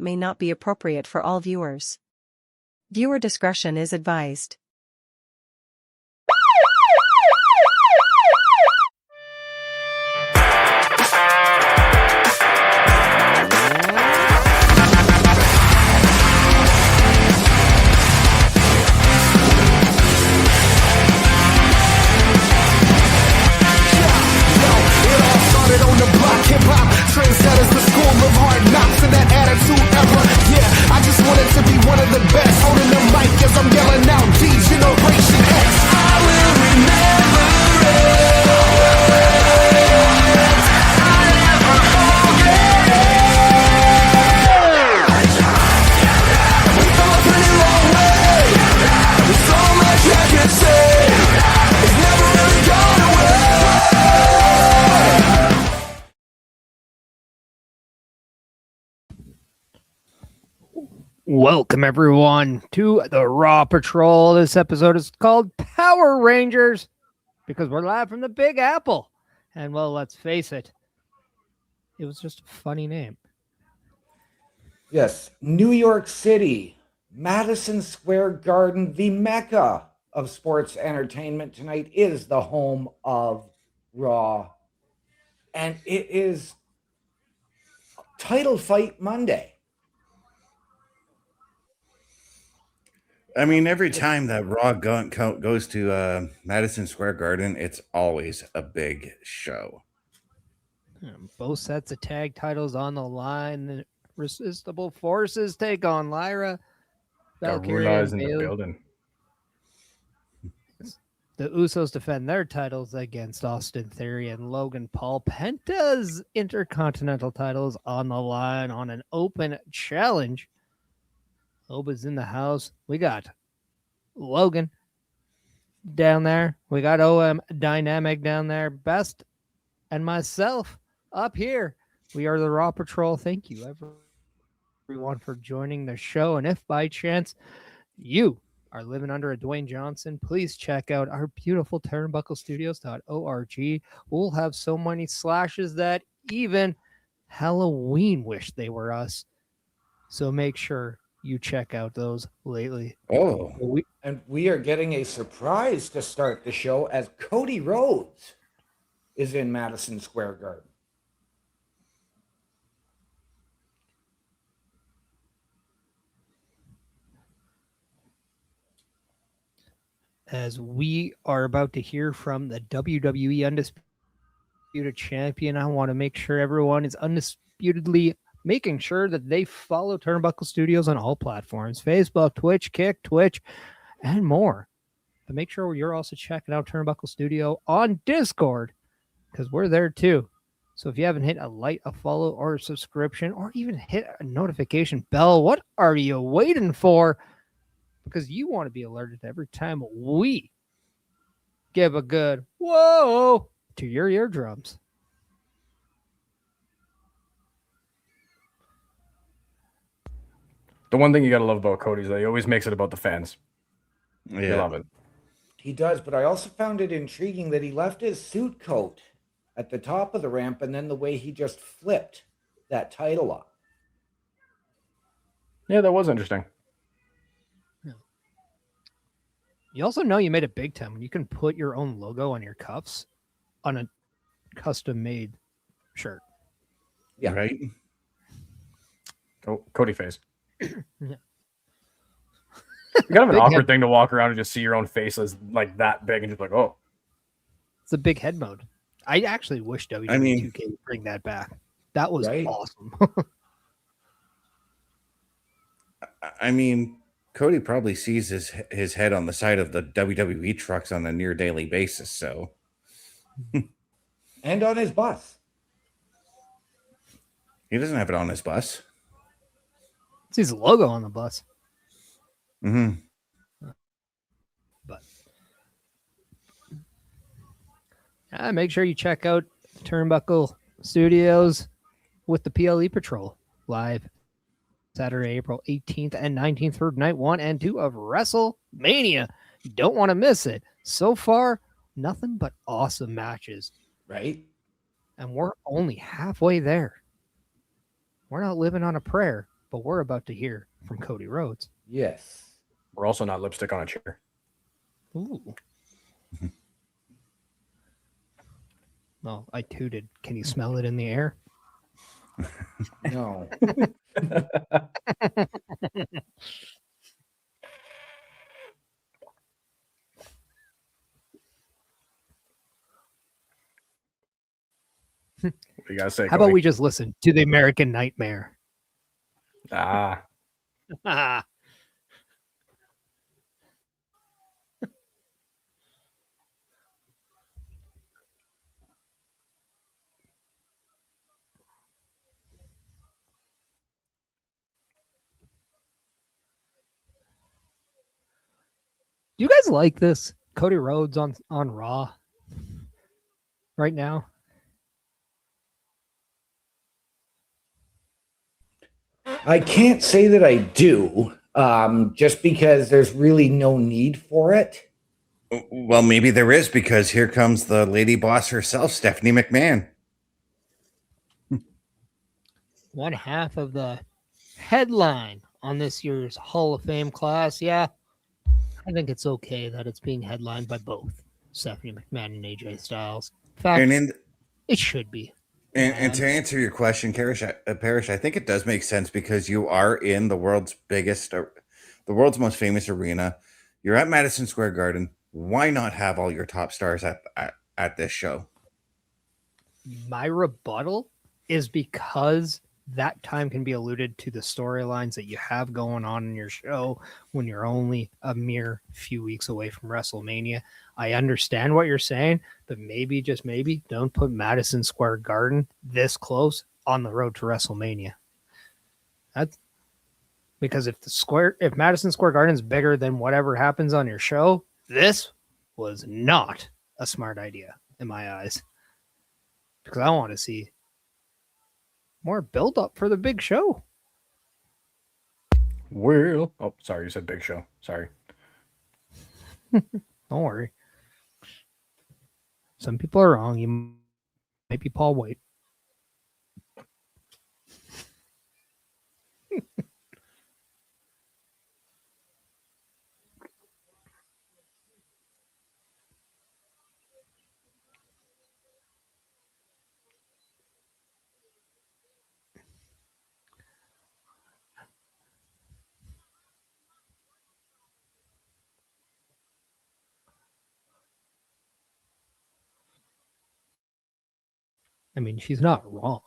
may not be appropriate for all viewers. Viewer discretion is advised. Hip-hop, trendsetters, the school of hard knocks and that attitude era. Yeah, I just wanted to be one of the best. Holding the mic as I'm yelling out D-Generation X. I will remember it. I'll never forget it. We've come a pretty long way. There's so much I can say. It's never really gone away. Welcome, everyone, to the Raw Patrol. This episode is called Power Rangers because we're live from the Big Apple. And, well, let's face it, it was just a funny name. Yes, New York City, Madison Square Garden, the mecca of sports entertainment tonight is the home of Raw. And it is Title Fight Monday. I mean, every time that Raw goes to Madison Square Garden, it's always a big show. Both sets of tag titles on the line. The Irresistible Forces take on Lyra. Valkyrie Runa's and in the Bayley. building. The Usos defend their titles against Austin Theory and Logan Paul. Penta's Intercontinental titles on the line on an open challenge. Oba's in the house. We got Logan down there. We got OM Dynamic down there. Best and myself up here. We are the Raw Patrol. Thank you, everyone, for joining the show. And if by chance you are living under a Dwayne Johnson, please check out our beautiful turnbucklestudios.org. We'll have so many slashes that even Halloween wished they were us. So make sure you check out those lately. Oh, We are getting a surprise to start the show as Cody Rhodes is in Madison Square Garden. As we are about to hear from the WWE Undisputed Champion, I want to make sure everyone is undisputedly making sure that they follow Turnbuckle Studios on all platforms, Facebook, Twitch, Kick, Twitch, and more. But make sure you're also checking out Turnbuckle Studio on Discord, because we're there too. So if you haven't hit a like, a follow, or a subscription, or even hit a notification bell, what are you waiting for? Because you want to be alerted every time we give a good whoa to your eardrums. The one thing you gotta love about Cody is that he always makes it about the fans. yeah. You love it. He does, but I also found it intriguing that he left his suit coat at the top of the ramp and then the way he just flipped that title up. Yeah, that was interesting. You also know you made it big time when you can put your own logo on your cuffs on a custom-made shirt. Yeah. Right? Cody face. Yeah. Kind of an Big awkward head. thing to walk around and just see your own face as like that big and just like, oh. It's a big head mode. I actually wish WWE 2K would bring that back. That was Right. awesome. I mean, Cody probably sees his head on the side of the WWE trucks on a near daily basis. So, And on his bus. he doesn't have it on his bus. It's his logo on the bus. Mm-hmm. But make sure you check out Turnbuckle Studios with the PLE Patrol live Saturday, April 18th and 19th for night 1 and 2 of WrestleMania. You don't want to miss it. So far, nothing but awesome matches. Right? And we're only halfway there. We're not living on a prayer, but we're about to hear from Cody Rhodes. Yes. We're also not lipstick on a chair. Ooh. Well, I tooted. Can you smell it in the air? No. What do you guys say? How about Cody? we just listen to the American Nightmare? Ah, Ah. Do you guys like this? Cody Rhodes on Raw right now? I can't say that I do, just because there's really no need for it. Well, maybe there is, because here comes the lady boss herself, Stephanie McMahon. One half of the headline on this year's Hall of Fame class. Yeah, I think it's okay that it's being headlined by both Stephanie McMahon and AJ Styles. In fact, And it should be. and to answer your question, Parrish, I think it does make sense, because you are in the world's the world's most famous arena. You're at Madison Square Garden. Why not have all your top stars at this show? My rebuttal is because that time can be alluded to the storylines that you have going on in your show when you're only a mere few weeks away from WrestleMania. I understand what you're saying, but maybe, just maybe, don't put Madison Square Garden this close on the road to WrestleMania. That's because if Madison Square Garden is bigger than whatever happens on your show, this was not a smart idea in my eyes. Because I want to see more build up for the big show. well. Oh, sorry, you said Big Show. Sorry. Don't worry. Some people are wrong. You might be Paul White. I mean, she's not wrong.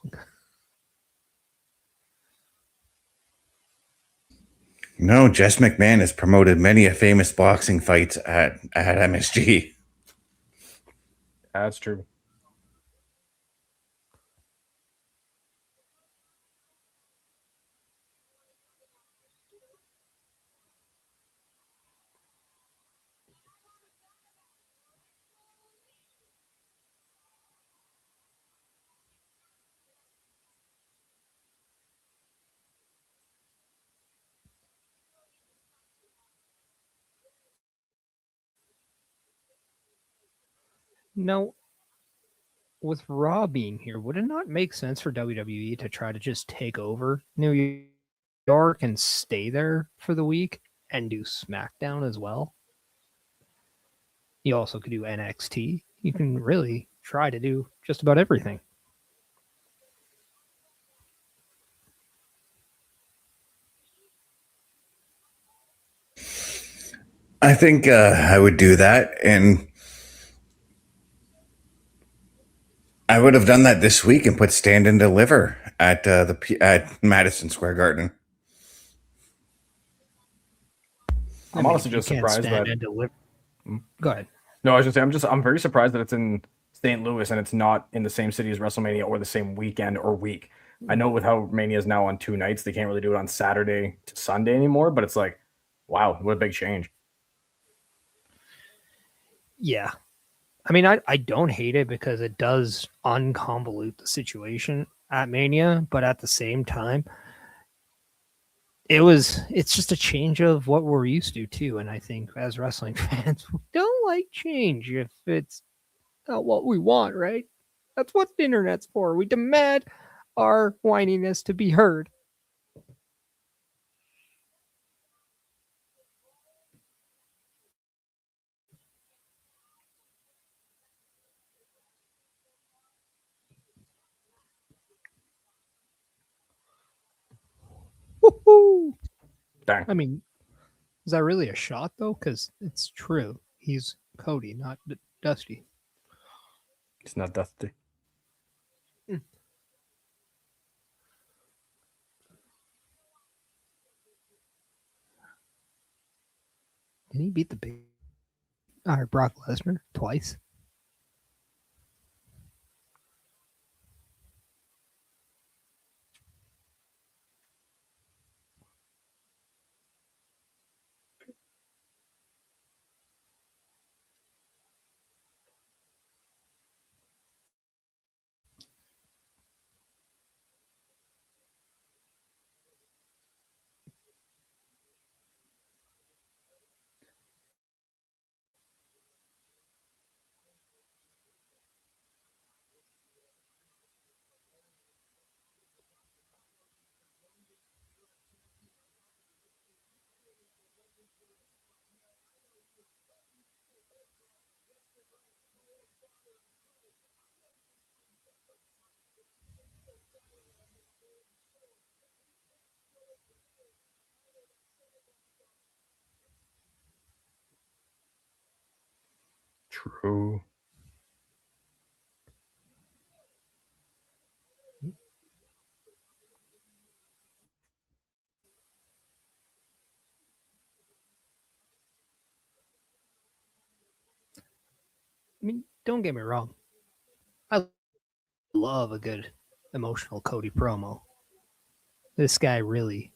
No, Jess McMahon has promoted many a famous boxing fights at MSG. That's true. No, with Raw being here, would it not make sense for WWE to try to just take over New York and stay there for the week and do SmackDown as well? You also could do NXT. You can really try to do just about everything. I think I would do that, and I would have done that this week and put Stand and Deliver at Madison Square Garden. I'm honestly just you can't surprised stand that. and deliver. Go ahead. No, I was just saying, I'm very surprised that it's in St. Louis and it's not in the same city as WrestleMania or the same weekend or week. I know with how Mania is now on 2 nights, they can't really do it on Saturday to Sunday anymore. But it's like, wow, what a big change. Yeah. I mean, I don't hate it because it does unconvolute the situation at Mania, but at the same time, it's just a change of what we're used to too. And I think as wrestling fans, we don't like change if it's not what we want, right? That's what the internet's for. We demand our whininess to be heard. Dang. I mean, is that really a shot though? Because it's true. He's Cody, not Dusty. It's not Dusty. Did he beat the big Brock Lesnar twice? True. I mean, don't get me wrong. I love a good emotional Cody promo. This guy really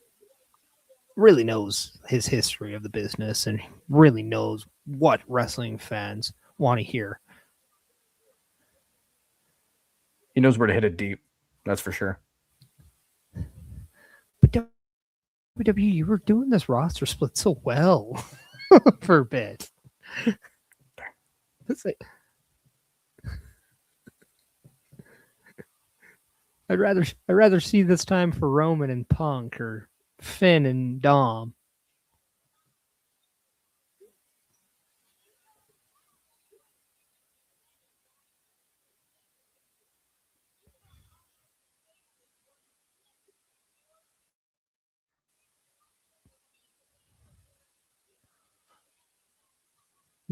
knows his history of the business and really knows what wrestling fans want to hear. He knows where to hit it deep. That's for sure. But WWE, you were doing this roster split so well for a bit. It's like, I'd rather see this time for Roman and Punk or Finn and Dom.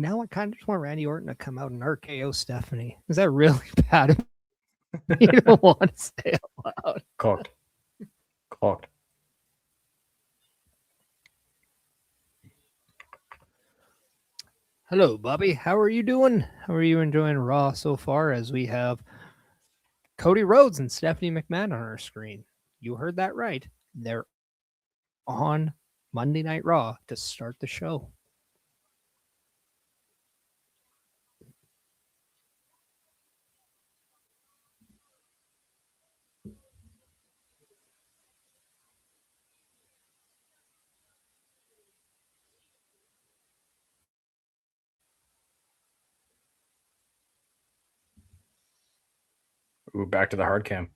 Now I kind of just want Randy Orton to come out and RKO Stephanie. Is that really bad? You don't want to say out loud. Cocked. Hello, Bobby. How are you doing? How are you enjoying Raw so far as we have Cody Rhodes and Stephanie McMahon on our screen? You heard that right. They're on Monday Night Raw to start the show. Ooh, back to the hard cam.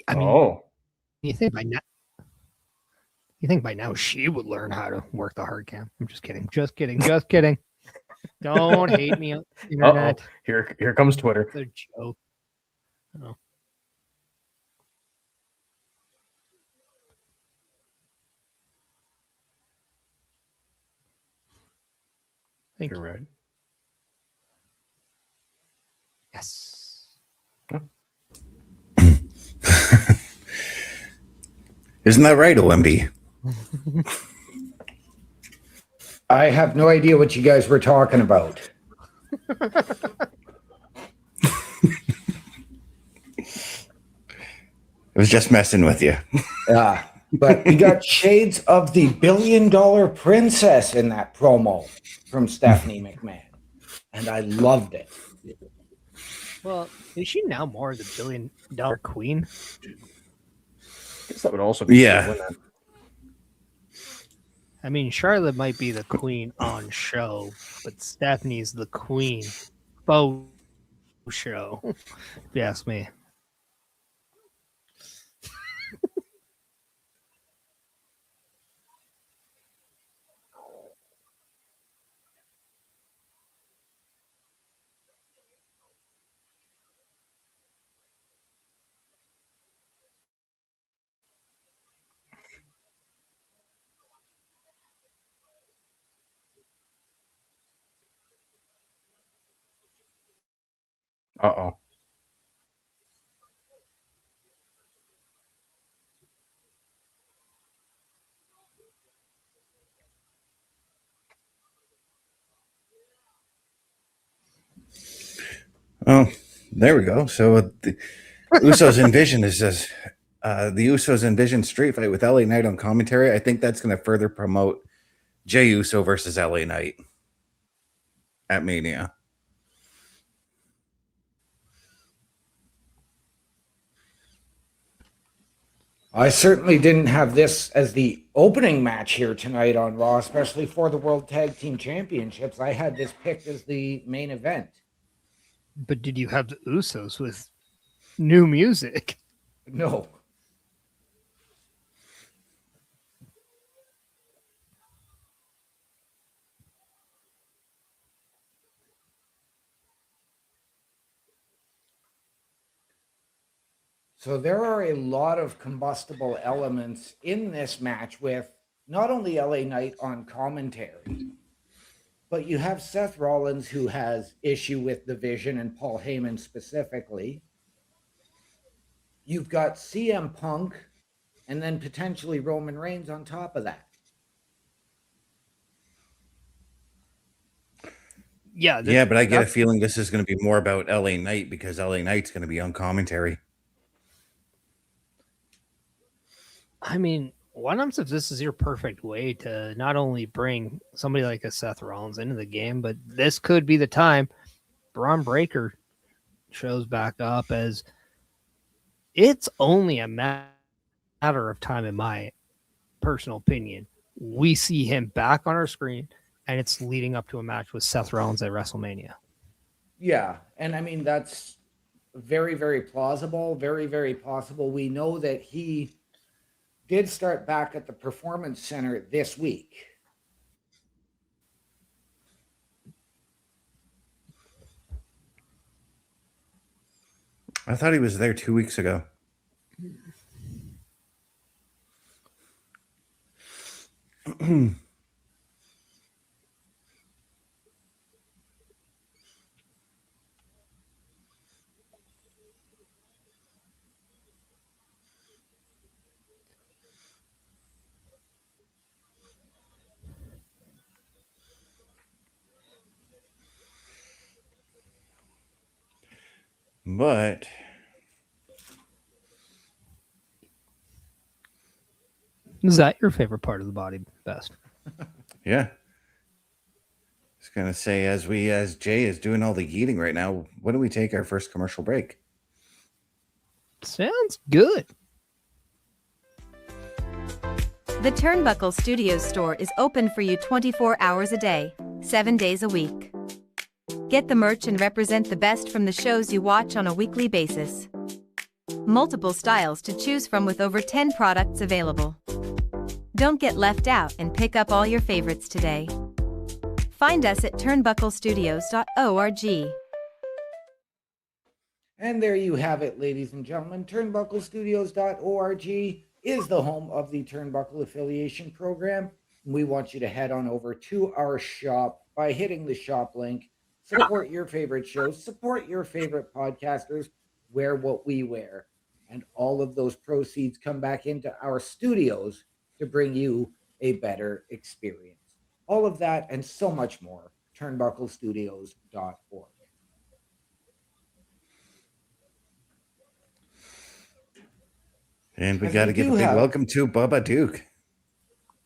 I mean, Oh, you think by now she would learn how to work the hard cam. I'm just kidding. Just kidding. Just kidding. Don't hate me on the internet. Here comes Twitter. It's a joke. Oh. Thank You're you. right. Yes. Isn't that right, OMB? I have no idea what you guys were talking about. I was just messing with you. Yeah, but we got shades of the $1 billion princess in that promo from Stephanie McMahon, and I loved it. Well, is she now more the $1 billion queen? I guess that would also be Yeah. true, wouldn't it? I mean, Charlotte might be the queen on show, but Stephanie's the queen faux show, if you ask me. Uh-oh. Oh, there we go. So the Usos envision is just the Usos envision street fight with LA Knight on commentary. I think that's going to further promote Jey Uso versus LA Knight at Mania. I certainly didn't have this as the opening match here tonight on Raw, especially for the World Tag Team Championships. I had this picked as the main event. But did you have the Usos with new music? No. So there are a lot of combustible elements in this match with not only LA Knight on commentary, but you have Seth Rollins, who has issue with the Vision and Paul Heyman specifically. You've got CM Punk and then potentially Roman Reigns on top of that. Yeah. Yeah, but I get a feeling this is going to be more about LA Knight because LA Knight's going to be on commentary. I mean, what happens if this is your perfect way to not only bring somebody like a Seth Rollins into the game, but this could be the time Braun Breaker shows back up, as it's only a matter of time, in my personal opinion. We see him back on our screen, and it's leading up to a match with Seth Rollins at WrestleMania. Yeah, and I mean, that's very, very plausible, very, very possible. We know that he did start back at the Performance Center this week. I thought he was there 2 weeks ago. But Is that your favorite part of the body best? yeah, I was going to say, as Jay is doing all the eating right now, when do we take our first commercial break? Sounds good. The Turnbuckle Studios store is open for you 24 hours a day, 7 days a week. Get the merch and represent the best from the shows you watch on a weekly basis. Multiple styles to choose from with over 10 products available. Don't get left out and pick up all your favorites today. Find us at turnbucklestudios.org. And there you have it, ladies and gentlemen. Turnbucklestudios.org is the home of the Turnbuckle Affiliation Program. We want you to head on over to our shop by hitting the shop link. Support your favorite shows, support your favorite podcasters, wear what we wear. And all of those proceeds come back into our studios to bring you a better experience. All of that and so much more, turnbucklestudios.org. And we got to give a big welcome to Bubba Duke.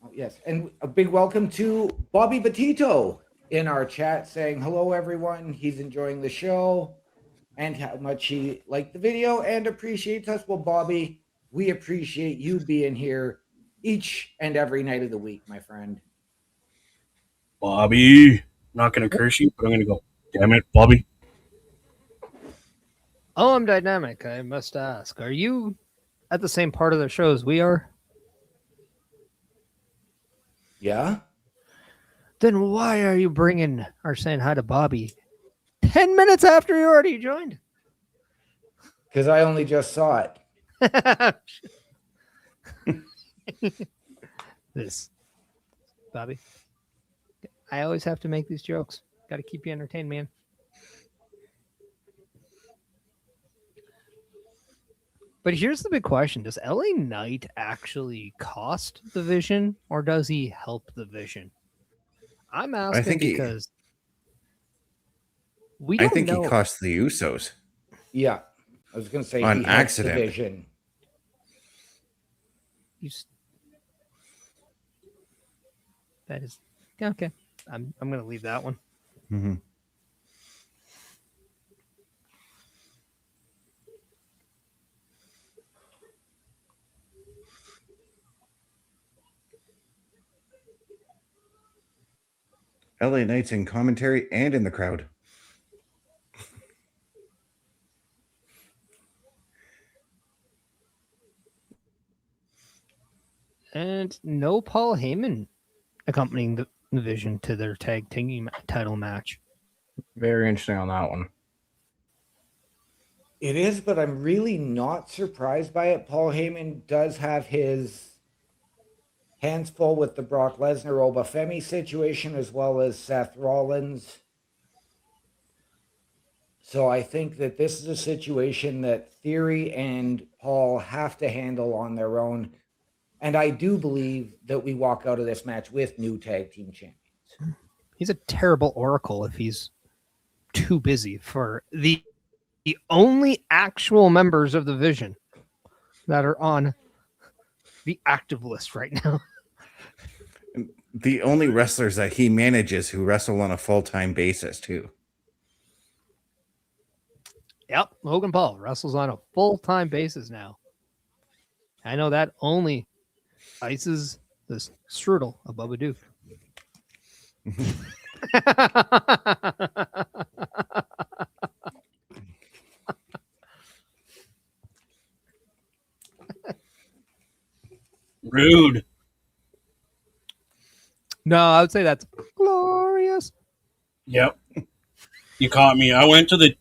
Oh, yes, and a big welcome to Bobby Batito in our chat saying, hello, everyone. He's enjoying the show and how much he liked the video and appreciates us. Well, Bobby, we appreciate you being here each and every night of the week, my friend. Bobby, I'm not going to curse you, but I'm going to go, damn it, Bobby. Oh, I'm dynamic. I must ask, are you at the same part of the show as we are? Yeah? Then why are you bringing or saying hi to Bobby 10 minutes after you already joined? Because I only just saw it. This, Bobby, I always have to make these jokes. Got to keep you entertained, man. But here's the big question: does LA Knight actually cost the Vision, or does he help the Vision? I'm asking think he- because we I don't think know. he cost the Usos. Yeah. I was going to say On he helps the accident. Vision. That is okay. I'm going to leave that one. Mm-hmm. LA Knight's in commentary and in the crowd. And no Paul Heyman accompanying the Vision to their tag team title match. Very interesting on that one. It is, but I'm really not surprised by it. Paul Heyman does have his hands full with the Brock Lesnar Obafemi situation as well as Seth Rollins. So I think that this is a situation that Theory and Paul have to handle on their own. And I do believe that we walk out of this match with new tag team champions. He's a terrible oracle if he's too busy for the only actual members of the Vision that are on the active list right now. The only wrestlers that he manages who wrestle on a full-time basis, too. Yep, Logan Paul wrestles on a full-time basis now. I know that only ices the strudel of Bubba Duke. Rude. No, I would say that's glorious. Yep. You caught me. I went to the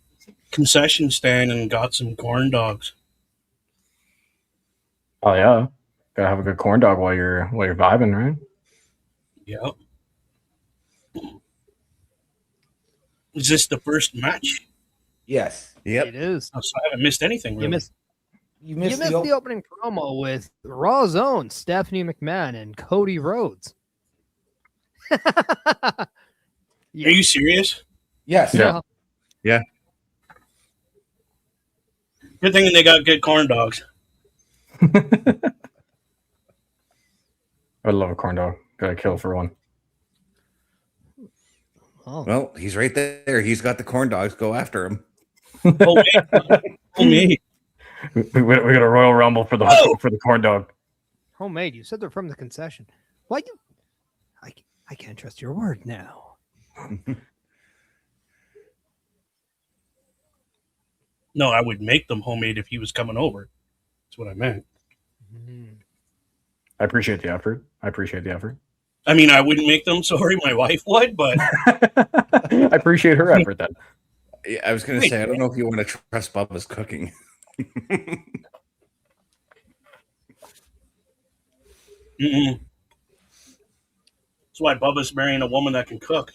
concession stand and got some corn dogs. Oh yeah, gotta have a good corn dog while you're vibing, right? Yep. Is this the first match? Yes. Yep. It is. Oh, so I haven't missed anything. Really. You missed the opening promo with Raw's own Stephanie McMahon and Cody Rhodes. Are you serious? Yes. Yeah. Yeah. Good thing they got good corn dogs. I'd love a corn dog. Gotta kill for one. Oh. Well, he's right there. He's got the corn dogs. Go after him. Oh, me. We got a Royal Rumble for the corn dog. Homemade. You said they're from the concession. Why you? I can't trust your word now. No, I would make them homemade if he was coming over. That's what I meant. I appreciate the effort. I mean, I wouldn't make them. Sorry, my wife would, but I appreciate her effort then. Yeah, I was going to say, I don't know if you want to trust Bubba's cooking. mm-mm. That's why Bubba's marrying a woman that can cook.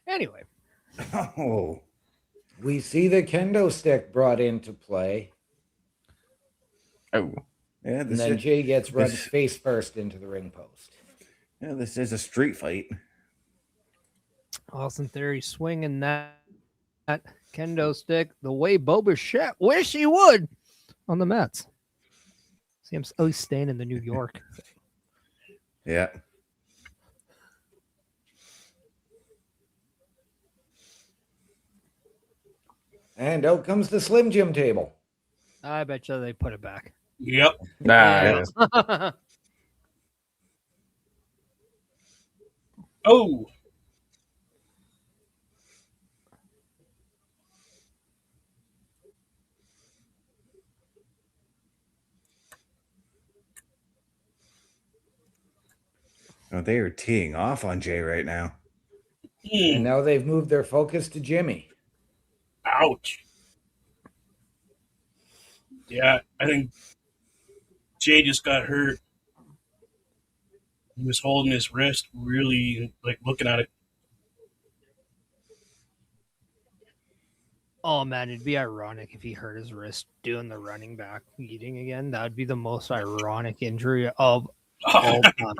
Anyway. Oh. We see the kendo stick brought into play. Oh. Yeah, and then Jay gets run face first into the ring post. Yeah, this is a street fight. Austin Theory swinging that kendo stick the way Boba Fett wish he would on the Mets. See him at least staying in the New York thing. Yeah. And out comes the Slim Jim table. I bet you they put it back. Yep. Nah. Oh. Oh, they are teeing off on Jay right now. And now they've moved their focus to Jimmy. Ouch. Yeah, I think Jay just got hurt. He was holding his wrist, really, like, looking at it. Oh man, it'd be ironic if he hurt his wrist doing the running back meeting again. That would be the most ironic injury of all time.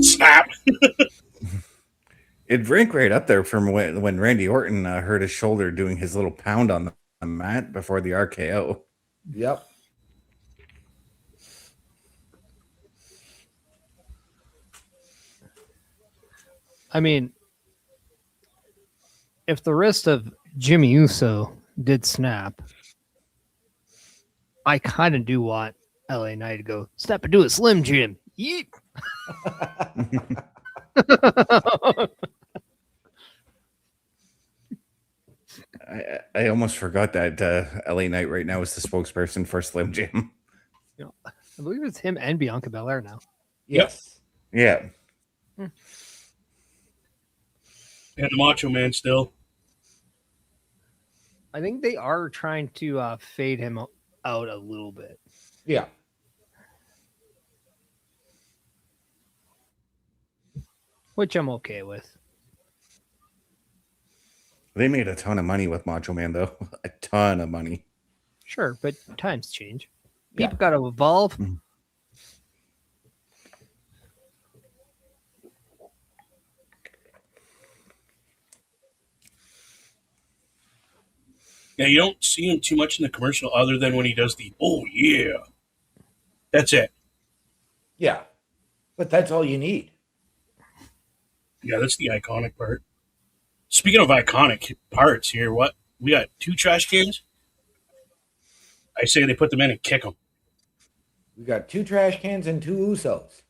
Snap. It'd rank right up there from when Randy Orton hurt his shoulder doing his little pound on the mat before the RKO. Yep. I mean, if the wrist of Jimmy Uso did snap, I kind of do want LA Knight to go step into a Slim Jim. Yeet. I almost forgot that LA Knight right now is the spokesperson for Slim Jim. I believe it's him and Bianca Belair now. Yes. Yeah. And the Macho Man still. I think they are trying to fade him out a little bit. Yeah. Which I'm okay with. They made a ton of money with Macho Man, though. A ton of money. Sure, but times change. Yeah. People got to evolve. Mhm. Yeah, you don't see him too much in the commercial other than when he does the, oh, yeah. That's it. Yeah. But that's all you need. Yeah, that's the iconic part. Speaking of iconic parts here, what? We got 2 trash cans? I say they put them in and kick them. We got 2 trash cans and 2 Usos.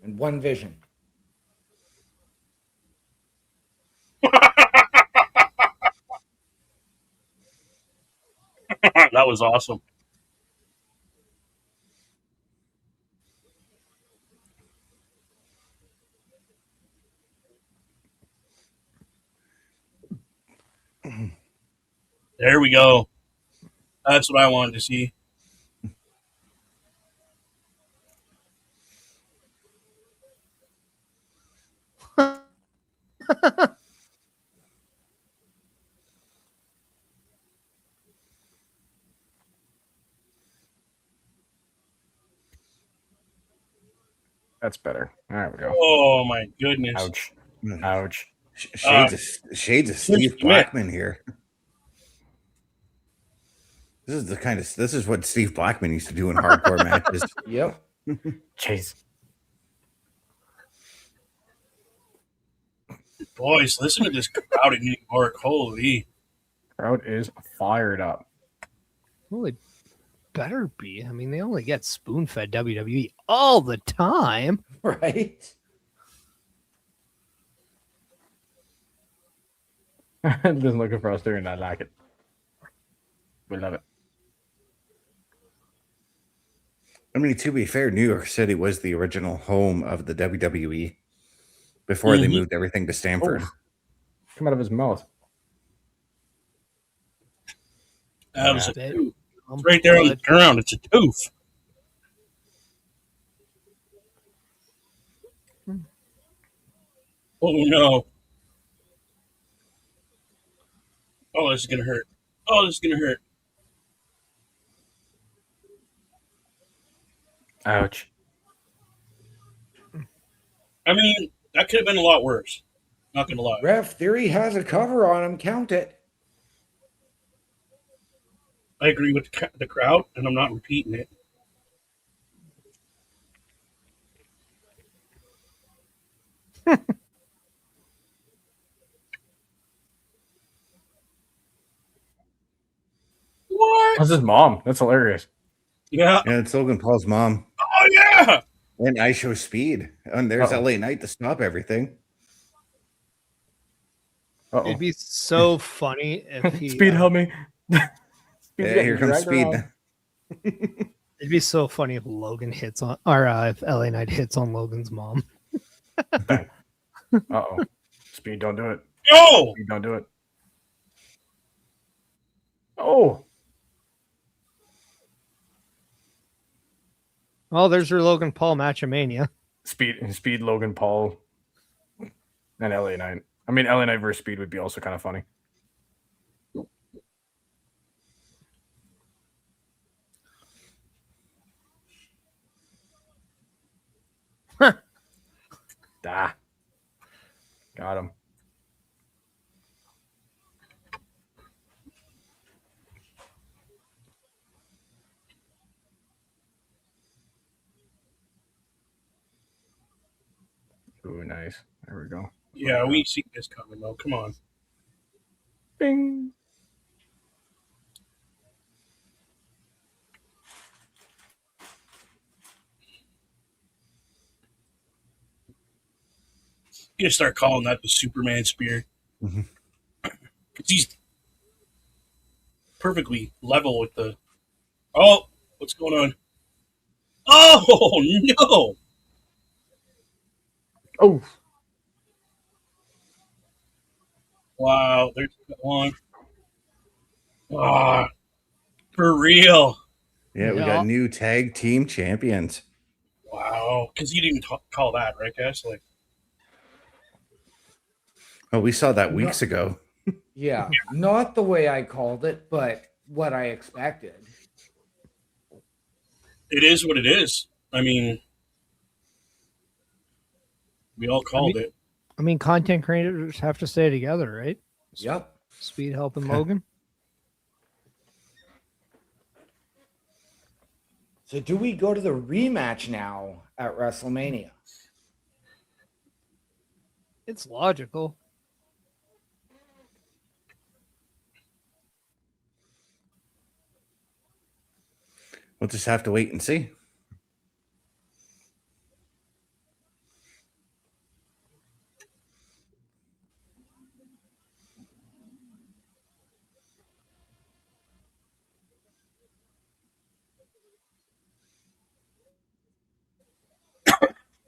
And 1 Vision. That was awesome. There we go. That's what I wanted to see. That's better. There we go. Oh, my goodness. Ouch. Ouch. Shades of Steve Smith. Blackman here. This is what Steve Blackman used to do in hardcore matches. Yep. Jeez. Boys, listen to this crowd in New York. Holy. Crowd is fired up. Well, it better be. I mean, they only get spoon-fed WWE all the time. Right? Just looking for us doing I like it. We love it. I mean, to be fair, New York City was the original home of the WWE before they moved everything to Stamford. Oh. Come out of his mouth. That was a Bit tooth. It's right there on the ground. It's a tooth. Oh, no. Oh, this is going to hurt. Oh, this is going to hurt. Ouch. I mean, that could have been a lot worse. Not going to lie. Ref Theory has a cover on him. Count it. I agree with the crowd, and I'm not repeating it. What? That's his mom. That's hilarious. Yeah. And it's Logan Paul's mom. Oh, yeah. And I Show Speed. And there's LA Knight to stop everything. It'd be so funny if he... Speed, help me. Yeah, here comes Speed. It'd be so funny if Logan hits on... Or if LA Knight hits on Logan's mom. Uh-oh. Speed, don't do it. No. Speed, don't do it. Oh. Oh, there's your Logan Paul match of Mania. Speed, Logan Paul, and LA Knight. I mean, LA Knight versus Speed would be also kind of funny. Ah, got him. Ooh, nice. There we go. Yeah, we see this coming though. Come on. Bing. You gotta start calling that the Superman spear. Mhm. Because he's perfectly level with the. Oh, what's going on? Oh no! Oh, Wow, there's one. Ah, for real. Yeah, we Yeah. got new tag team champions. Wow, because you didn't call that, right, guys? Like, Oh, we saw that No. weeks ago. Yeah, not the way I called it, but what I expected. it is what it is. I mean, we all called it. I mean, content creators have to stay together, right? Yep. Speed helping Logan. So do we go to the rematch now at WrestleMania? It's logical. We'll just have to wait and see.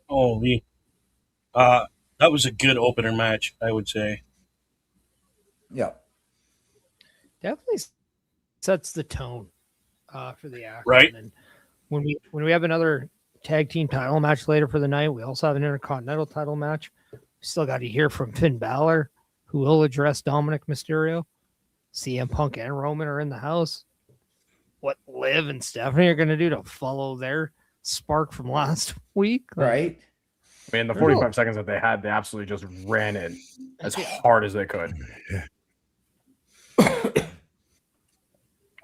Holy. That was a good opener match, I would say. Yep. Definitely sets the tone for the action. Right. And when we have another tag team title match later for the night, we also have an intercontinental title match. We still got to hear from Finn Balor, who will address Dominic Mysterio. CM Punk and Roman are in the house. What Liv and Stephanie are going to do to follow their spark from last week? Right. I mean, the 45 seconds that they had, they absolutely just ran in as hard as they could.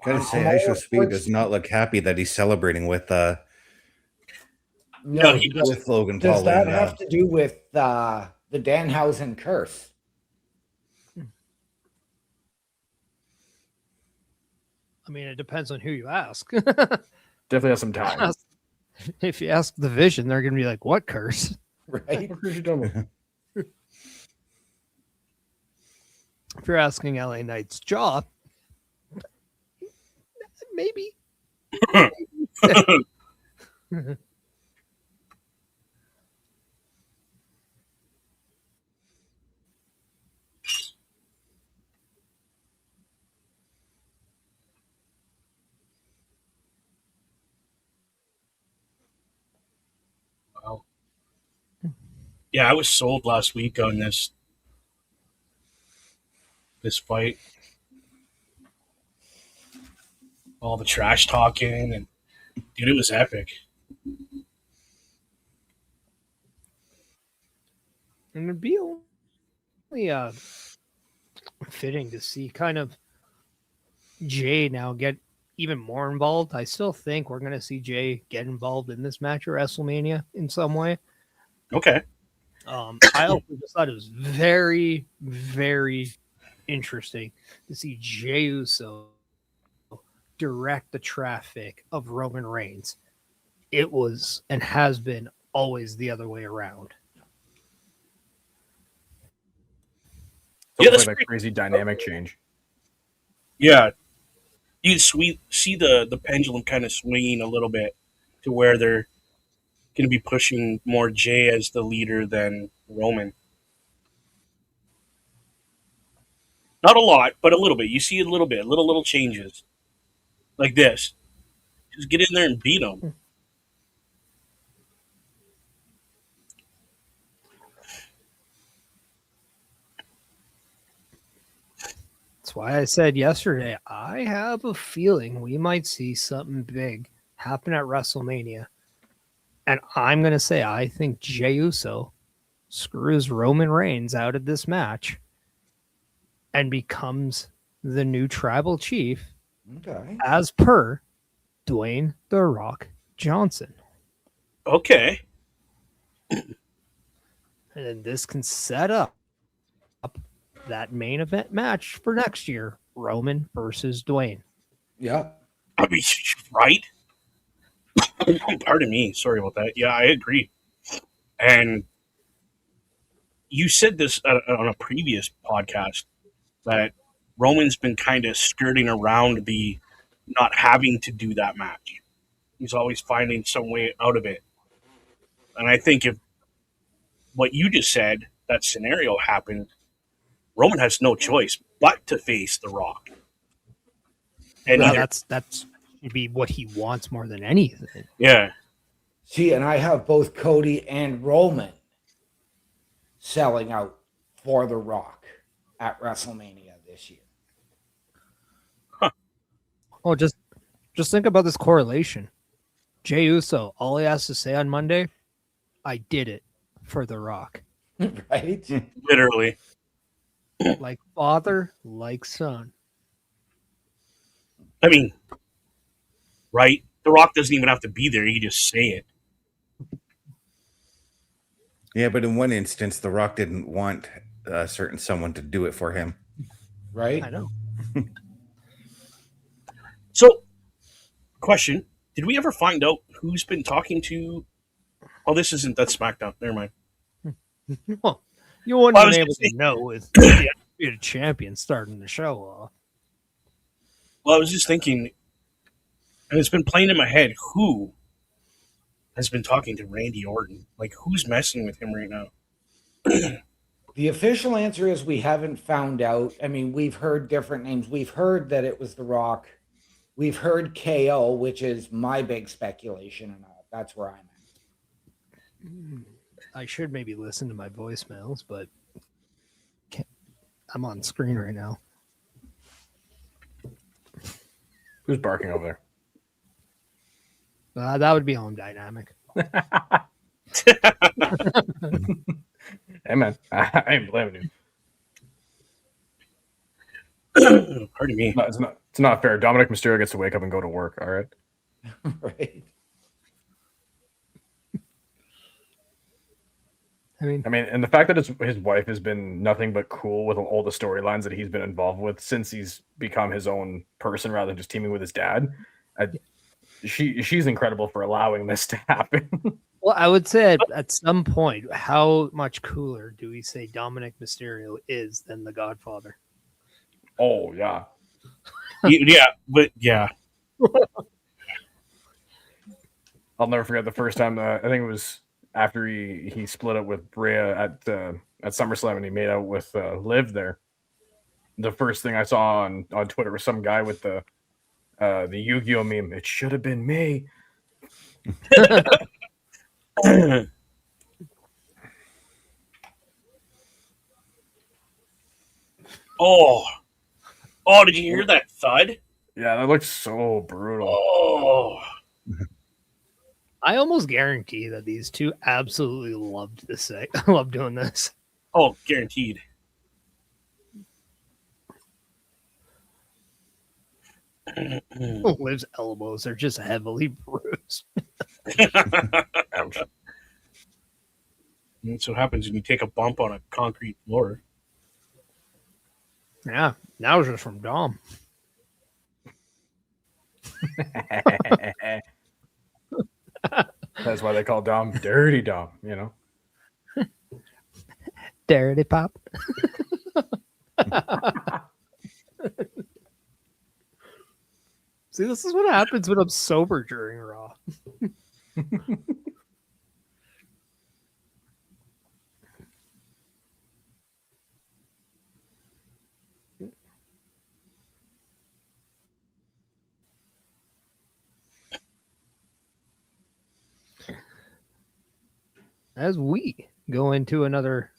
Gotta say, Aisha Speed does not look happy that he's celebrating with No, he doesn't. with Logan Does Paul. that and, have to do with the Danhausen curse? I mean, it depends on who you ask. Definitely has some talent. If you ask the Vision, they're going to be like, "What curse?" Right. If you're asking LA Knight's jaw, maybe. Wow. Yeah, I was sold last week on this fight. All the trash talking and dude, it was epic. And it'd be only fitting to see kind of Jay now get even more involved. I still think we're going to see Jay get involved in this match at WrestleMania in some way. Okay. I also just thought it was very, very interesting to see Jey Uso direct the traffic of Roman Reigns. It was and has been always the other way around. Yeah, It's that's like a crazy dynamic change. Yeah, you see the pendulum kind of swinging a little bit to where they're going to be pushing more Jay as the leader than Roman. Not a lot, but a little bit. You see a little bit, little changes like this. Just get in there and beat them. why I said yesterday, I have a feeling we might see something big happen at WrestleMania. And I'm going to say, I think Jey Uso screws Roman Reigns out of this match and becomes the new tribal chief Okay. as per Dwayne The Rock Johnson. Okay. And then this can set up that main event match for next year, Roman versus Dwayne. Yeah. I mean, right? Pardon me. Sorry about that. Yeah, I agree. And you said this on a previous podcast that Roman's been kind of skirting around the not having to do that match. He's always finding some way out of it. And I think if what you just said, that scenario happened, Roman has no choice but to face The Rock. And Now either, that's should be what he wants more than anything. yeah, See, and I have both Cody and Roman selling out for The Rock at WrestleMania this year. Oh, just think about this correlation. Jey Uso, all he has to say on Monday, I did it for The Rock. Right? literally. Like father, like son. I mean, right? The Rock doesn't even have to be there. He can just say it. Yeah, but in one instance, The Rock didn't want a certain someone to do it for him. Right? I know. So, question: did we ever find out who's been talking to? Oh, that's SmackDown. Never mind. Well, you wouldn't Well, I have was been able gonna to know with the undisputed champion starting the show off. Well, I was just thinking, and it's been playing in my head. Who has been talking to Randy Orton? Like, who's messing with him right now? The official answer is we haven't found out. I mean, we've heard different names. We've heard that it was The Rock. We've heard KO, which is my big speculation, and that's where I'm at. I should maybe listen to my voicemails, but I'm on screen right now. Who's barking over That would be home dynamic. Hey man, I ain't blaming you. Pardon me. No, it's not fair. Dominic Mysterio gets to wake up and go to work. All right. Right? I mean, And the fact that his wife has been nothing but cool with all the storylines that he's been involved with since he's become his own person rather than just teaming with his dad. She's incredible for allowing this to happen. well, I would say at some point, how much cooler do we say Dominic Mysterio is than the Godfather? Oh yeah. Yeah, but yeah. I'll never forget the first time. I think it was after he split up with Brea at SummerSlam and he made out with Liv there. The first thing I saw on Twitter was some guy with the Yu-Gi-Oh meme. It should have been me. Oh, did you hear that thud? Yeah, that looks so brutal. Oh, I almost guarantee that these two absolutely loved this. Love doing this. oh, guaranteed. Liv's elbows are just heavily bruised. Ouch. That's what happens when you take a bump on a concrete floor. Yeah, now it's just from Dom. That's why they call Dom Dirty Dom, you know? Dirty Pop. See, this is what happens when I'm sober during Raw. As we go into another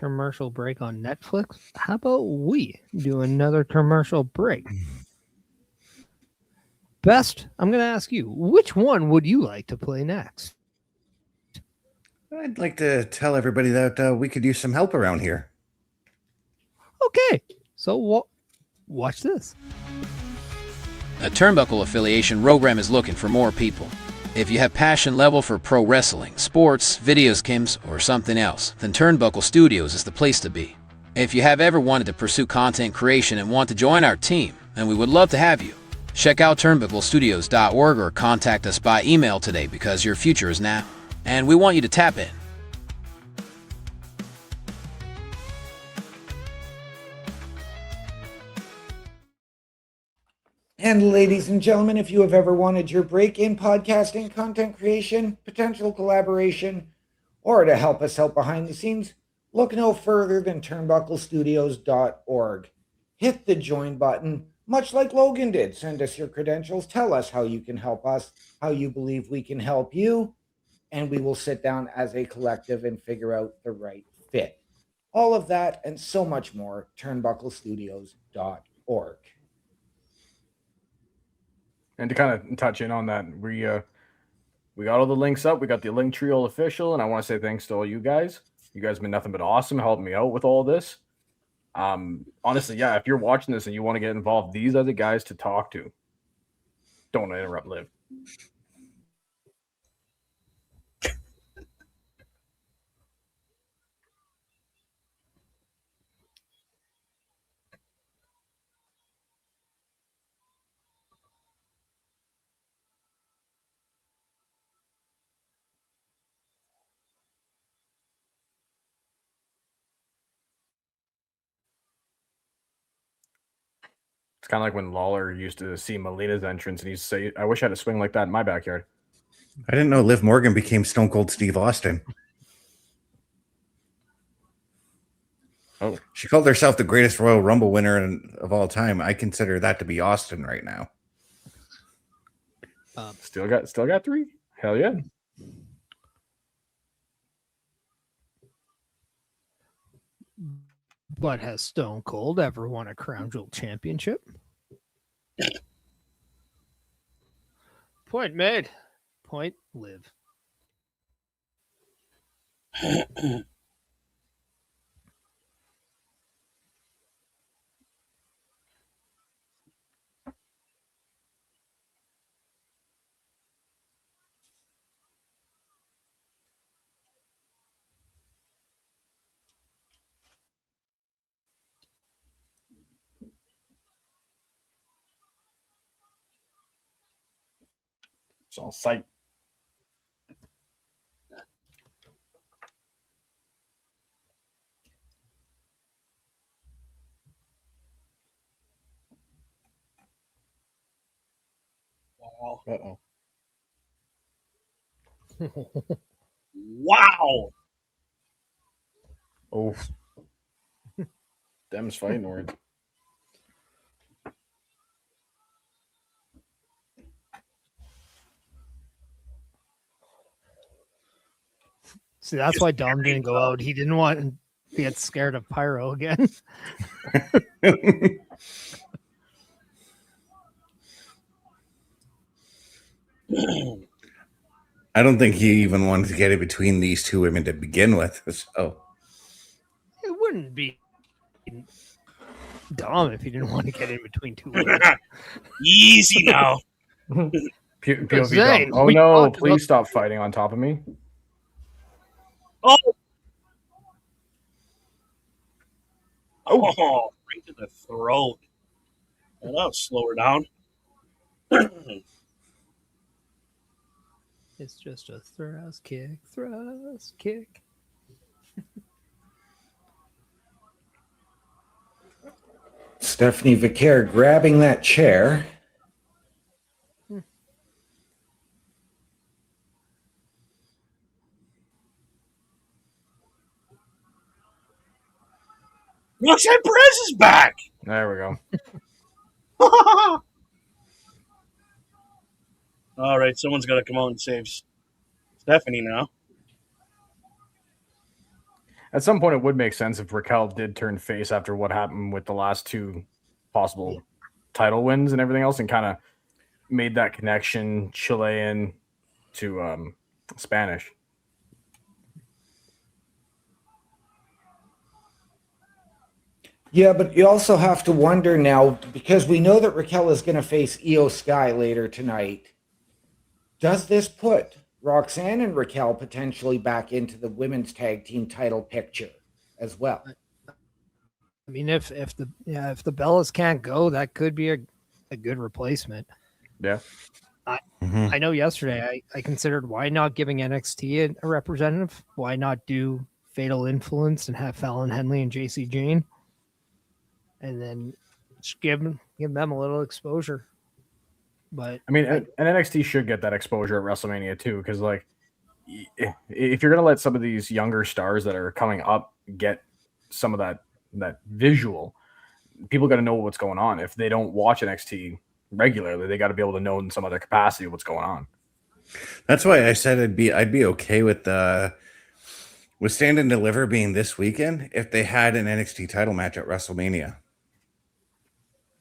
commercial break on Netflix? How about we do another commercial break? Best, I'm going to ask you, which one would you like to play next? I'd like to tell everybody that we could use some help around here. Okay, so watch this. A Turnbuckle affiliation program is looking for more people. If you have passion level for pro wrestling, sports, video games, or something else, then Turnbuckle Studios is the place to be. If you have ever wanted to pursue content creation and want to join our team, then we would love to have you. Check out turnbucklestudios.org or contact us by email today because your future is now, and we want you to tap in. And ladies and gentlemen, if you have ever wanted your break in podcasting, content creation, potential collaboration, or to help us out behind the scenes, look no further than turnbucklestudios.org. Hit the join button, much like Logan did. Send us your credentials. Tell us how you can help us, how you believe we can help you, and we will sit down as a collective and figure out the right fit. All of that and so much more, turnbucklestudios.org. And to kind of touch in on that, we got all the links up. We got the link trio official, and I want to say thanks to all you guys. You guys have been nothing but awesome, helping me out with all this. Honestly, yeah, if you're watching this and you want to get involved, these are the guys to talk to. Don't want to interrupt Liv. It's kind of like when Lawler used to see Melina's entrance and he'd say, I wish I had a swing like that in my backyard. I didn't know Liv Morgan became Stone Cold Steve Austin. Oh, She called herself the greatest Royal Rumble winner of all time. I consider that to be Austin right now. still got 3? Hell yeah. But has Stone Cold ever won a Crown Jewel championship? Point made. Point live. It's all sight. Wow. Uh-oh. Wow. Oh. Them's fighting words. See, that's why Dom didn't go out. He didn't want to get scared of Pyro again. I don't think he even wanted to get it between these two women to begin with. So It wouldn't be Dom if he didn't want to get in between two women. Easy now. POV saying, Dom. Oh we no, talked please about- stop fighting on top of me. Oh. Oh, right to the throat. Well, that'll slow her down. It's just a thrust kick, thrust kick. Stephanie Vicaire grabbing that chair. Roxanne Perez is back. There we go. All right, someone's got to come out and save Stephanie now. At some point, it would make sense if Raquel did turn face after what happened with the last two possible title wins and everything else, and kind of made that connection Chilean to Spanish. Yeah, but you also have to wonder now, because we know that Raquel is going to face Io Sky later tonight. Does this put Roxanne and Raquel potentially back into the women's tag team title picture as well? I mean, if the Bellas can't go, that could be a good replacement. Yeah. I know yesterday I considered why not giving NXT a representative? Why not do Fatal Influence and have Fallon Henley and JC Jane? And then just give them a little exposure. But I mean, and NXT should get that exposure at WrestleMania too, because like, if you're gonna let some of these younger stars that are coming up get some of that visual, people got to know what's going on. If they don't watch NXT regularly, they got to be able to know in some other capacity what's going on. That's why I said I'd be okay with Stand and Deliver being this weekend if they had an NXT title match at WrestleMania.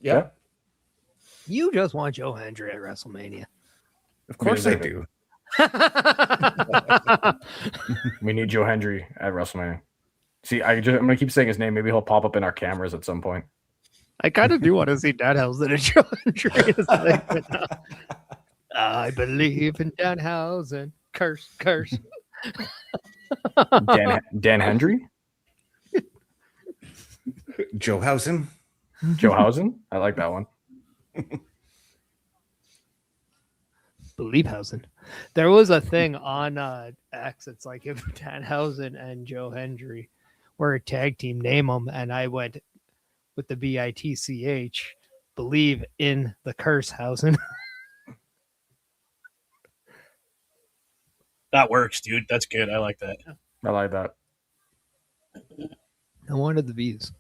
Yeah. You just want Joe Hendry at WrestleMania. Of course I do. We need Joe Hendry at WrestleMania. See, I'm gonna keep saying his name. Maybe he'll pop up in our cameras at some point. I kind of do want to see Danhausen and Joe Hendry. I believe in Danhausen. Curse. Dan Hendry? Joe Hausen? Joe Hausen? I like that one. Believehausen. There was a thing on X. It's like if Danhausen and Joe Hendry were a tag team, name them. And I went with the BITCH, believe in the Cursehausen. That works, dude. That's good. I like that. I like that. I wanted the B's.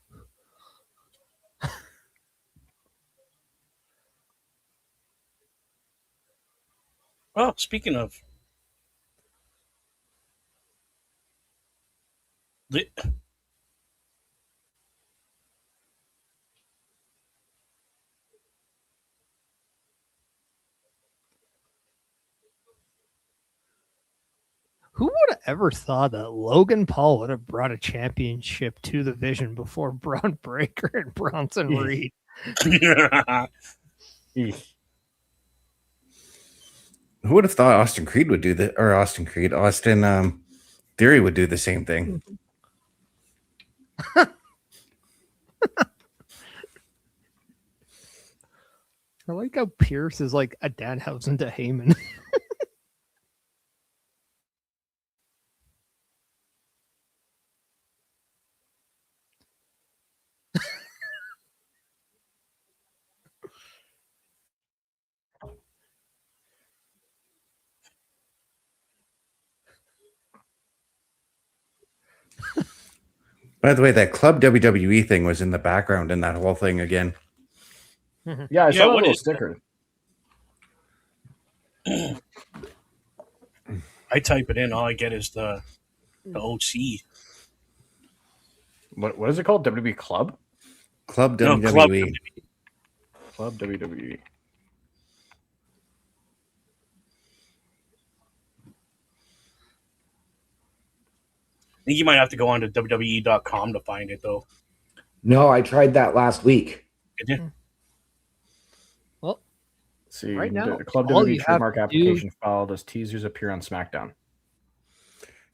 Well, speaking of the Who would have ever thought that Logan Paul would have brought a championship to the Vision before Braun Breaker and Bronson Reed? Who would have thought Austin Theory would do the same thing? I like how Pierce is like a Danhausen to Heyman. By the way, that Club WWE thing was in the background in that whole thing again. Yeah, I saw what a little is sticker. I type it in, all I get is the OC. What is it called? WWE Club? Club No, WWE. Club Club WWE. I think you might have to go on to WWE.com to find it, though. No, I tried that last week. Did you? Well, See, right now, the Club all WWE you have trademark to application filed as teasers appear on SmackDown.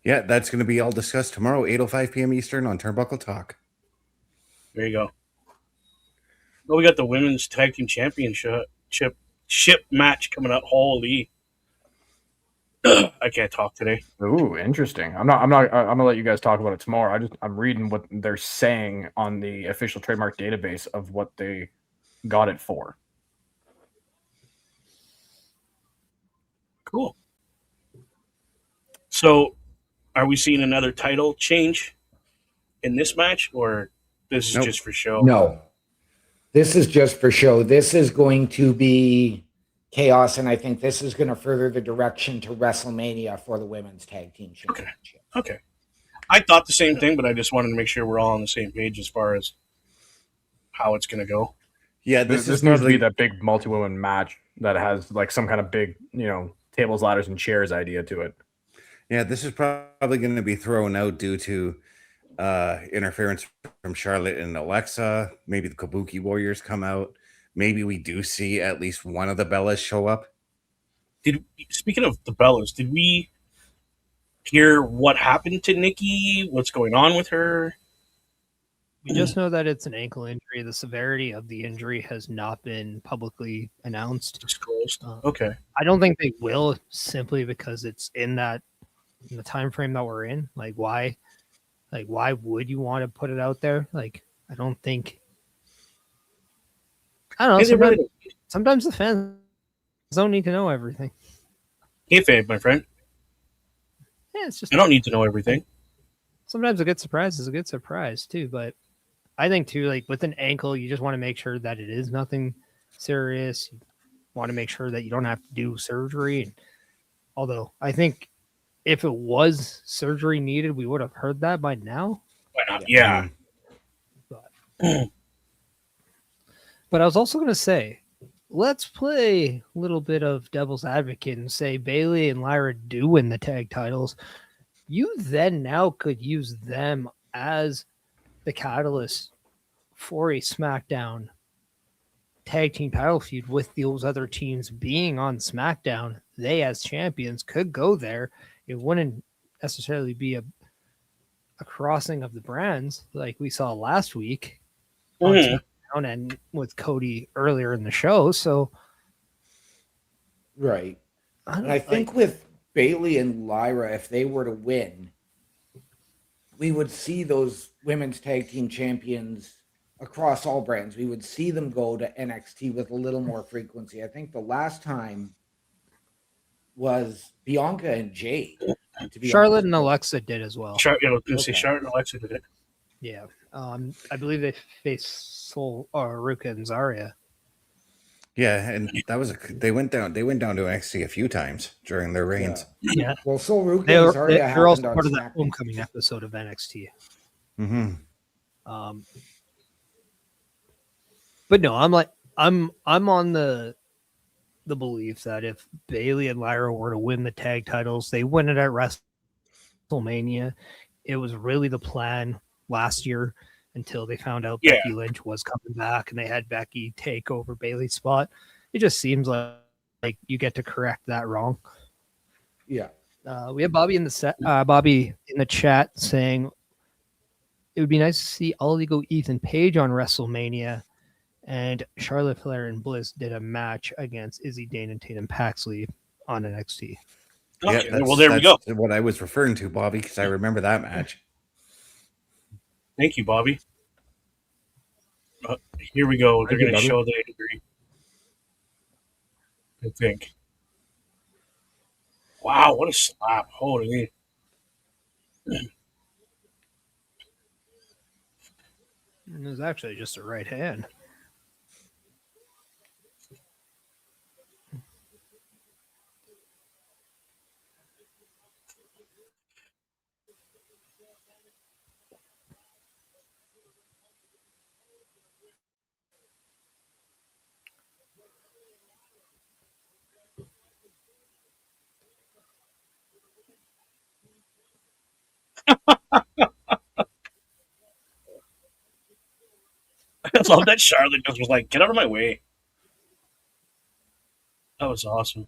Yeah, that's going to be all discussed tomorrow, 8:05 p.m. Eastern on Turnbuckle Talk. There you go. Well, we got the women's tag team championship match coming up. Holy. I can't talk today. Ooh, interesting. I'm gonna let you guys talk about it tomorrow. I'm reading what they're saying on the official trademark database of what they got it for. Cool. So, are we seeing another title change in this match, or this is Nope. just for show? No, this is just for show. This is going to be chaos, and I think this is going to further the direction to WrestleMania for the women's tag team championship. Okay. I thought the same thing, but I just wanted to make sure we're all on the same page as far as how it's going to go. Yeah, This this is needs to be probably that big multi-woman match that has like some kind of big, tables, ladders, and chairs idea to it. yeah, this is probably going to be thrown out due to interference from Charlotte and Alexa. Maybe the Kabuki Warriors come out. Maybe we do see at least one of the Bellas show up. Speaking of the Bellas, did we hear what happened to Nikki? What's going on with her? We just know that it's an ankle injury. The severity of the injury has not been publicly announced. Disclosed. Okay. I don't think they will, simply because it's in the time frame that we're in. Why would you want to put it out there? I don't know. Sometimes the fans don't need to know everything. Kayfabe, my friend. Yeah, it's just I don't need to know everything. sometimes a good surprise is a good surprise too. But I think too, with an ankle, you just want to make sure that it is nothing serious. You want to make sure that you don't have to do surgery. And although I think if it was surgery needed, we would have heard that by now. Why not? Yeah. But I was also going to say, let's play a little bit of devil's advocate and say Bailey and Lyra do win the tag titles. You then now could use them as the catalyst for a SmackDown tag team title feud with those other teams being on SmackDown. They, as champions, could go there. It wouldn't necessarily be a crossing of the brands like we saw last week on SmackDown and with Cody earlier in the show. So, right. And I think with Bailey and Lyra, if they were to win, we would see those women's tag team champions across all brands. We would see them go to NXT with a little more frequency. I think the last time was Bianca and Jade. Charlotte and Alexa did as well. I was going to say Charlotte and Alexa did it. Yeah. I believe they faced Ruka and Zarya. Yeah, and that was they went down to NXT a few times during their reigns. Yeah. Well, so Ruka They're and Zarya also happened part on of that SmackDown. homecoming episode of NXT. Mm-hmm. But no, I'm on the belief that if Bailey and Lyra were to win the tag titles, they win it at WrestleMania. It was really the plan last year until they found out Becky Lynch was coming back and they had Becky take over Bailey's spot. It just seems like you get to correct that wrong. Yeah. We have Bobby in the chat saying it would be nice to see All Ego Ethan Page on WrestleMania. And Charlotte Flair and Bliss did a match against Izzy Dane and Tatum Paxley on NXT. Okay. Yeah, Well, there we go. What I was referring to, Bobby, because I remember that match. Thank you, Bobby. Here we go. They're going to show the injury. I think. Wow, what a slap. Holy. It was actually just a right hand. I love that Charlotte just was like, get out of my way. That was awesome.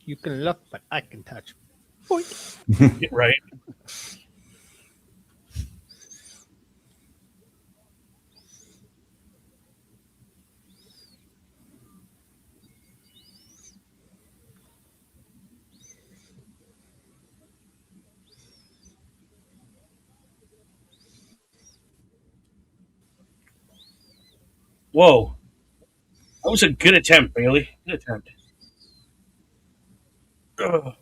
You can look, but I can touch. Right. Whoa. That was a good attempt, Bailey. Good attempt. Ugh.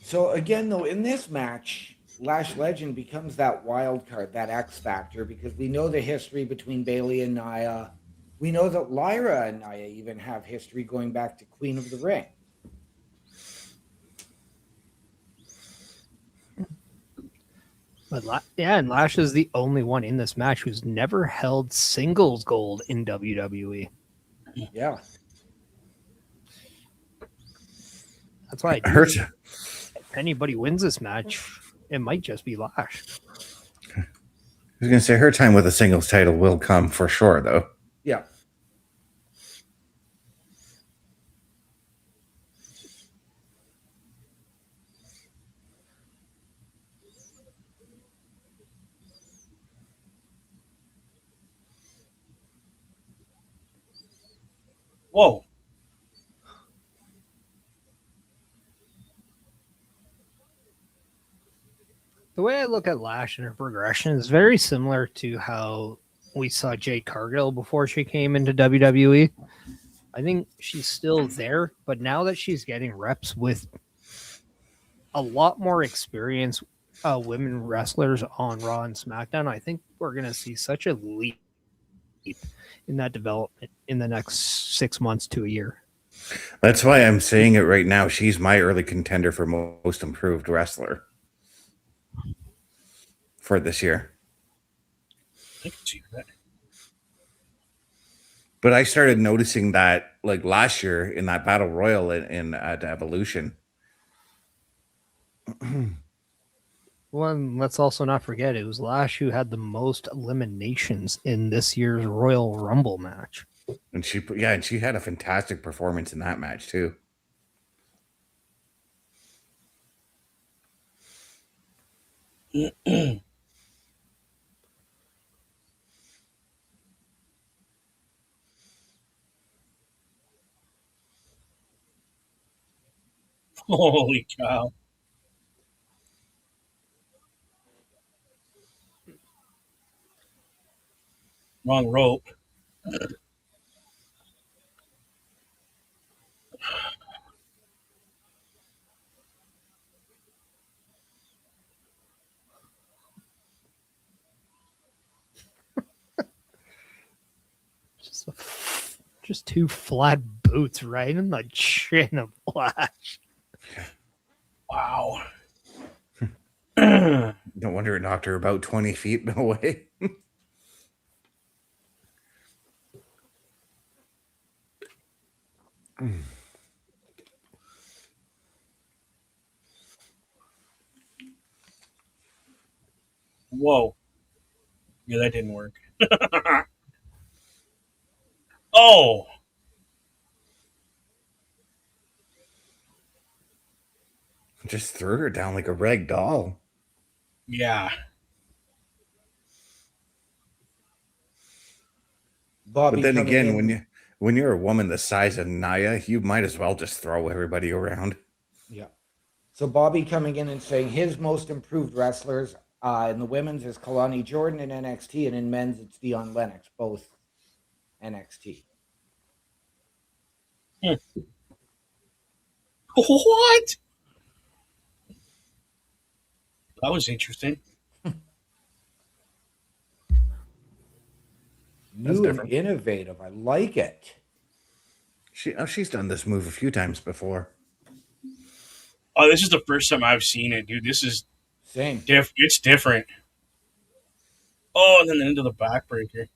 So again, though, in this match, Lash Legend becomes that wild card, that X factor, because we know the history between Bailey and Nia. We know that Lyra and Nia even have history going back to Queen of the Ring. But and Lash is the only one in this match who's never held singles gold in WWE. Yeah. That's why I do Hurts. think if anybody wins this match, it might just be Lash. I was going to say her time with a singles title will come for sure, though. Yeah. Whoa. The way I look at Lash and her progression is very similar to how we saw Jade Cargill before she came into WWE. I think she's still there, but now that she's getting reps with a lot more experience women wrestlers on Raw and SmackDown, I think we're going to see such a leap in that development in the next 6 months to a year. That's why I'm saying it right now. She's my early contender for most improved wrestler for this year. I can see that. But I started noticing that like last year in that battle royal in at Evolution. Well, and let's also not forget it was Lash who had the most eliminations in this year's Royal Rumble match. And she had a fantastic performance in that match too. Holy cow. Wrong rope. Just two flat boots right in the chin of Lash. Wow. No wonder it knocked her about 20 feet away. Whoa. Yeah, that didn't work. Oh. Just threw her down like a rag doll. Yeah. Bobby But then coming again, in. when you're a woman the size of Naya, you might as well just throw everybody around. Yeah. So Bobby coming in and saying his most improved wrestlers in the women's is Kalani Jordan in NXT, and in men's it's Dion Lennox, both NXT. What? That was interesting. New and different. innovative. I like it. She's done this move a few times before. Oh, this is the first time I've seen it, dude. This is Same. it's different. Oh, and then into the backbreaker.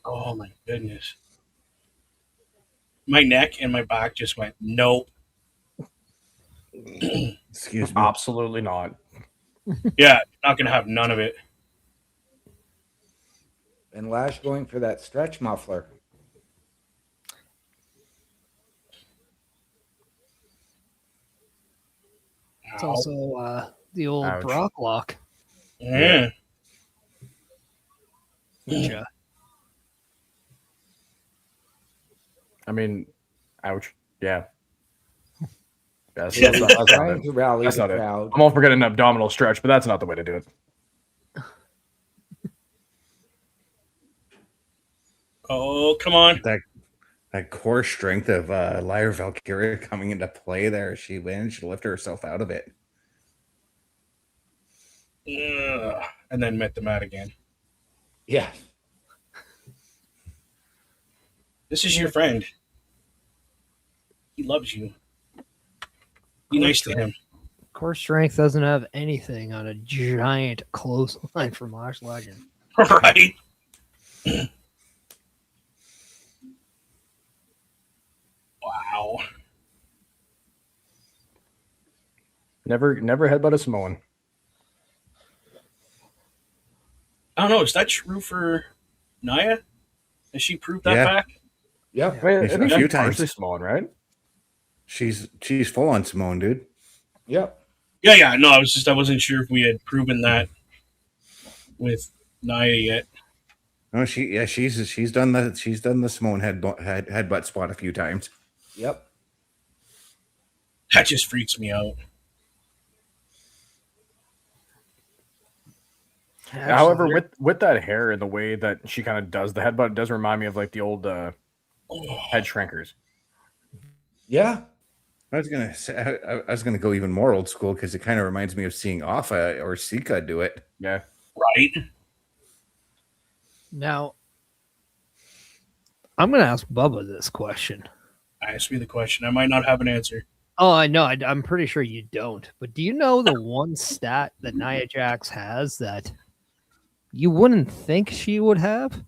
Oh my goodness. My neck and my back just went, nope. Excuse me. Absolutely not. Yeah, not gonna have none of it. And Lash going for that stretch muffler. It's also the old Ouch. Brock lock. Yeah. Which, I mean, ouch. Yeah. That's, Yeah. that's not Trying it. to rally That's the not it. crowd. I'm all for getting an abdominal stretch, but that's not the way to do it. Oh, come on. That core strength of Lyra Valkyria coming into play there. She wins. She lifted herself out of it. Ugh. And then met the mat again. Yeah. This is your friend. He loves you. Be nice to him. Core strength doesn't have anything on a giant clothesline from Lash Legend. Right? Wow. Never headbutt a Samoan. I don't know. Is that true for Naya? Has she proved that Yeah. back? Yep. I mean, I A think few she's times. partially Samoan, right? She's full on Simone, dude. Yep. Yeah. No, I wasn't sure if we had proven that with Naya yet. No, she's done the Simone headbutt spot a few times. Yep. That just freaks me out. However, with that hair and the way that she kind of does the headbutt, it does remind me of like the old head shrinkers. Yeah. I was gonna say I was gonna go even more old school because it kind of reminds me of seeing Alpha or Sika do it. Yeah. Right? Now, I'm going to ask Bubba this question. Ask me the question. I might not have an answer. Oh, I know. I'm pretty sure you don't. But do you know the one stat that Nia Jax has that you wouldn't think she would have?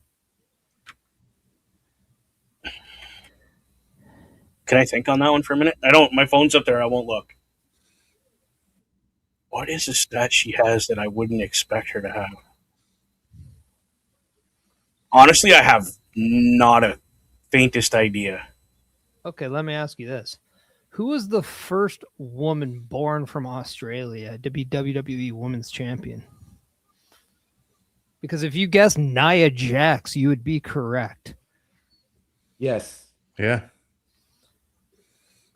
Can I think on that one for a minute? I don't. My phone's up there. I won't look. What is the stat she has that I wouldn't expect her to have? Honestly, I have not a faintest idea. Okay, let me ask you this. Who was the first woman born from Australia to be WWE Women's Champion? Because if you guessed Nia Jax, you would be correct. Yes. Yeah.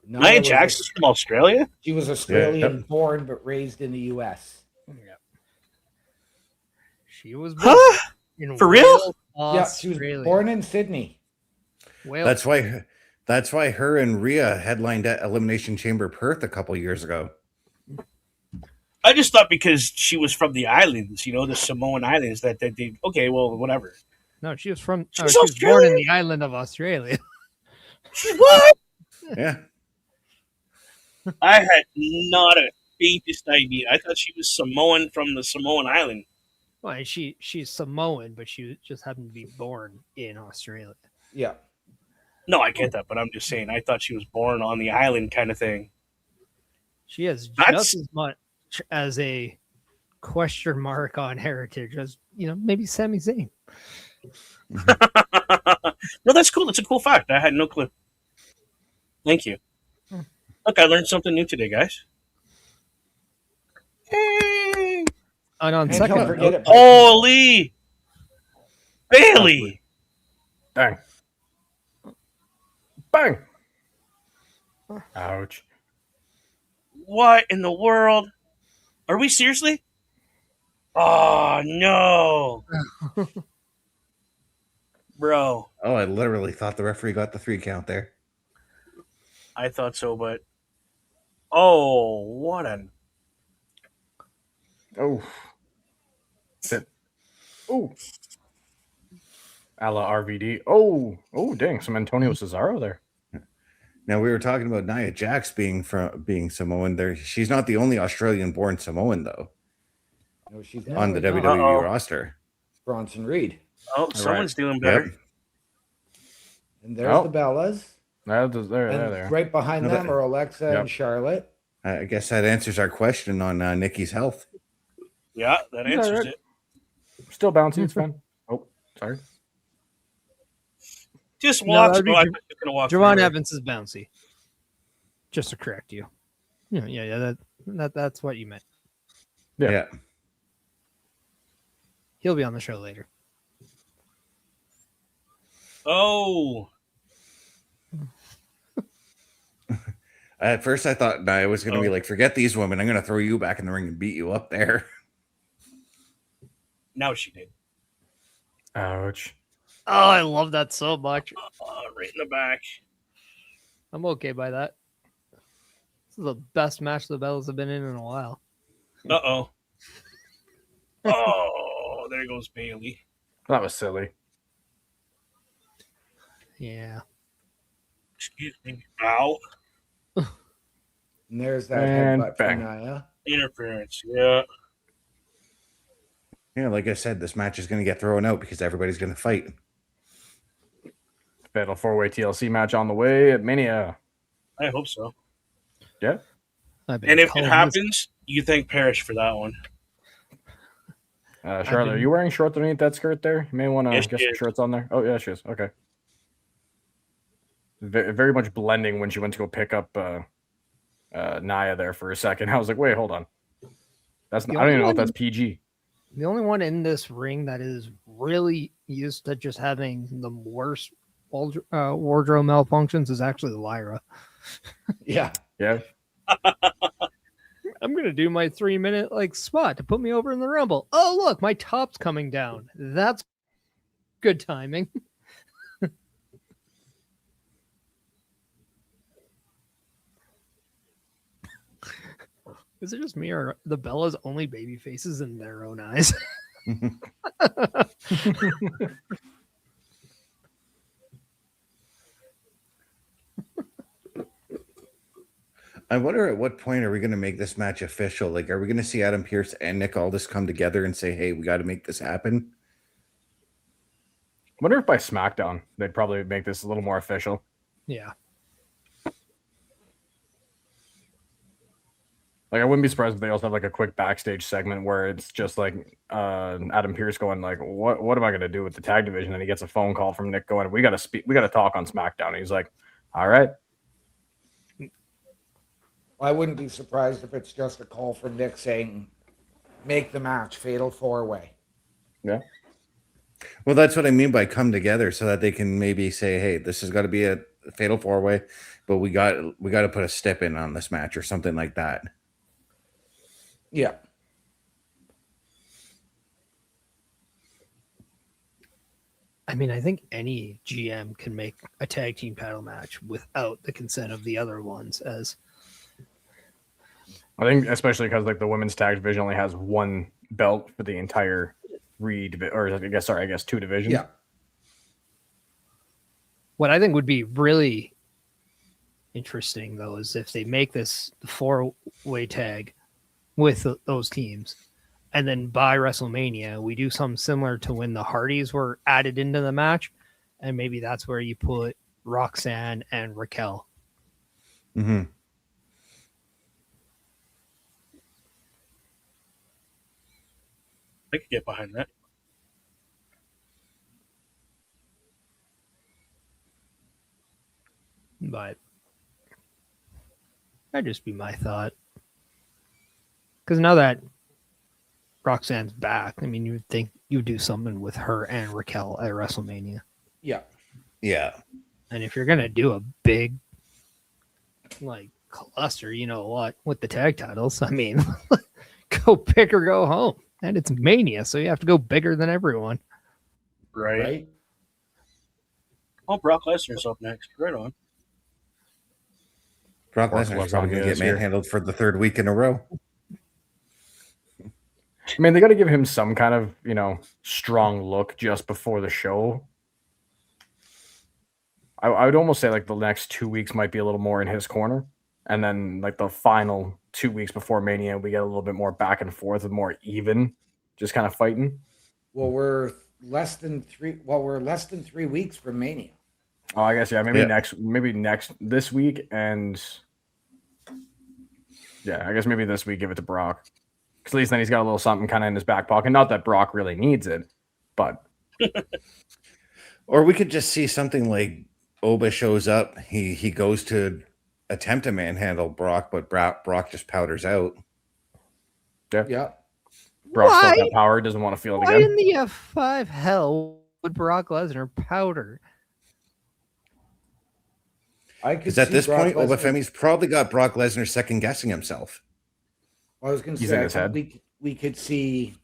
Nia Jax is from Australia? She was Australian born but raised in the U.S. Yep. She was born in For real? Wales, Yeah, she was Australia. born in Sydney. Wales. That's why her and Rhea headlined at Elimination Chamber Perth a couple years ago. I just thought because she was from the islands, the Samoan Islands, that they okay, well, whatever. No, she was from. She's She was born in Australian? the island of Australia. What? Yeah. I had not a faintest idea. I thought she was Samoan from the Samoan Island. Well, she's Samoan, but she just happened to be born in Australia. Yeah. No, I get that, but I'm just saying, I thought she was born on the island kind of thing. She has That's- just as much as a question mark on heritage as maybe Sami Zayn. No, that's cool. That's a cool fact. I had no clue. Thank you. Look, I learned something new today, guys. Hey! And on And second don't forget note, it. Holy Bailey! Dang. Bang. Ouch. What in the world? Are we seriously? Oh no, bro! Oh, I literally thought the referee got the 3 count there. I thought so, but what an Oh. Sit. Oh. A la RVD. Oh, dang. Some Antonio Cesaro there. Now we were talking about Nia Jax being Samoan. There, she's not the only Australian-born Samoan though No, she's on the not. WWE Uh-oh. roster. Bronson Reed. Oh, someone's doing better. Yep. And there's Oh. the Bellas. There. And right behind No, them that- are Alexa Yep. and Charlotte. I guess that answers our question on Nikki's health. Yeah, that Is that answers right? it. Still bouncy. It's fine. Oh, sorry. Just No, walk. that'd be I'm just gonna walk. Javon through it. Evans is bouncy. Just to correct you. Yeah. That's what you meant. Yeah. Yeah. He'll be on the show later. Oh, At first, I thought Nia was going to be Oh. like, "Forget these women. I'm going to throw you back in the ring and beat you up there." now she did. Ouch. Oh, I love that so much. Right in the back. I'm okay by that. This is the best match the Bellas have been in a while. Oh. Oh, there goes Bailey. That was silly. Yeah. Excuse me. Ow. And there's that And headbutt bang. from Naya. Interference. Yeah. Yeah, like I said, this match is going to get thrown out because everybody's going to fight. Fatal 4-way TLC match on the way at Mania. I hope so. Yeah. I've been And if it calling happens, you thank Parrish for that one. Charlotte, are you wearing shorts underneath that skirt there? You may want to Yes, get she some is. shorts on there. Oh, yeah, she is. Okay. Very much blending when she went to go pick up Naya there for a second. I was like, wait, hold on. I don't even know if that's PG. The only one in this ring that is really used to just having the worst wardrobe malfunctions is actually Lyra. Yeah. Yeah. I'm gonna do my 3-minute spot to put me over in the Rumble. Oh look, my top's coming down. That's good timing. Is it just me or the Bellas only baby faces in their own eyes? I wonder at what point are we going to make this match official? Like, are we going to see Adam Pearce and Nick Aldis come together and say, hey, we got to make this happen? I wonder if by SmackDown they'd probably make this a little more official. Yeah. Like, I wouldn't be surprised if they also have a quick backstage segment where it's just Adam Pearce going what am I gonna do with the tag division? And he gets a phone call from Nick going, we gotta talk on SmackDown. And he's like, all right. I wouldn't be surprised if it's just a call from Nick saying, make the match fatal 4-way. Yeah. Well, that's what I mean by come together, so that they can maybe say, hey, this has got to be a fatal 4-way, but we got to put a step in on this match or something like that. Yeah. I mean, I think any GM can make a tag team title match without the consent of the other ones. I think especially because the women's tag division only has one belt for the entire I guess two divisions. Yeah. What I think would be really interesting though is if they make this the 4-way tag with those teams, and then by WrestleMania we do something similar to when the Hardys were added into the match, and maybe that's where you put Roxanne and Raquel. Mm-hmm. I could get behind that. But that'd just be my thought. Because now that Roxanne's back, I mean, you would think you would do something with her and Raquel at WrestleMania. Yeah. Yeah. And if you're going to do a big, cluster, you know what, with the tag titles, I mean, go big or go home. And it's Mania, so you have to go bigger than everyone. Right. Oh, Brock Lesnar's up next. Right on. Brock Lesnar's probably going to get manhandled for the third week in a row. I mean, they got to give him some kind of, strong look just before the show. I would almost say the next 2 weeks might be a little more in his corner. And then the final 2 weeks before Mania, we get a little bit more back and forth and more even, just kind of fighting. Well, we're less than 3 weeks from Mania. Oh, I guess, yeah, maybe next this week. And yeah, I guess maybe this week give it to Brock. Because at least then he's got a little something kind of in his back pocket. Not that Brock really needs it, but. Or we could just see something like Oba shows up. He goes to attempt to manhandle Brock, but Brock just powders out. Yeah. Brock's got that power, doesn't want to feel it again. Why in the F5 hell would Brock Lesnar powder? Because at this point, Obafemi's probably got Brock Lesnar second guessing himself. I was going to say, I think we could see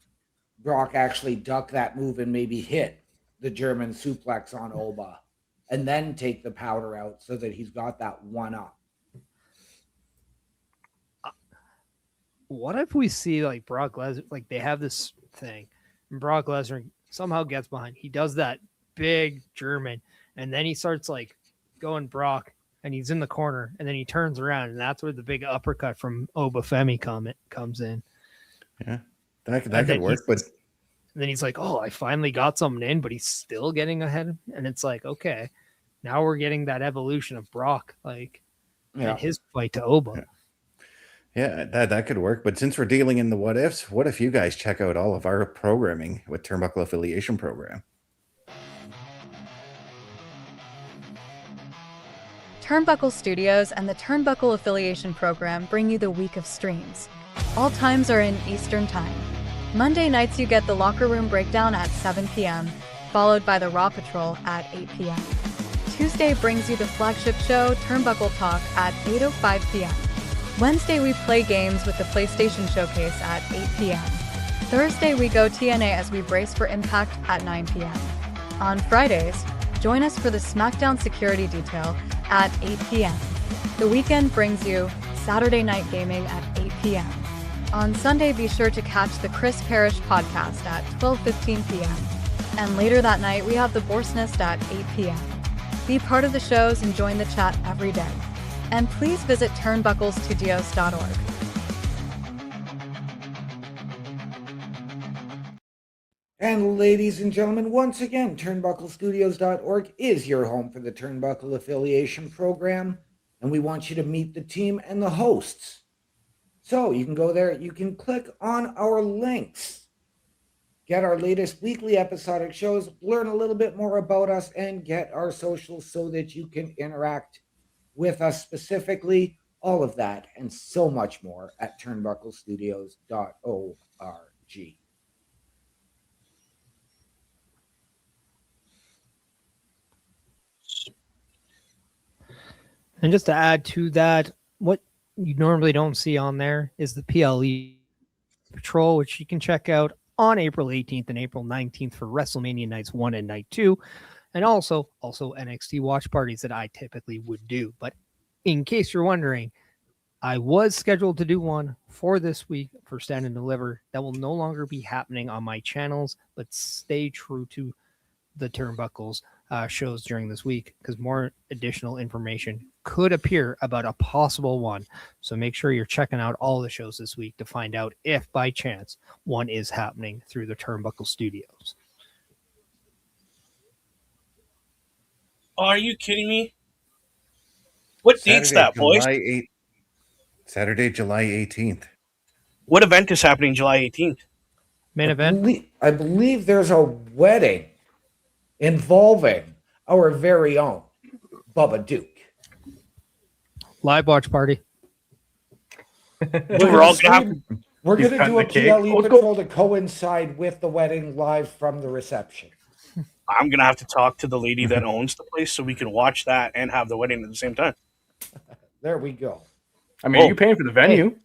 Brock actually duck that move and maybe hit the German suplex on Oba, and then take the powder out so that he's got that one up. What if we see Brock Lesnar, they have this thing, and Brock Lesnar somehow gets behind. He does that big German, and then he starts going Brock, and he's in the corner, and then he turns around, and that's where the big uppercut from Obafemi comes in. Yeah, that could work, but and then he's like, "Oh, I finally got something in," but he's still getting ahead, and it's like, okay, now we're getting that evolution of Brock, like, and his fight to Oba. Yeah, that could work. But since we're dealing in the what ifs, what if you guys check out all of our programming with Turnbuckle Affiliation Program? Turnbuckle Studios and the Turnbuckle Affiliation Program bring you the week of streams. All times are in Eastern Time. Monday nights you get the Locker Room Breakdown at 7 p.m., followed by the Raw Patrol at 8 p.m. Tuesday brings you the flagship show, Turnbuckle Talk, at 8:05 p.m. Wednesday we play games with the PlayStation Showcase at 8 p.m. Thursday we go TNA as we brace for Impact at 9 p.m. On Fridays, join us for the SmackDown Security Detail at 8 p.m. The weekend brings you Saturday Night Gaming at 8 p.m. On Sunday, be sure to catch the Chris Parrish podcast at 12:15 p.m. And later that night, we have the Borsnest at 8 p.m. Be part of the shows and join the chat every day. And please visit turnbucklestudios.org. And ladies and gentlemen, once again, turnbucklestudios.org is your home for the Turnbuckle Affiliation Program. And we want you to meet the team and the hosts. So you can go there, you can click on our links, get our latest weekly episodic shows, learn a little bit more about us, and get our socials so that you can interact with us specifically. All of that and so much more at turnbucklestudios.org. And just to add to that, what you normally don't see on there is the PLE Patrol, which you can check out on April 18th and April 19th for WrestleMania Nights 1 and Night 2, and also NXT watch parties that I typically would do. But in case you're wondering, I was scheduled to do one for this week for Stand and Deliver. That will no longer be happening on my channels, but stay true to the Turnbuckles shows during this week because more additional information could appear about a possible one. So make sure you're checking out all the shows this week to find out if by chance one is happening through the Turnbuckle Studios. Oh, are you kidding me? What date's that, boys? Saturday, July 18th. What event is happening July 18th? Main event? I believe there's a wedding involving our very own Bubba Duke. Live watch party. We're all gonna We're going to do a PLE patrol to coincide with the wedding live from the reception. I'm going to have to talk to the lady that owns the place so we can watch that and have the wedding at the same time. There we go. I mean, are you paying for the venue? Hey.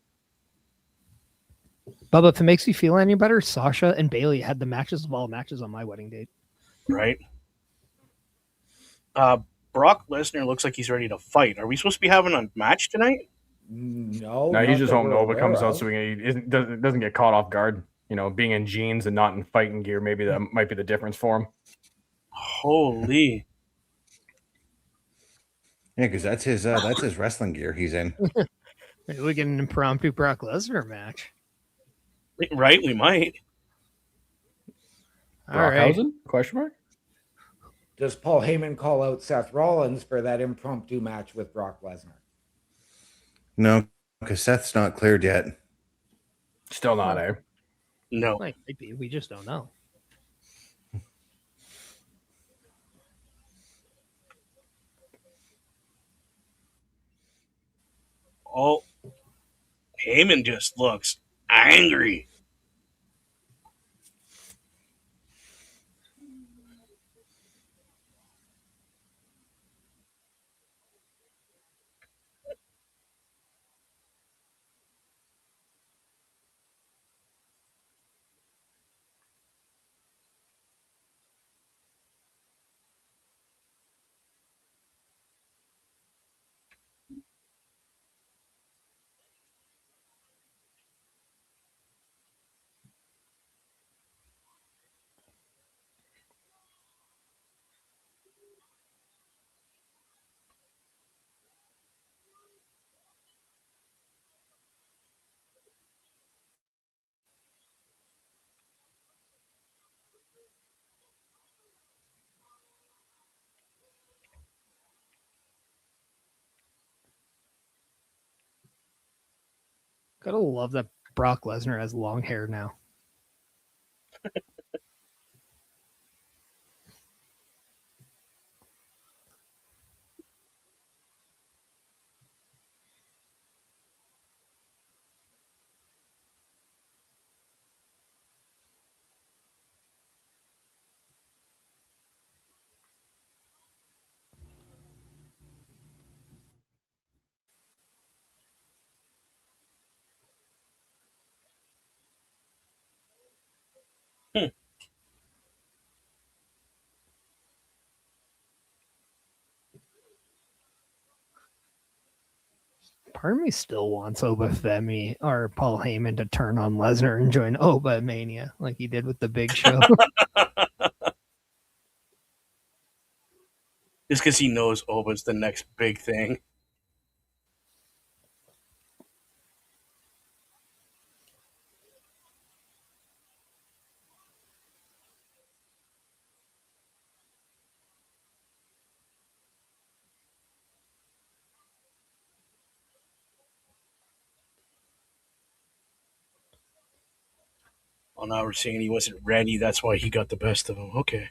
Bubba, if it makes you feel any better, Sasha and Bailey had the matches of all matches on my wedding date. Right. Brock Lesnar looks like he's ready to fight. Are we supposed to be having a match tonight? No, he's just hoping Nova comes out so he doesn't get caught off guard. You know, being in jeans and not in fighting gear, maybe that might be the difference for him. Holy. Yeah, because that's his wrestling gear he's in. Maybe we get an impromptu Brock Lesnar match. Right, we might. All right. Question mark? Does Paul Heyman call out Seth Rollins for that impromptu match with Brock Lesnar? No, because Seth's not cleared yet. Still not, eh? No. Might be. We just don't know. Oh, Heyman just looks angry. Gotta love that Brock Lesnar has long hair now. Hmm. Part of me still wants Oba Femi or Paul Heyman to turn on Lesnar and join Oba Mania like he did with the Big Show. Just because he knows Oba's the next big thing. Well, now we're saying he wasn't ready. That's why he got the best of him. Okay.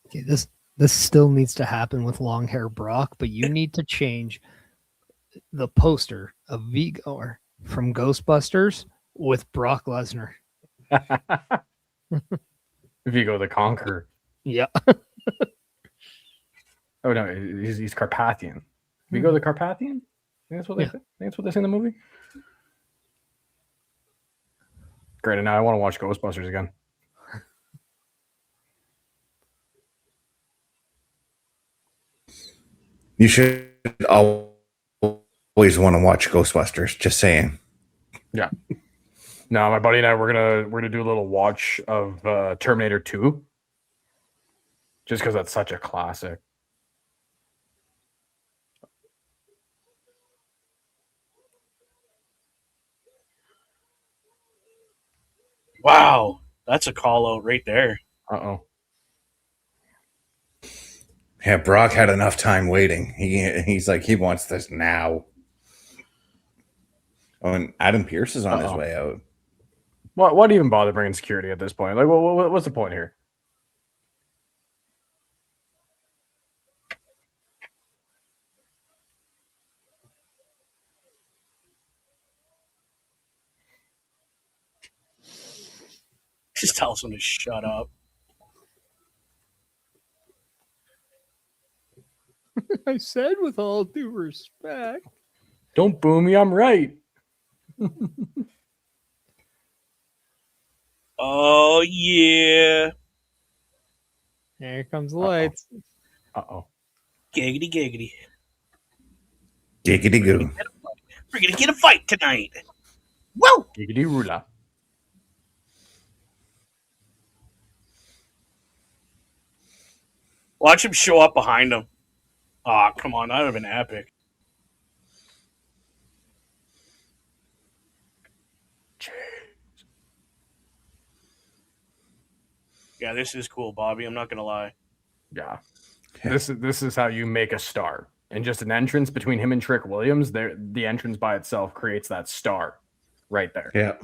Okay, this still needs to happen with long hair Brock, but you need to change the poster of Vigor from Ghostbusters with Brock Lesnar. Vigo the Conqueror. Yeah. Oh no, he's Carpathian. Vigo the Carpathian? I think that's what they say. I think that's what they say in the movie. Great, and now I want to watch Ghostbusters again. You should always want to watch Ghostbusters. Just saying. Yeah. No, my buddy and I we're gonna do a little watch of Terminator 2. Just because that's such a classic. Wow. That's a call out right there. Uh-oh. Yeah, Brock had enough time waiting. He's like, he wants this now. Oh, and Adam Pearce is on his way out. Why even bother bringing security at this point? Like, what's the point here? Just tells him to shut up. I said with all due respect. Don't boo me, I'm right. Oh, yeah. Here comes the lights. Uh-oh. Giggity, giggity. Giggity goo. We're going to get a fight tonight. Woo! Giggity rula. Watch him show up behind him. Aw, come on. That would have been epic. Yeah, this is cool, Bobby. I'm not going to lie. Yeah. This is how you make a star. And just an entrance between him and Trick Williams, the entrance by itself creates that star right there. Yeah.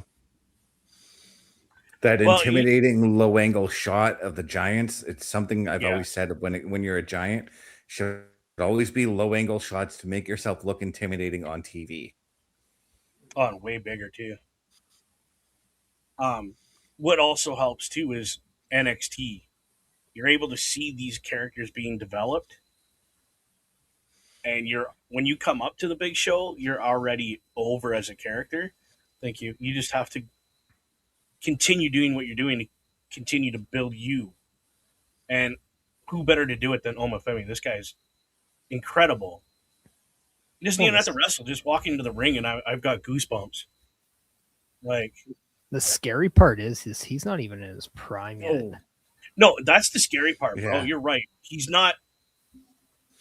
That intimidating low angle shot of the Giants. It's something I've always said when you're a Giant, should always be low angle shots to make yourself look intimidating on TV. Oh, and way bigger too. What also helps too is NXT. You're able to see these characters being developed, and when you come up to the big show, you're already over as a character. Thank you. You just have to continue doing what you're doing to continue to build you. And who better to do it than Oma Femi? This guy's incredible. He doesn't even have to wrestle. Just walk into the ring, and I've got goosebumps. Like, the scary part is he's not even in his prime yet. No, that's the scary part, bro. Yeah. You're right. He's not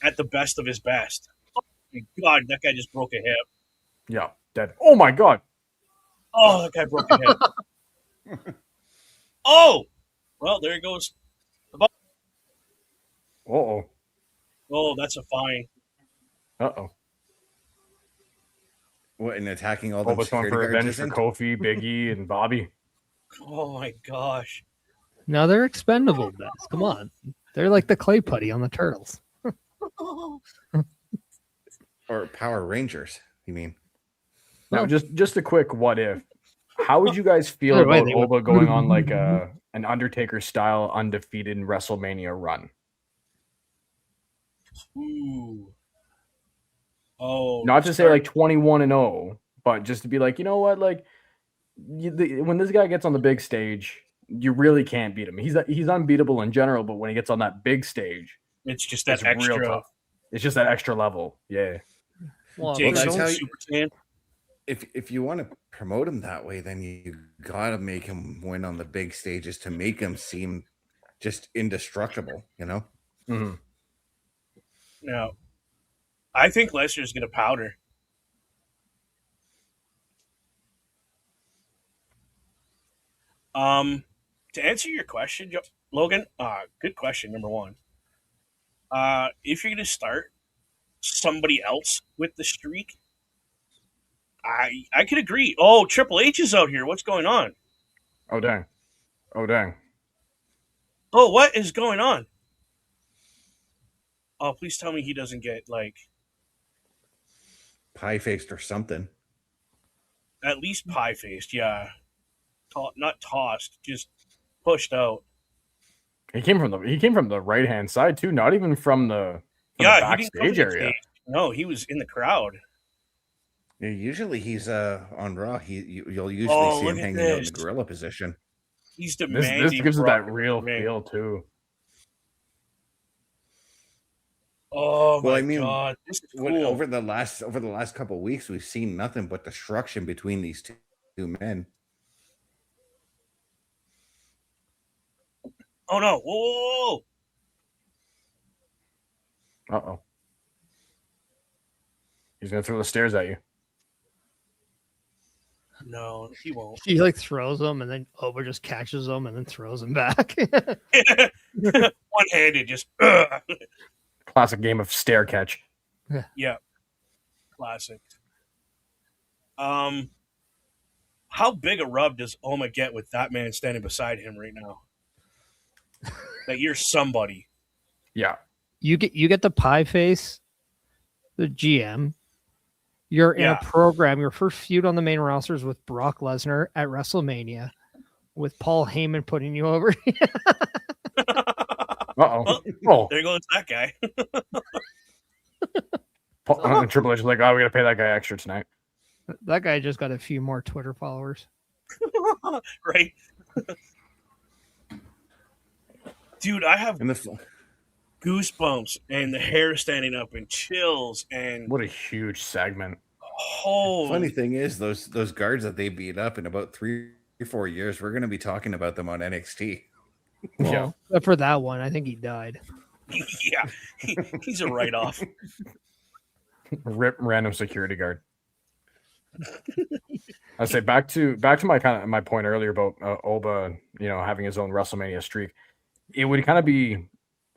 at the best of his best. Oh my God, that guy just broke a hip. Yeah, dead. Oh my God. Oh, that guy broke a hip. Oh, well, there he goes. Uh-oh. Oh, that's a fine. Uh-oh. What, and attacking all them Boba's going security for guards revenge for isn't? Kofi, Biggie, and Bobby. Oh my gosh. Now they're expendable, guys. Come on. They're like the clay putty on the turtles. Or Power Rangers, you mean? Now, Well- just a quick what if. How would you guys feel Either way, about they would- Oba going on like an Undertaker style undefeated WrestleMania run? Ooh. Oh. Not to say like 21-0, but just to be like, you know what, like when this guy gets on the big stage, you really can't beat him. He's unbeatable in general, but when he gets on that big stage, It's just that it's real extra. tough. It's just that extra level. Yeah. Well, Takes that's his how own you- Super Saiyan. If you want to promote him that way, then you gotta make him win on the big stages to make him seem just indestructible, you know? Mhm. No. I think Lesnar's going to powder. To answer your question, Logan, good question, number one. If you're going to start somebody else with the streak, I could agree. Oh, Triple H is out here. What's going on? Oh dang. Oh dang. Oh, what is going on? Oh, please tell me he doesn't get, like, Pie-faced or something. at least pie-faced, yeah. Not tossed, just pushed out. He came from the right hand side too, not even from the Yeah, he didn't come to backstage the area. stage. No, he was in the crowd. Yeah, usually he's on Raw. You'll usually Oh, see him look at hanging out in the this. gorilla position. He's This demanding. gives it Brock that real Lesnar. feel too. Oh Well, my I mean, god, this is What, cool. over the last couple of weeks, we've seen nothing but destruction between these two men. Oh no! Whoa, whoa, whoa. Uh-oh. He's gonna throw the stairs at you. No, he won't. He like throws them, and then Oba just catches them and then throws them back. One-handed, just Classic game of stare catch. yeah, classic. How big a rub does Oma get with that man standing beside him right now? That you're somebody. Yeah. you get the pie face, the GM. You're in Yeah. a program. Your first feud on the main roster is with Brock Lesnar at WrestleMania, with Paul Heyman putting you over. Uh-oh. Oh. There goes that guy. Triple H is like, oh, we gotta pay that guy extra tonight. That guy just got a few more Twitter followers. Right? Dude, I have And the goosebumps and the hair standing up and chills and What a huge segment. funny thing is, those guards that they beat up in about 3 or 4 years, we're going to be talking about them on NXT. Well, except for that one, I think he died. Yeah, he's a write-off. Rip random security guard. I say back to my point earlier about Oba, having his own WrestleMania streak. It would kind of be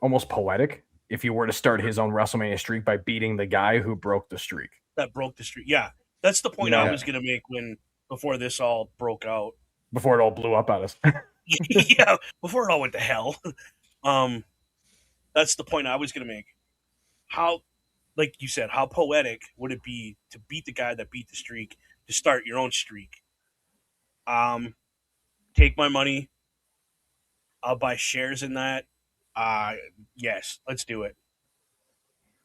almost poetic if he were to start his own WrestleMania streak by beating the guy who broke the streak. That broke the streak. Yeah, that's the point I was going to make before this all broke out. Before it all blew up at us. Yeah, before it all went to hell. That's the point I was going to make. How, like you said, how poetic would it be to beat the guy that beat the streak, to start your own streak? Take my money. I'll buy shares in that. Yes, let's do it.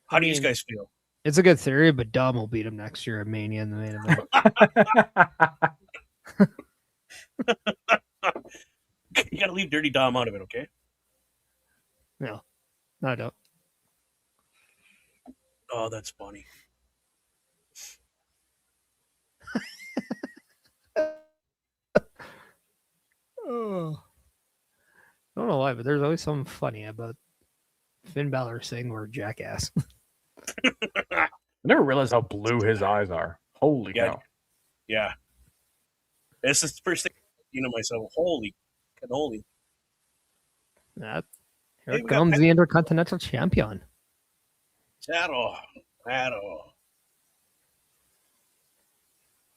How do you guys feel? It's a good theory, but Dom will beat him next year at Mania in the main event. You got to leave Dirty Dom out of it, okay? No, I don't. Oh, that's funny. Oh. I don't know why, but there's always something funny about Finn Balor saying we're a jackass. I never realized how blue his eyes are. Holy cow. Yeah. This is the first thing myself. Holy cannoli. Here Hey, it we got comes Pet- the Intercontinental Champion. Saddle. Saddle.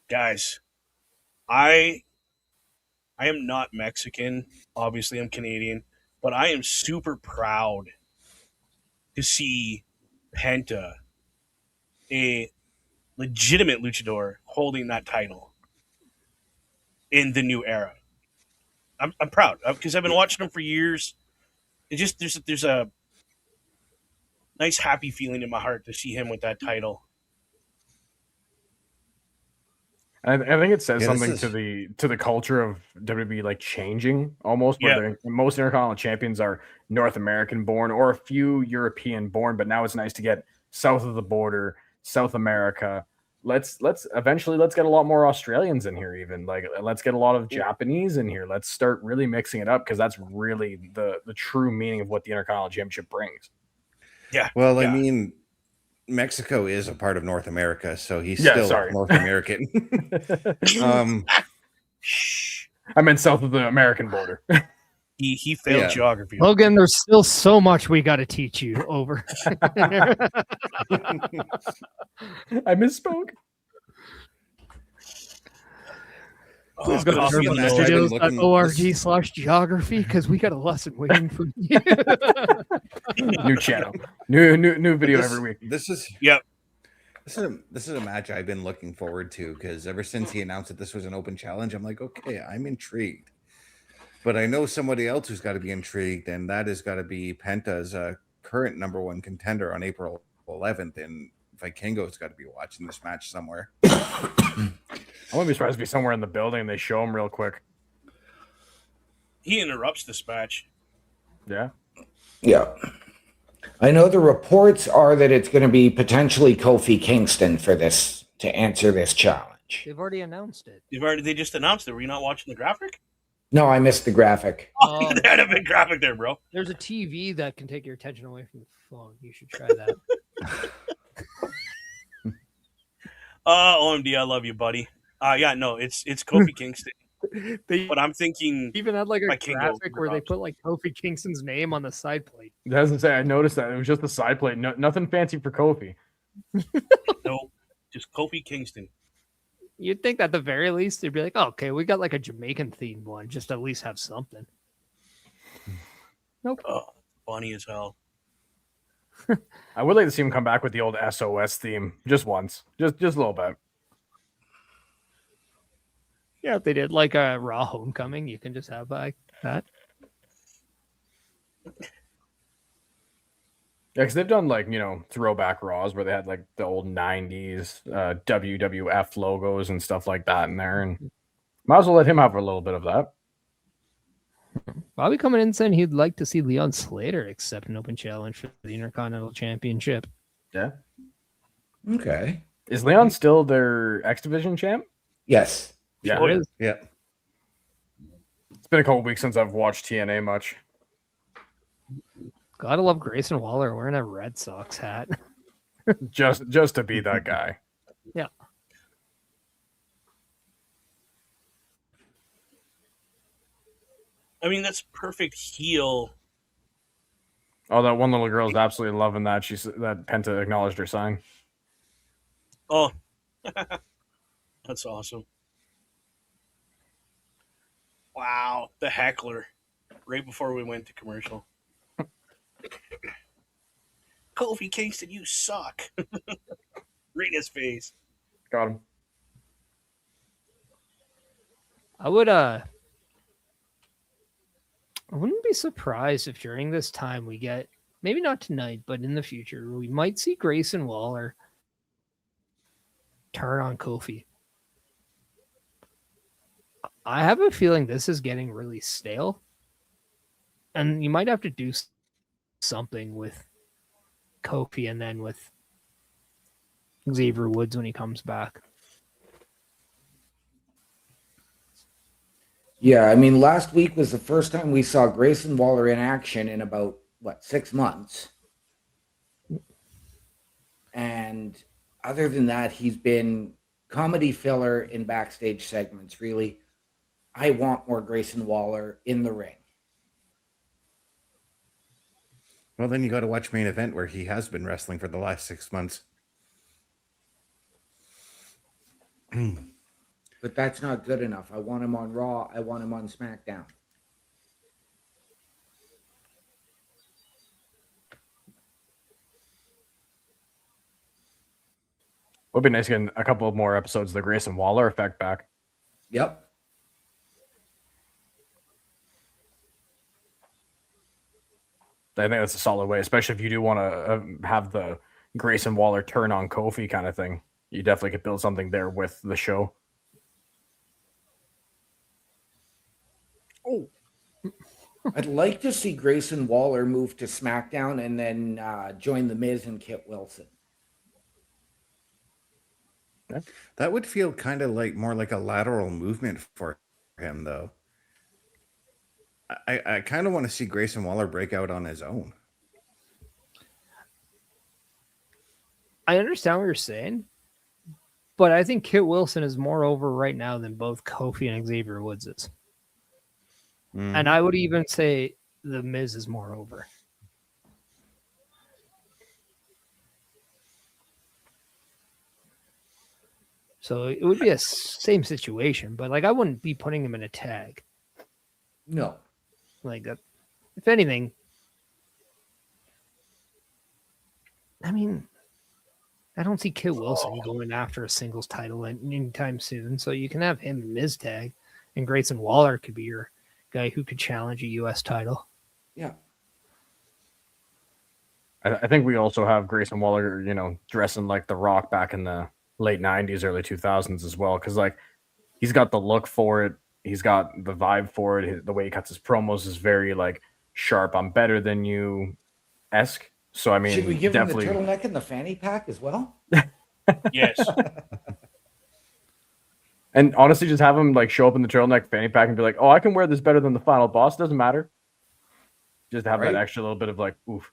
Guys, I I am not Mexican. Obviously, I'm Canadian, but I am super proud to see Penta, a legitimate luchador, holding that title in the new era. I'm proud because I've been watching him for years. It just there's a nice happy feeling in my heart to see him with that title. I think it says Yeah, this something is to the culture of WWE like changing almost, where Yeah. most Intercontinental champions are North American born or a few European born, but now it's nice to get south of the border, South America. Let's eventually let's get a lot more Australians in here, even like let's get a lot of Japanese in here. Let's start really mixing it up because that's really the true meaning of what the Intercontinental Championship brings. Yeah. well, I yeah. mean, Mexico is a part of North America, so he's Yeah, still sorry. North American. um, Shh. I meant south of the American border. He failed Yeah. geography. Logan, there's still so much we got to teach you. Over. I misspoke. Please go to coffee in that. I've been looking- turbocstudios.org/geography because we got a lesson waiting for you. New channel, new video every week. This is Yep. this is a match I've been looking forward to because ever since he announced that this was an open challenge, I'm like, okay, I'm intrigued. But I know somebody else who's got to be intrigued, and that has got to be Penta's current number one contender on April 11th, and Vikingo's got to be watching this match somewhere. I wouldn't be surprised to be somewhere in the building and they show him real quick. He interrupts this match. Yeah. Yeah. I know the reports are that it's going to be potentially Kofi Kingston for this to answer this challenge. They've already announced it. They just announced it. Were you not watching the graphic? No, I missed the graphic. Oh, they had a big graphic there, bro. There's a TV that can take your attention away from the phone. You should try that. OMD, I love you, buddy. Yeah, no, it's Kofi Kingston. They But I'm thinking even had like a Vikingo graphic where they interrupts. put like Kofi Kingston's name on the side plate. It doesn't say. I noticed that it was just the side plate. No, nothing fancy for Kofi. no, just Kofi Kingston. You'd think at the very least they'd be like, oh, okay, we got like a Jamaican themed one, just at least have something. Nope. Oh, funny as hell. I would like to see him come back with the old SOS theme just once, just a little bit. Yeah, if they did like a Raw Homecoming, you can just have like that. Yeah, because they've done like throwback Raws where they had like the old '90s WWF logos and stuff like that in there, and might as well let him have a little bit of that. Bobby coming in saying he'd like to see Leon Slater accept an open challenge for the Intercontinental Championship. Yeah. Okay. Is Leon still their X Division champ? Yes. Yeah. Sure is. Yeah. It's been a couple weeks since I've watched TNA much. Gotta love Grayson Waller wearing a Red Sox hat. Just to be that guy. Yeah. I mean, that's perfect heel. Oh, that one little girl's absolutely loving that. That Penta acknowledged her sign. Oh, that's awesome. Wow, the heckler. Right before we went to commercial. Kofi Kingston, you suck. Right in his face. Got him. I wouldn't be surprised if during this time we get, maybe not tonight, but in the future, we might see Grayson Waller turn on Kofi. I have a feeling this is getting really stale. And you might have to do something with Kofi and then with Xavier Woods when he comes back. Yeah, I mean, last week was the first time we saw Grayson Waller in action in about, 6 months. And other than that, he's been comedy filler in backstage segments, really. I want more Grayson Waller in the ring. Well, then you got to watch main event where he has been wrestling for the last 6 months. But that's not good enough. I want him on Raw. I want him on SmackDown. Would be nice getting a couple of more episodes of the Grayson Waller effect back. Yep. I think that's a solid way, especially if you do want to have the Grayson Waller turn on Kofi kind of thing. You definitely could build something there with the show. Oh, I'd like to see Grayson Waller move to SmackDown and then join The Miz and Kit Wilson. That would feel kind of like more like a lateral movement for him, though. I kind of want to see Grayson Waller break out on his own. I understand what you're saying, but I think Kit Wilson is more over right now than both Kofi and Xavier Woods is. And I would even say The Miz is more over. So it would be a same situation, but like I wouldn't be putting him in a tag. No. Like that. If anything, I mean, I don't see Kit Wilson going after a singles title anytime soon. So you can have him in Miz tag, and Grayson Waller could be your guy who could challenge a U.S. title. Yeah. I think we also have Grayson Waller, dressing like The Rock back in the late 90s, early 2000s as well. Because, like, he's got the look for it. He's got the vibe for it. The way he cuts his promos is very, like, sharp. I'm better than you-esque. So, I mean, should we give definitely... him the turtleneck and the fanny pack as well? Yes. And honestly, just have him, like, show up in the turtleneck fanny pack and be like, oh, I can wear this better than the final boss. Doesn't matter. Just have that extra little bit of, like, oof.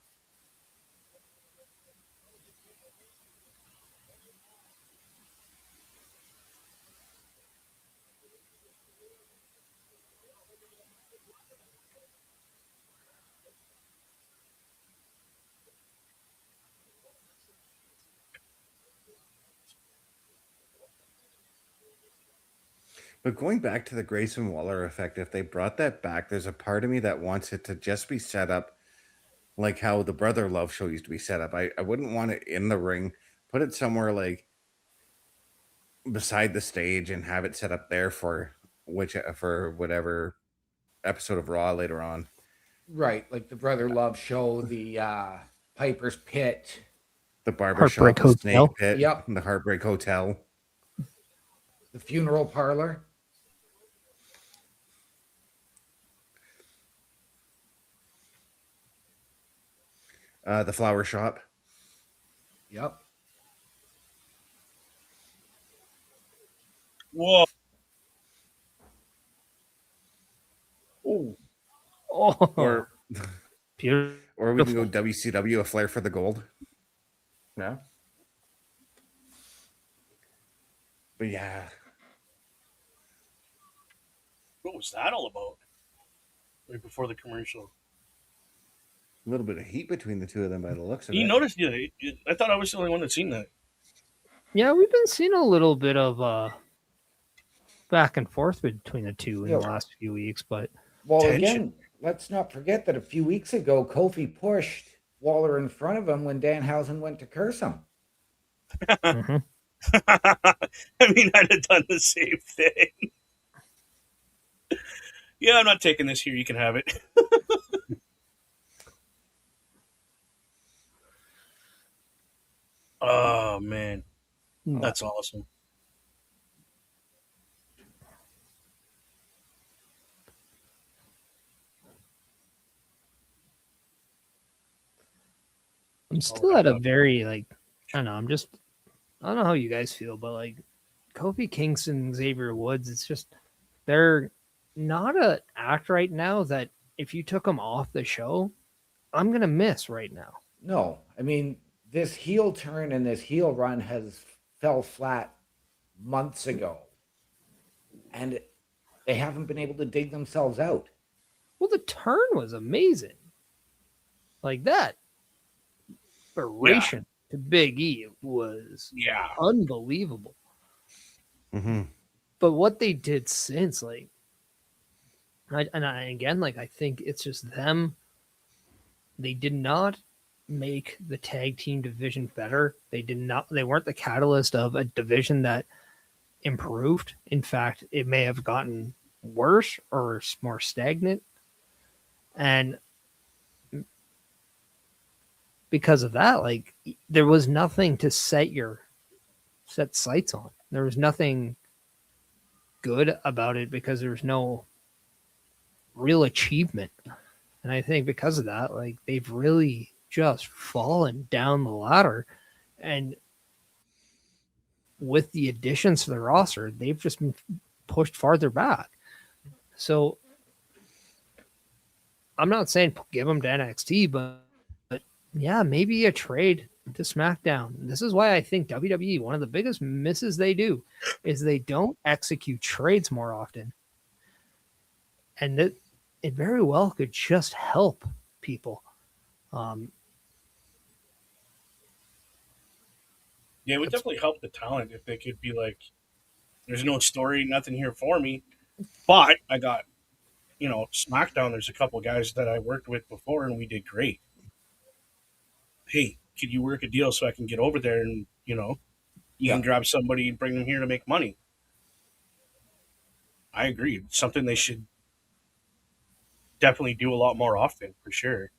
But going back to the Grayson Waller effect, if they brought that back, there's a part of me that wants it to just be set up like how the Brother Love show used to be set up. I wouldn't want it in the ring. Put it somewhere like beside the stage and have it set up there for whatever episode of Raw later on. Right, like the Brother Love show, the Piper's Pit, the barbershop, the Snake Pit, yep, the Heartbreak Hotel, the funeral parlor. The flower shop. Yep. Whoa. Oh. Or beautiful. Or we can go WCW, a flair for the gold. Yeah. But yeah. What was that all about? Right before the commercial. A little bit of heat between the two of them by the looks of it. You noticed? Yeah, I thought I was the only one that seen that. Yeah, we've been seeing a little bit of back and forth between the two in the last few weeks, but again, let's not forget that a few weeks ago, Kofi pushed Waller in front of him when Danhausen went to curse him. Mm-hmm. I mean, I'd have done the same thing. Yeah, I'm not taking this here. You can have it. Oh, man. That's awesome. I'm still at a very, like, I don't know, I don't know how you guys feel, but, like, Kofi Kingston, Xavier Woods, it's just, they're not an act right now that if you took them off the show, I'm going to miss right now. No, I mean, this heel turn and this heel run fell flat months ago. And they haven't been able to dig themselves out. Well, the turn was amazing. Like that inspiration to Big E was Yeah. unbelievable. Mm-hmm. But what they did since, like, again, like, I think it's just them. They did not make the tag team division better. They did not. They weren't the catalyst of a division that improved. In fact, it may have gotten worse or more stagnant. And because of that, like, there was nothing to set sights on. There was nothing good about it because there was no real achievement. And I think because of that, like, they've really just fallen down the ladder. And with the additions to the roster, they've just been pushed farther back. So I'm not saying give them to NXT, but yeah, maybe a trade to SmackDown. This is why I think WWE, one of the biggest misses they do is they don't execute trades more often. And it very well could just help people. Yeah, it would definitely help the talent if they could be like, there's no story, nothing here for me. But I got, SmackDown, there's a couple guys that I worked with before and we did great. Hey, could you work a deal so I can get over there and, you can grab somebody and bring them here to make money? I agree. It's something they should definitely do a lot more often, for sure.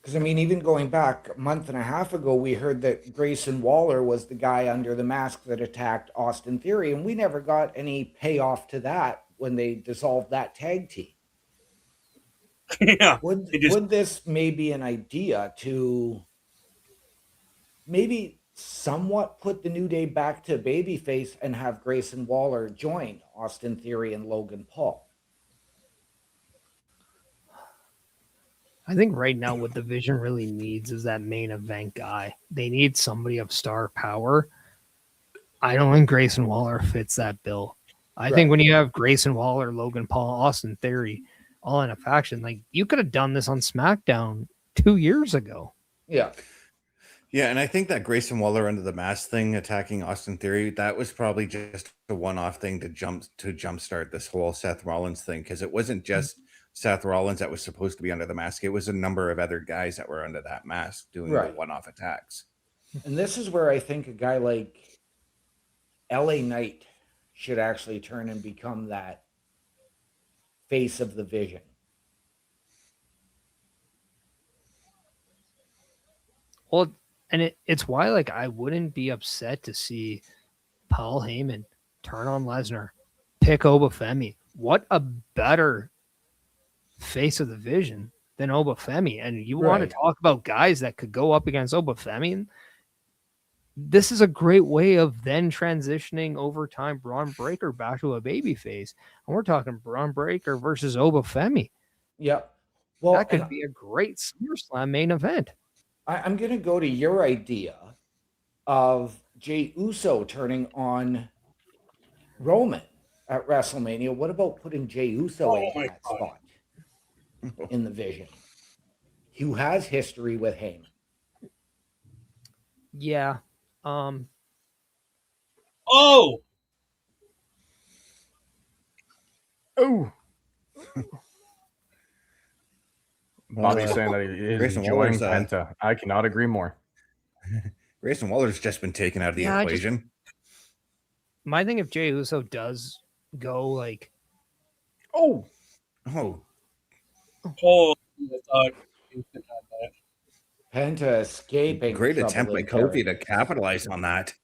Because, I mean, even going back a month and a half ago, we heard that Grayson Waller was the guy under the mask that attacked Austin Theory, and we never got any payoff to that when they dissolved that tag team. Yeah. Would this maybe an idea to maybe somewhat put the New Day back to babyface and have Grayson Waller join Austin Theory and Logan Paul? I think right now what the division really needs is that main event guy. They need somebody of star power. I don't think Grayson Waller fits that bill. I think when you have Grayson Waller, Logan Paul, Austin Theory, all in a faction, like, you could have done this on SmackDown 2 years ago. Yeah. Yeah, and I think that Grayson Waller under the mask thing attacking Austin Theory, that was probably just a one-off thing to jumpstart this whole Seth Rollins thing, because it wasn't just Seth Rollins that was supposed to be under the mask. It was a number of other guys that were under that mask doing the one-off attacks. And this is where I think a guy like LA Knight should actually turn and become that face of the vision. Well, and it's why, like, I wouldn't be upset to see Paul Heyman turn on Lesnar, pick Obafemi. What a better face of the vision than Obafemi. And you want to talk about guys that could go up against Obafemi? This is a great way of then transitioning over time Braun Breaker back to a baby face. And we're talking Braun Breaker versus Obafemi. Yep. Well, that could be a great SummerSlam main event. I'm going to go to your idea of Jey Uso turning on Roman at WrestleMania. What about putting Jey Uso in that spot in the vision? Who has history with Heyman? Yeah. Oh! Oh! Bobby's saying that he is Grayson enjoying Waller's, Penta. I cannot agree more. Grayson Waller's just been taken out of the equation. My thing, if Jey Uso does go like, Oh, I thought Penta escaping. Great attempt by Kofi to capitalize on that.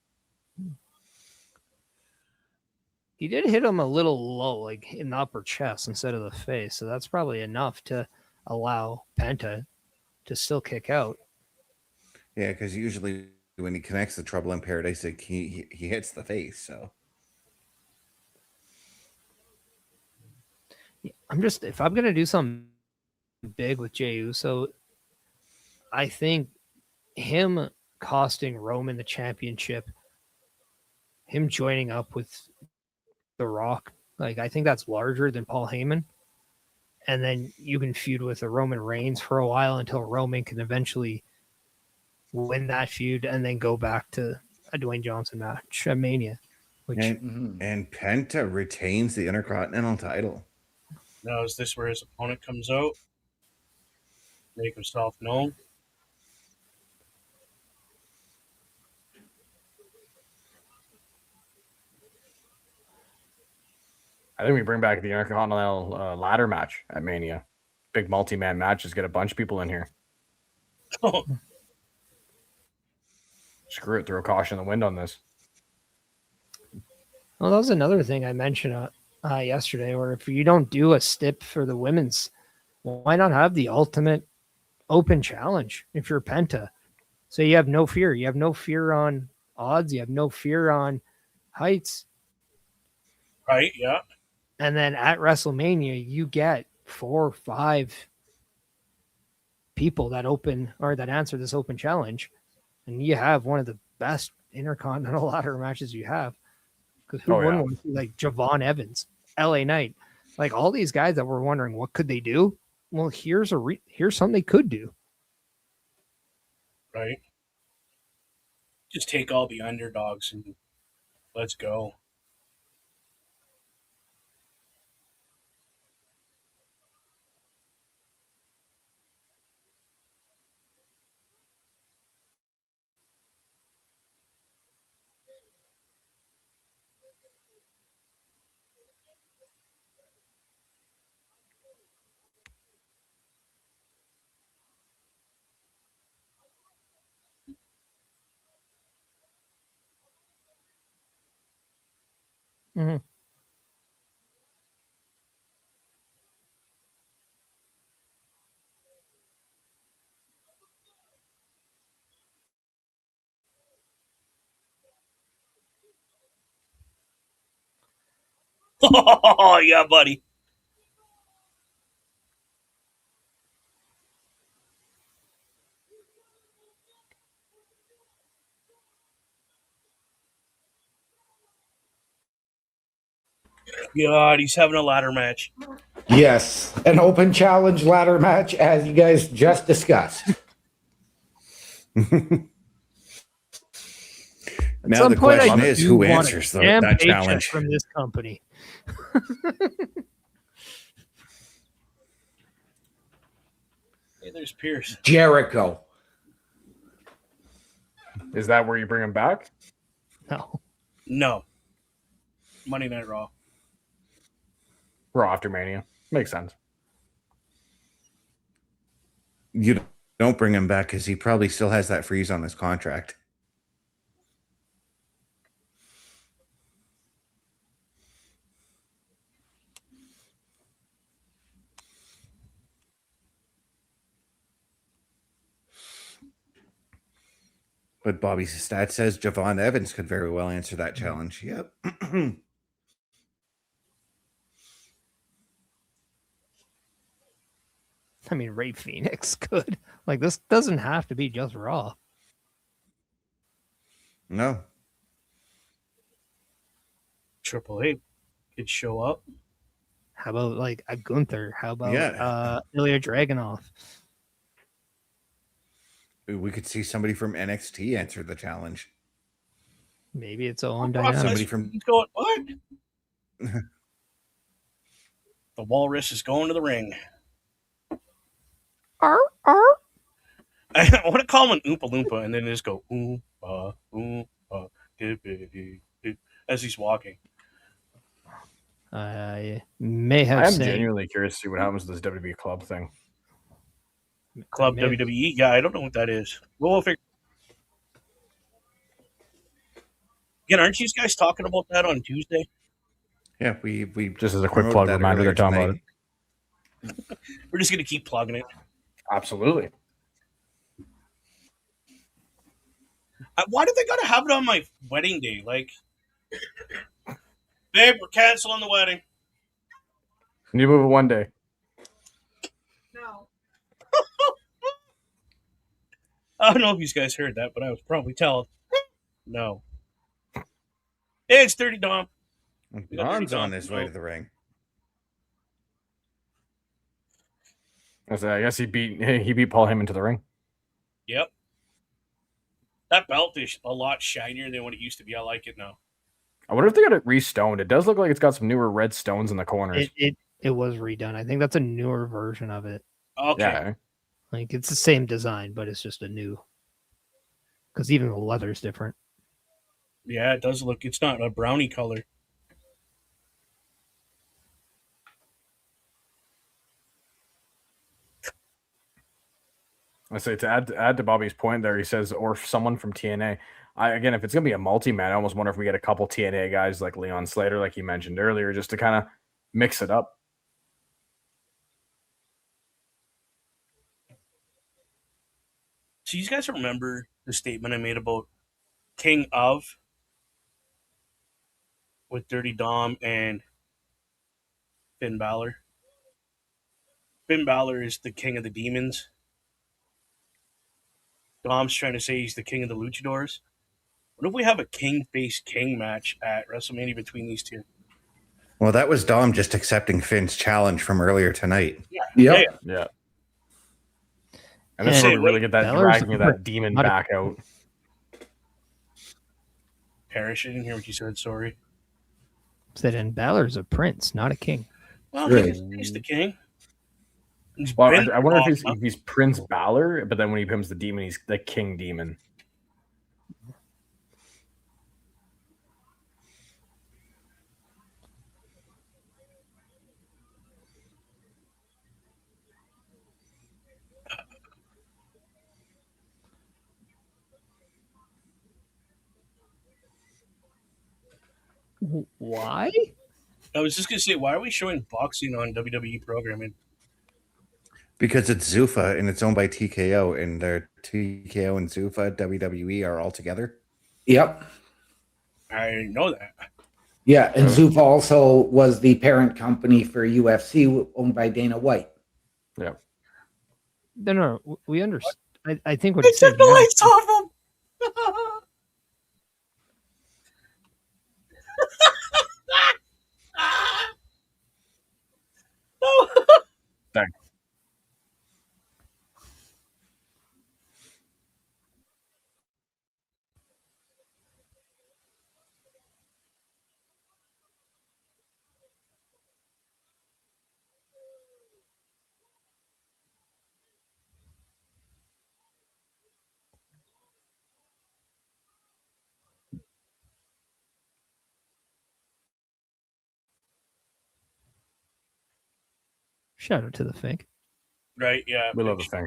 He did hit him a little low, like in the upper chest instead of the face. So that's probably enough to allow Penta to still kick out. Yeah, because usually when he connects the Trouble in Paradise, he hits the face. So if I'm gonna do something big with Jey Uso, I think him costing Roman the championship, him joining up with The Rock. Like, I think that's larger than Paul Heyman. And then you can feud with a Roman Reigns for a while until Roman can eventually win that feud and then go back to a Dwayne Johnson match at Mania. Which and Penta retains the Intercontinental title. Now, is this where his opponent comes out? Make himself known? I think we bring back the Intercontinental ladder match at Mania. Big multi-man match. Just get a bunch of people in here. Screw it. Throw caution in the wind on this. Well, that was another thing I mentioned yesterday, where if you don't do a stip for the women's, why not have the ultimate open challenge if you're Penta? So you have no fear. You have no fear on odds. You have no fear on heights. Right, yeah. And then at WrestleMania, you get 4 or 5 people that open or that answer this open challenge. And you have one of the best Intercontinental ladder matches you have. Because who wouldn't want to see like Javon Evans, LA Knight, like all these guys that were wondering what could they do? Well, here's something they could do. Right. Just take all the underdogs and let's go. Mm-hmm. Oh, yeah, buddy. God, he's having a ladder match. Yes, an open challenge ladder match, as you guys just discussed. Now the question is, who answers that challenge from this company? Hey, there's Pierce. Jericho. Is that where you bring him back? No. Monday Night Raw. Raw after Mania. Makes sense. You don't bring him back because he probably still has that freeze on his contract. But Bobby's stat says Javon Evans could very well answer that challenge. Yep. I mean, Ray Phoenix could. Like, this doesn't have to be just Raw. No. Triple H could show up. How about like a Gunther? How about Ilya Dragunov? We could see somebody from NXT answer the challenge. Maybe it's Owen Dynamics. Somebody from He's going, what? The Walrus is going to the ring. I want to call him an Oompa Loompa and then just go Oompa Oompa as he's walking. I may have. I'm genuinely curious to see what happens to this WWE club thing. Club WWE guy. I don't know what that is. We'll figure. Again, aren't you guys talking about that on Tuesday? Yeah, we just as a quick plug reminder, they're talking about it. We're just gonna keep plugging it. Absolutely. Why did they gotta have it on my wedding day? Like, babe, we're canceling the wedding. Can you move it one day? No. I don't know if you guys heard that, but I was probably telling. No. Hey, it's 30 Dom. We got Dirty Braun's on Dom his coming way out. to the ring. I guess he beat Paul Heyman to the ring. Yep. That belt is a lot shinier than what it used to be. I like it now. I wonder if they got it restoned. It does look like it's got some newer red stones in the corners. It was redone. I think that's a newer version of it. Okay. Yeah. Like it's the same design, but it's just a new. Because even the leather's different. Yeah, it does look. It's not a brownie color. I say to add to Bobby's point there, he says, or someone from TNA. Again, if it's gonna be a multi-man, I almost wonder if we get a couple TNA guys like Leon Slater, like you mentioned earlier, just to kind of mix it up. So you guys remember the statement I made about King of with Dirty Dom and Finn Balor? Finn Balor is the king of the demons. Dom's trying to say he's the king of the luchadors. What if we have a king face king match at WrestleMania between these two? Well, that was Dom just accepting Finn's challenge from earlier tonight. Yep. Yeah. And that's where we really get that Balor's dragging of that demon not a- back out. Parrish, I didn't hear what you said. Sorry. Said, and Balor's a prince, not a king. Well, Right. he's the king. He's Well, been I wonder off, if he's Prince Balor, but then when he becomes the demon, he's the King Demon. Why? I was just gonna say, why are we showing boxing on WWE programming? Because it's Zuffa and it's owned by TKO, and their TKO and Zuffa WWE are all together. Yep. I didn't know that. Yeah, and Zuffa also was the parent company for UFC, owned by Dana White. Yeah. No, we understand. I think what They he's saying. took the lights off him. Dang. Shout out to the Fink. Right? Yeah. We love the thing.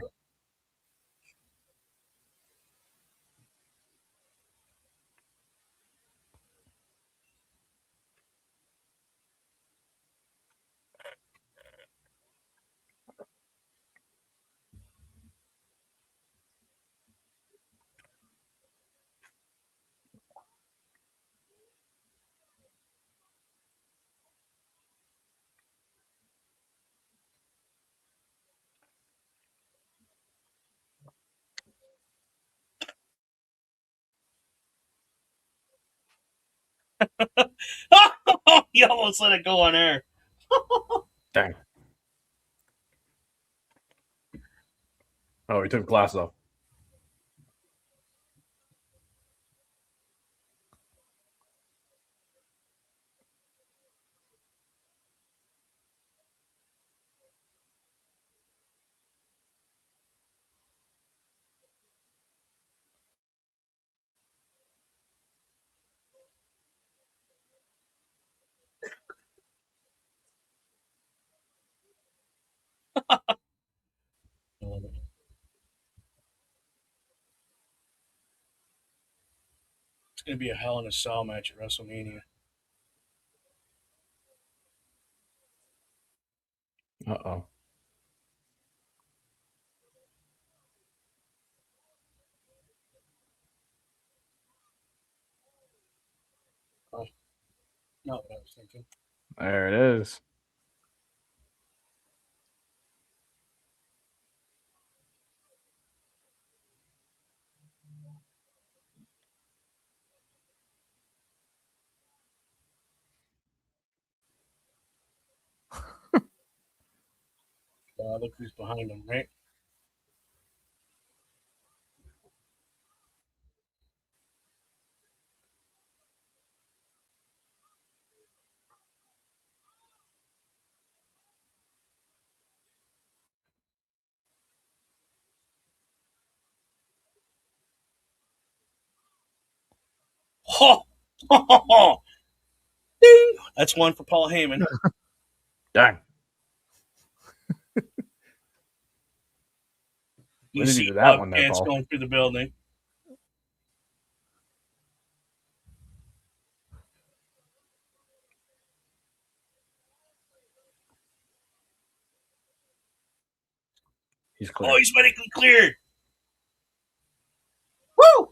You almost let it go on air. Dang. Oh, he took glasses off. It's gonna be a Hell in a Cell match at WrestleMania. Uh-oh. Oh, not what I was thinking. There it is. Look who's behind him, right? Ho! Ho, ho, ho. Ding! That's one for Paul Heyman. Dang. You When did he see do that Bob one there, Chance Paul? going through the building. He's clear. Oh, he's medically cleared. Woo!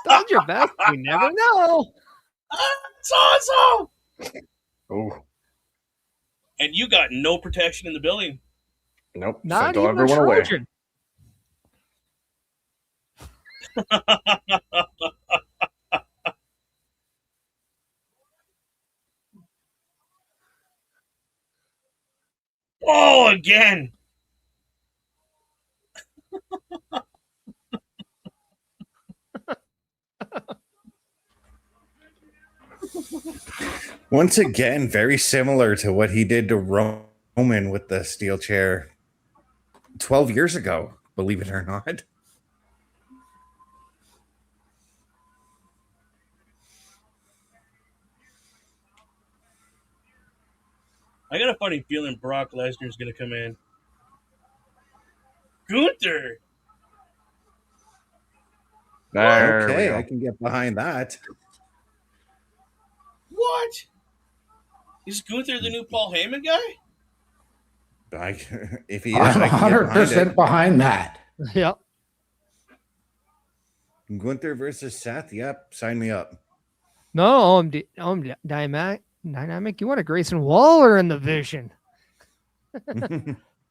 Done your best. You never know. That's awesome. Oh, And you got no protection in the building. nope. Not Sent all even a everyone away. Trojan. Oh, again. Once again, very similar to what he did to Roman with the steel chair 12 years ago, believe it or not. I got a funny feeling Brock Lesnar's going to come in. Gunther. There we Okay, go. I can get behind that. What? Is Gunther the new Paul Heyman guy? If he is, I'm I can get behind 100% it. behind that. Yep. Gunther versus Seth. Yep, sign me up. No, I'm dynamic. You want a Grayson Waller in the vision.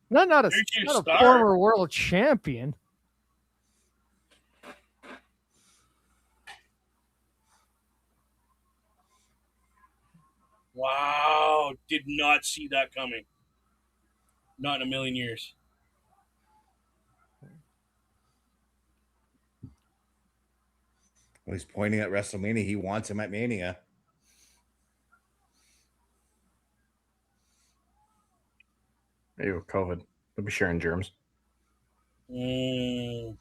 Not a, There's your not a star. former world champion. Wow. Did not see that coming. Not in a million years. Well, he's pointing at WrestleMania. He wants him at Mania. Ew, COVID. They'll be sharing germs. Mm.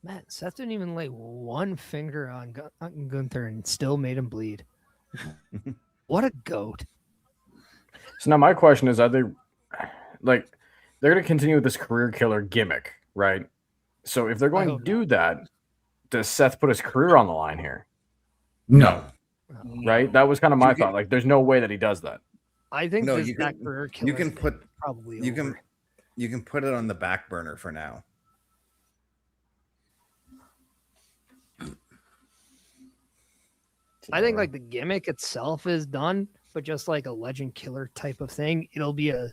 Man, Seth didn't even lay one finger on Gunther and still made him bleed. What a goat. So now my question is, are they like they're going to continue with this career killer gimmick, right? So if they're going to do that, does Seth put his career on the line here? No. Right? That was kind of my thought. Like, there's no way that he does that. I think No, that career killer you can put probably you over. you can put it on the back burner for now. I think like the gimmick itself is done, but just like a legend killer type of thing, it'll be a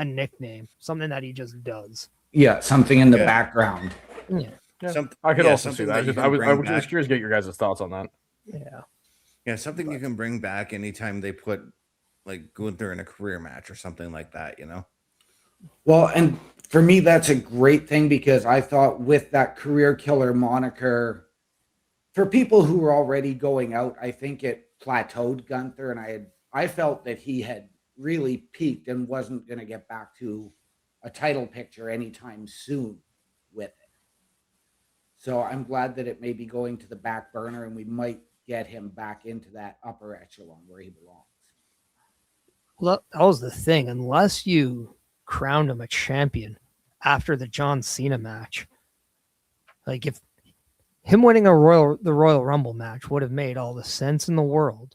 nickname, something that he just does. Yeah, something in the background. Yeah. I could also see something that. you I was can just curious to get your guys' thoughts on that. Yeah. Yeah, something you can bring back anytime they put like Gunther in a career match or something like that, you know? Well, and for me, that's a great thing because I thought with that career killer moniker, for people who were already going out, I think it plateaued Gunther, and I felt that he had really peaked and wasn't going to get back to a title picture anytime soon with it. So I'm glad that it may be going to the back burner, and we might get him back into that upper echelon where he belongs. Well, that was the thing. Unless you crowned him a champion after the John Cena match, like if him winning the Royal Rumble match would have made all the sense in the world,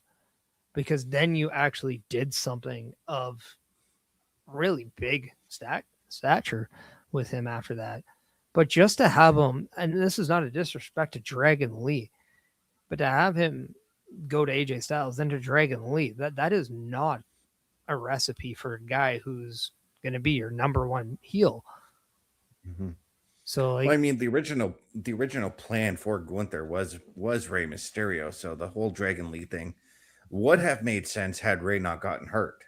because then you actually did something of really big stature with him after that. But just to have him, and this is not a disrespect to Dragon Lee, but to have him go to AJ Styles, then to Dragon Lee, that is not a recipe for a guy who's going to be your number one heel. Mm-hmm. So Well, I like, mean, the original plan for Gunther was Rey Mysterio, so the whole Dragon Lee thing would have made sense had Rey not gotten hurt.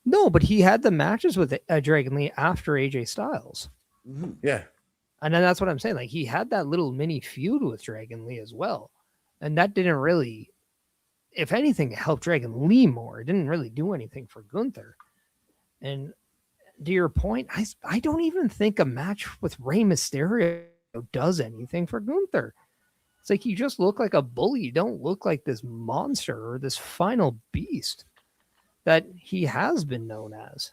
no, but he had the matches with Dragon Lee after AJ Styles. Yeah, And then that's what I'm saying. Like he had that little mini feud with Dragon Lee as well. And that didn't really, if anything, it helped Dragon Lee more. It didn't really do anything for Gunther. And to your point, I don't even think a match with Rey Mysterio does anything for Gunther. It's like you just look like a bully. You don't look like this monster or this final beast that he has been known as.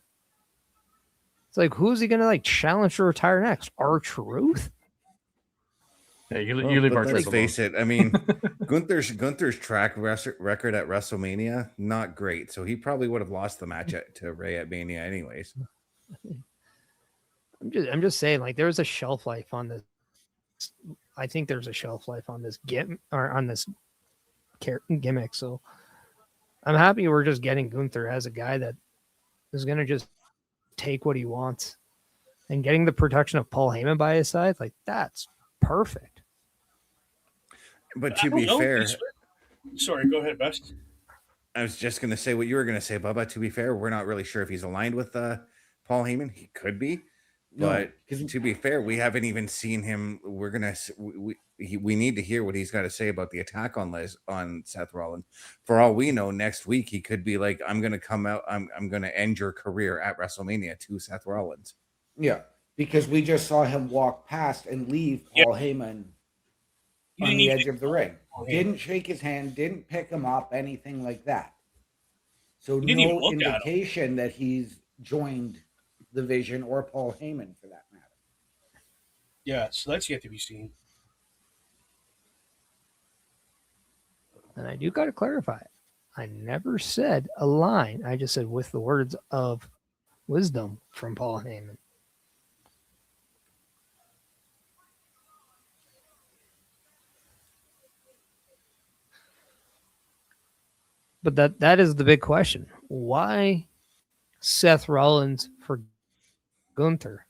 It's like, who's he going to like challenge to retire next? R-Truth? Yeah, you well, leave but our let's truth face alone. it. I mean, Gunther's track record at WrestleMania not great, so he probably would have lost the match to Rey at Mania, anyways. I'm just saying, like, there's a shelf life on this. I think there's a shelf life on this gimmick. So I'm happy we're just getting Gunther as a guy that is going to just take what he wants, and getting the protection of Paul Heyman by his side. Like, that's perfect. But I to don't be know. fair, Sorry, go ahead, Best. I was just going to say what you were going to say, Bubba. To be fair, we're not really sure if he's aligned with Paul Heyman. He could be, No, but 'cause- to be fair, we haven't even seen him. We're gonna we need to hear what he's got to say about the attack on Seth Rollins. For all we know, next week he could be like, "I'm going to come out. I'm going to end your career at WrestleMania" to Seth Rollins. Yeah, because we just saw him walk past and leave Paul Heyman You on didn't the even edge of the ring. Paul Heyman. Didn't shake his hand, didn't pick him up, anything like that. So You didn't even no look at him. indication that he's joined the Vision or Paul Heyman for that matter. Yeah, so that's yet to be seen. And I do got to clarify, I never said a line. I just said with the words of wisdom from Paul Heyman. But that is the big question. Why Seth Rollins for Gunther?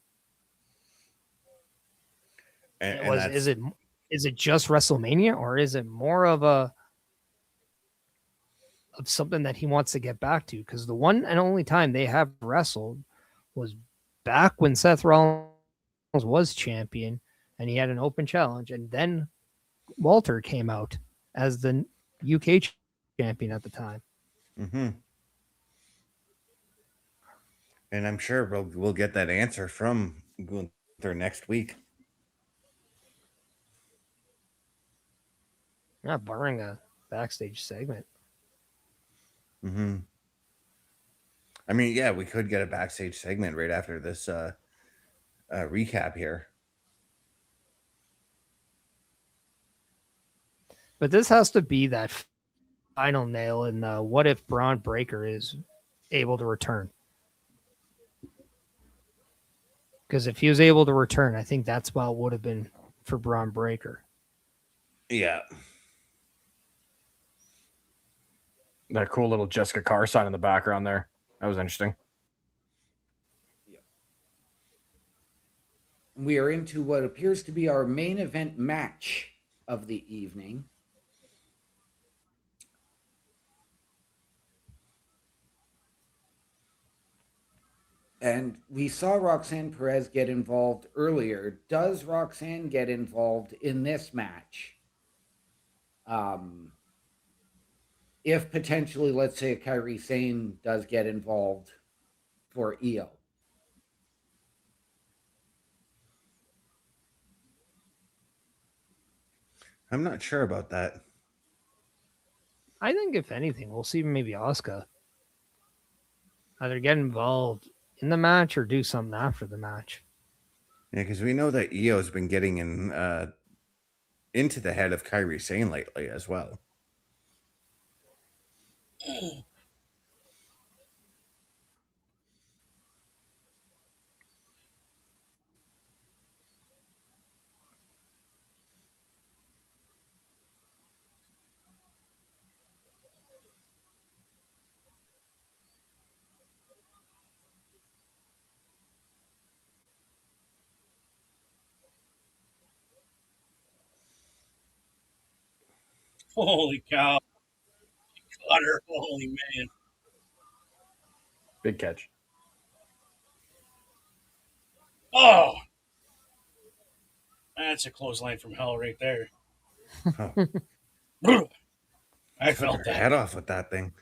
And that's, Is it just WrestleMania, or is it more of something that he wants to get back to? Because the one and only time they have wrestled was back when Seth Rollins was champion and he had an open challenge, and then Walter came out as the UK champion at the time. mm-hmm. And I'm sure we'll get that answer from Gunther next week. Not barring a backstage segment. Mm-hmm. I mean, yeah, we could get a backstage segment right after this recap here. But this has to be that final nail in the what if Braun Breaker is able to return. Because if he was able to return, I think that spot would have been for Braun Breaker. Yeah. That cool little Jessica Carr sign in the background there. That was interesting. We are into what appears to be our main event match of the evening. And we saw Roxanne Perez get involved earlier. Does Roxanne get involved in this match? If potentially, let's say, Kairi Sane does get involved for EO. I'm not sure about that. I think if anything, we'll see maybe Asuka either get involved in the match or do something after the match. Yeah, because we know that EO's been getting into the head of Kairi Sane lately as well. Holy cow. Got her. Holy man. Big catch. Oh, that's a clothesline from hell right there. Oh, I cut felt her that. head off with that thing.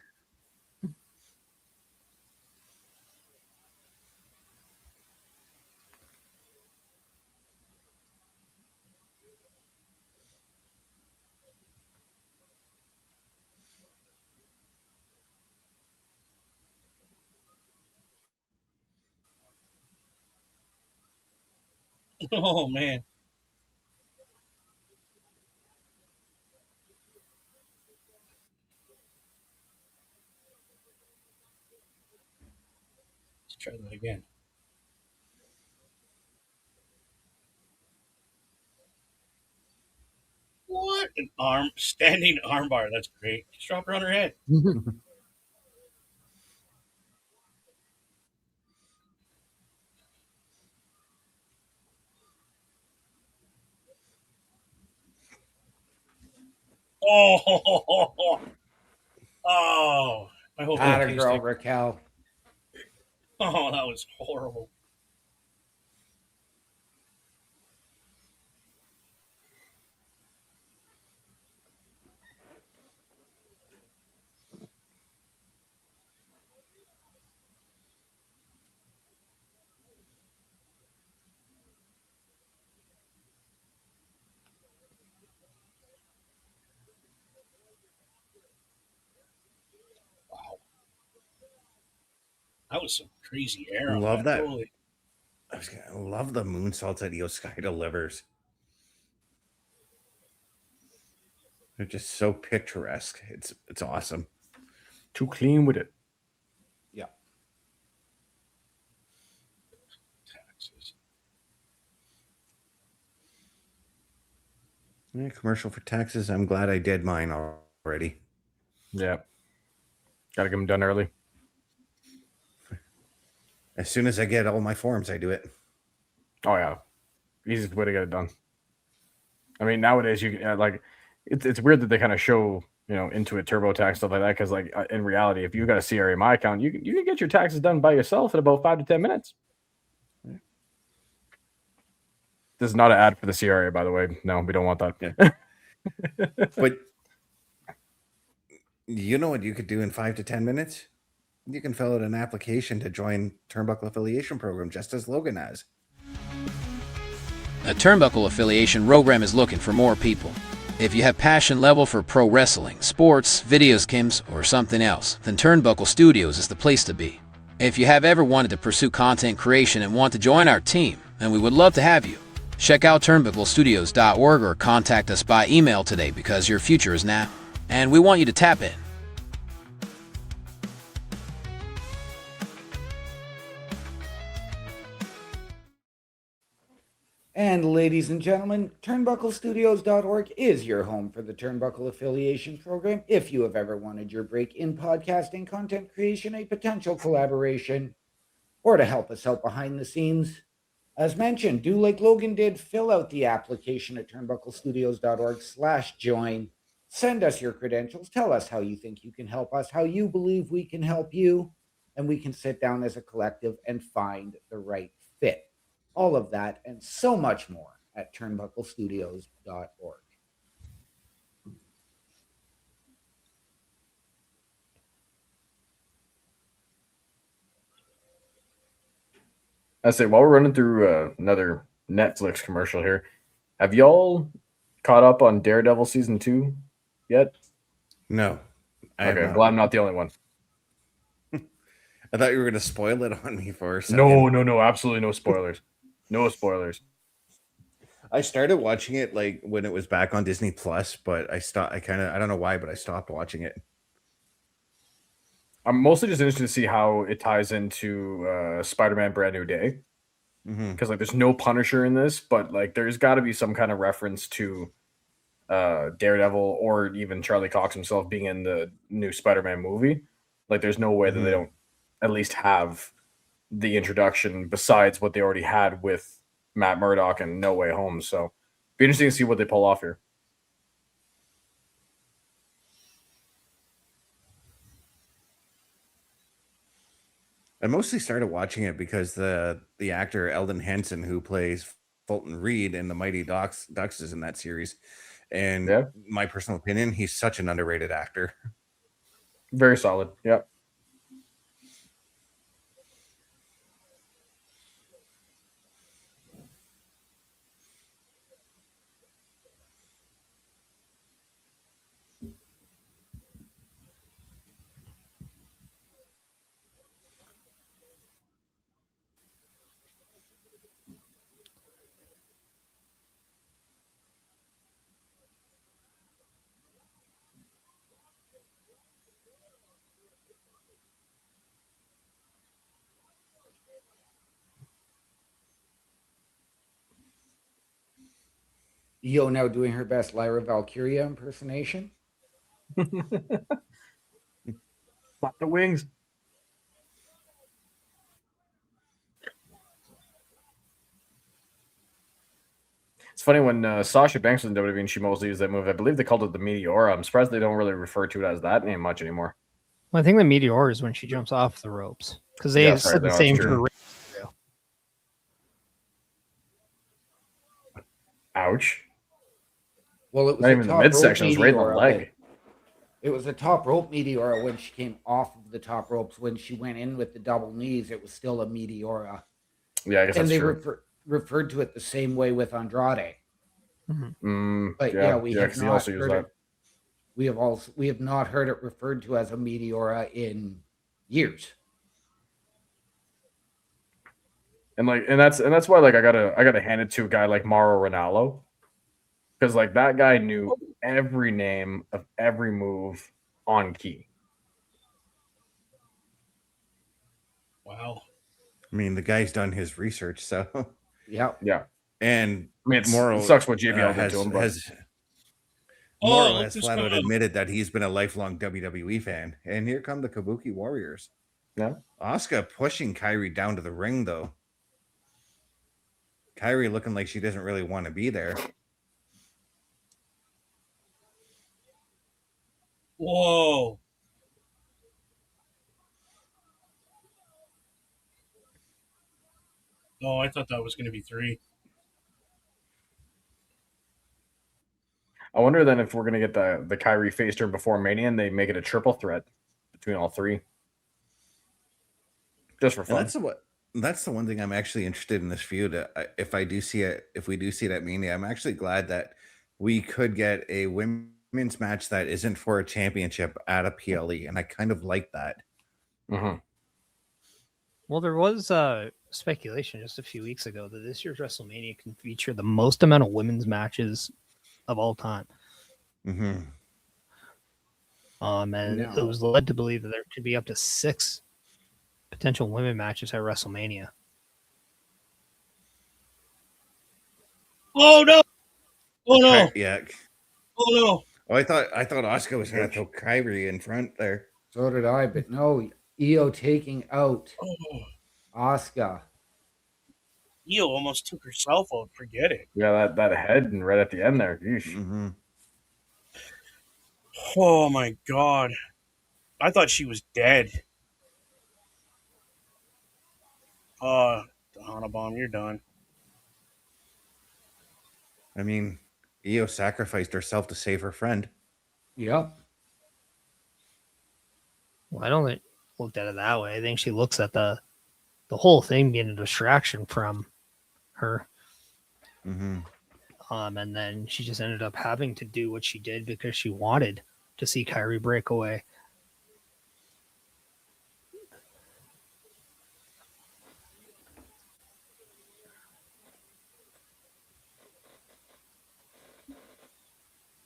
Oh, man. Let's try that again. What an standing armbar. That's great. Just drop her on her head. Oh, oh. I hope that Atta tastes girl, like. Raquel. Oh, that was horrible. Wow. That was some crazy air on Love that. that. Holy. I love the moonsaults that Io Sky delivers. They're just so picturesque. It's awesome. Too clean with it. Yeah. Taxes. Yeah, commercial for taxes. I'm glad I did mine already. Yeah. Got to get them done early. As soon as I get all my forms, I do it. Oh, yeah. Easiest way to get it done. I mean, nowadays, you like, it's weird that they kind of show, Intuit TurboTax, stuff like that, because, like, in reality, if you got a CRMI account, you can get your taxes done by yourself in about 5 to 10 minutes. This is not an ad for the CRA, by the way. No, we don't want that. Yeah. But you know what you could do in 5 to 10 minutes? You can fill out an application to join Turnbuckle Affiliation Program, just as Logan has. A Turnbuckle Affiliation program is looking for more people. If you have passion level for pro wrestling, sports, videos, games, or something else, then Turnbuckle Studios is the place to be. If you have ever wanted to pursue content creation and want to join our team, then we would love to have you. Check out turnbucklestudios.org or contact us by email today because your future is now, and we want you to tap in. And ladies and gentlemen, turnbucklestudios.org is your home for the Turnbuckle Affiliation Program. If you have ever wanted your break in podcasting, content creation, a potential collaboration, or to help us out behind the scenes, as mentioned, do like Logan did, fill out the application at turnbucklestudios.org/join. Send us your credentials. Tell us how you think you can help us, how you believe we can help you, and we can sit down as a collective and find the right fit. All of that and so much more at turnbucklestudios.org. I say, while we're running through another Netflix commercial here, have y'all caught up on Daredevil season 2 yet? No. Okay, I'm glad I'm not the only one. I thought you were going to spoil it on me for a second. No, absolutely no spoilers. No spoilers. I started watching it like when it was back on Disney Plus, but I stopped. I don't know why, but I stopped watching it. I'm mostly just interested to see how it ties into Spider-Man Brand New Day. Because like there's no Punisher in this, but like there's got to be some kind of reference to Daredevil or even Charlie Cox himself being in the new Spider-Man movie. Like there's no way that they don't at least have the introduction besides what they already had with Matt Murdock and No Way Home. So be interesting to see what they pull off here. I mostly started watching it because the actor Eldon Henson, who plays Fulton Reed in the Mighty Ducks, is in that series. And Yeah, my personal opinion, he's such an underrated actor. very solid. Yeah. Io now doing her best Lyra Valkyria impersonation. Flap the wings. It's funny when Sasha Banks was in WWE and she mostly used that move. I believe they called it the Meteora. I'm surprised they don't really refer to it as that name much anymore. Well, I think the Meteor is when she jumps off the ropes because they Yeah, said sorry, the no, same that's true. for Ouch. Well, it was Not a even the top rope midsection, it was right in the Meteora, leg. but it was a top rope Meteora when she came off of the top ropes. When she went in with the double knees, it was still a Meteora. Yeah, I guess And that's they true. referred to it the same way with Andrade. But Yeah, we yeah, have because he not also used heard that. it. We have not heard it referred to as a Meteora in years. And that's why like I gotta hand it to a guy like Mauro Ranallo. Because like that guy knew every name of every move on key. Wow. I mean, the guy's done his research, so Yeah. Yeah. and I mean, it Moro sucks what JBL did has to him, but Moro Oh, has this flat out guy. admitted that he's been a lifelong WWE fan. And here come the Kabuki Warriors. yeah. Asuka pushing Kyrie down to the ring, though. Kyrie looking like she doesn't really want to be there. Whoa. Oh, I thought that was going to be 3. I wonder then if we're gonna get the Kyrie face turn before Mania and they make it a triple threat between all three. Just for And fun. that's the one thing I'm actually interested in this feud. If we do see it at Mania, I'm actually glad that we could get a women's match that isn't for a championship at a PLE, and I kind of like that. Mm-hmm. Well, there was speculation just a few weeks ago that this year's WrestleMania can feature the most amount of women's matches of all time. Mm-hmm. And it was led to believe that there could be up to 6 potential women matches at WrestleMania. Oh, no. Oh, no. Yeah. Oh, no. Oh, I thought Asuka was going to throw Kyrie in front there. So did I, but no, Io taking out Oh. Asuka. Io almost took herself out. Forget it. Yeah, that head and right at the end there. Yeesh. Mm-hmm. Oh, my God. I thought she was dead. Hana Bomb, you're done. I mean, Io sacrificed herself to save her friend. Yep. Well, I don't look at it that way. I think she looks at the whole thing being a distraction from her. Mm-hmm. And then she just ended up having to do what she did because she wanted to see Kyrie break away.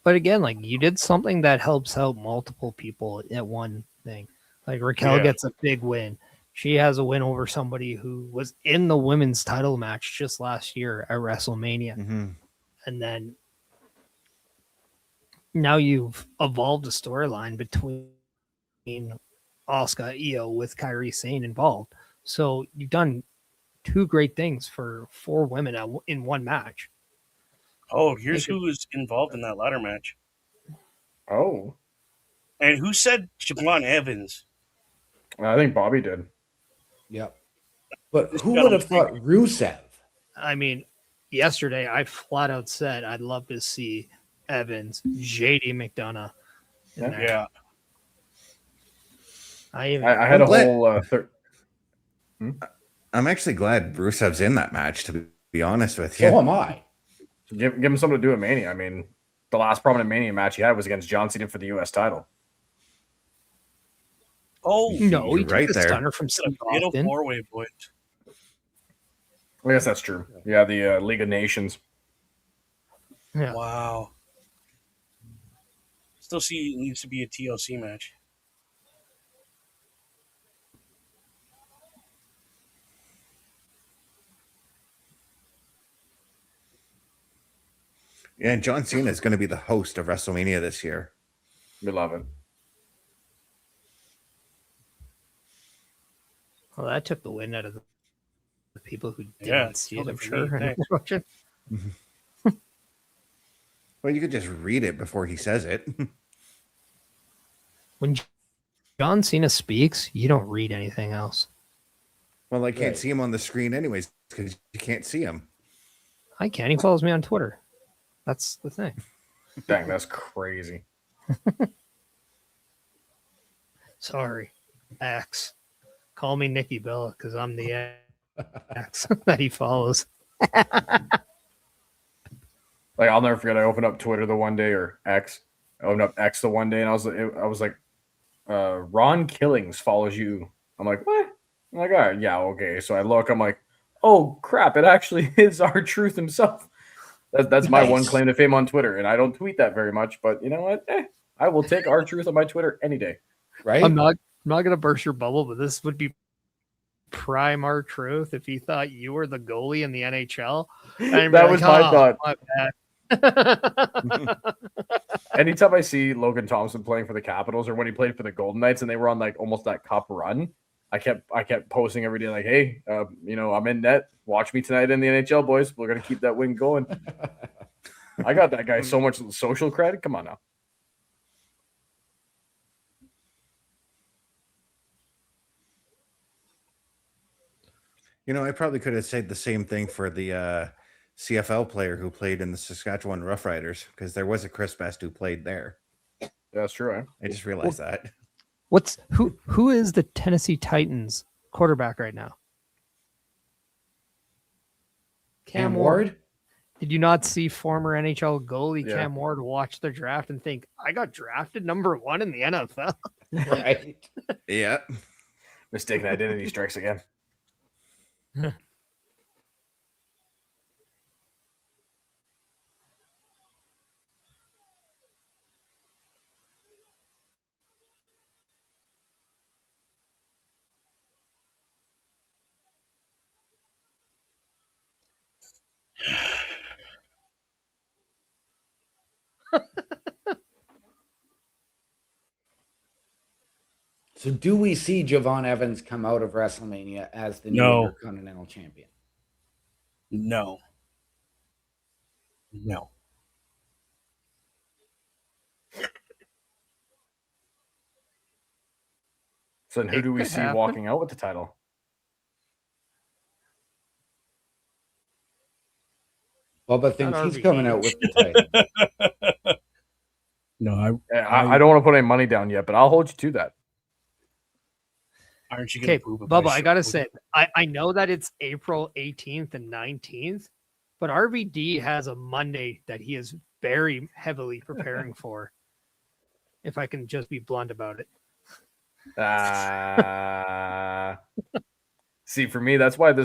But again, like you did something that helps out multiple people at one thing. Like Raquel gets a big win. She has a win over somebody who was in the women's title match just last year at WrestleMania. Mm-hmm. And then now you've evolved a storyline between Asuka, Io with Kyrie Sane involved. So you've done 2 great things for 4 women in one match. Oh, here's who was involved in that ladder match. Oh. And who said Siobhan Evans? I think Bobby did. Yep. But This who got would him have thought Rusev? I mean, yesterday I flat out said I'd love to see Evans, JD McDonough in there. Yeah. I had a whole I'm actually glad Rusev's in that match, to be honest with you. So am I. give him something to do at Mania. I mean, the last prominent Mania match he had was against John Cena for the U.S. title. Oh, No, he You're took right the there. stunner from a Steve fatal Austin. 4-way, boys. I guess that's true. Yeah, the League of Nations. Yeah. Wow. Still see it needs to be a TLC match. Yeah, and John Cena is going to be the host of WrestleMania this year. We love it. Well, that took the wind out of the people who didn't Yeah, see it, killed it I'm for sure. me. and Thanks. watching. Well, you could just read it before he says it. When John Cena speaks, you don't read anything else. Well, I can't Right. see him on the screen anyways because you can't see him. I can. He follows me on Twitter. That's the thing. Dang, that's crazy. Sorry, X. Call me Nikki Bella because I'm the X that he follows. Like, I'll never forget. I opened up Twitter the one day, or X. I opened up X the one day, and I was like, Ron Killings follows you. I'm like, what? I'm like, all right, yeah, okay. So I look. I'm like, oh crap! It actually is R-Truth himself. That's my one Nice. claim to fame on Twitter, and I don't tweet that very much. But you know what? I will take R-Truth on my Twitter any day. Right? I'm not gonna burst your bubble, but this would be prime R-Truth if he thought you were the goalie in the NHL. And That was my thought. My bad. Anytime I see Logan Thompson playing for the Capitals, or when he played for the Golden Knights and they were on like almost that cup run, I kept posting every day like, hey, I'm in net. Watch me tonight in the NHL, boys. We're gonna keep that win going. I got that guy so much social credit. Come on now. You know, I probably could have said the same thing for the CFL player who played in the Saskatchewan Roughriders, because there was a Chris Best who played there. Yeah, that's true. Eh? I just realized that. Who is the Tennessee Titans quarterback right now? Cam Ward? Did you not see former NHL goalie Yeah. Cam Ward watch the draft and think, I got drafted number 1 in the NFL? Right. Yeah. Mistaken identity strikes again. So do we see Javon Evans come out of WrestleMania as the new No. Intercontinental Champion? No. No. So then who It do we could see happen. walking out with the title? Bubba thinks Not he's RVD. coming out with the title. No, I don't want to put any money down yet, but I'll hold you to that. aren't you going to Okay, prove it? by Bubba, I showing gotta me? say, I know that it's April 18th and 19th, but RVD has a Monday that he is very heavily preparing for. If I can just be blunt about it. See, for me, that's why the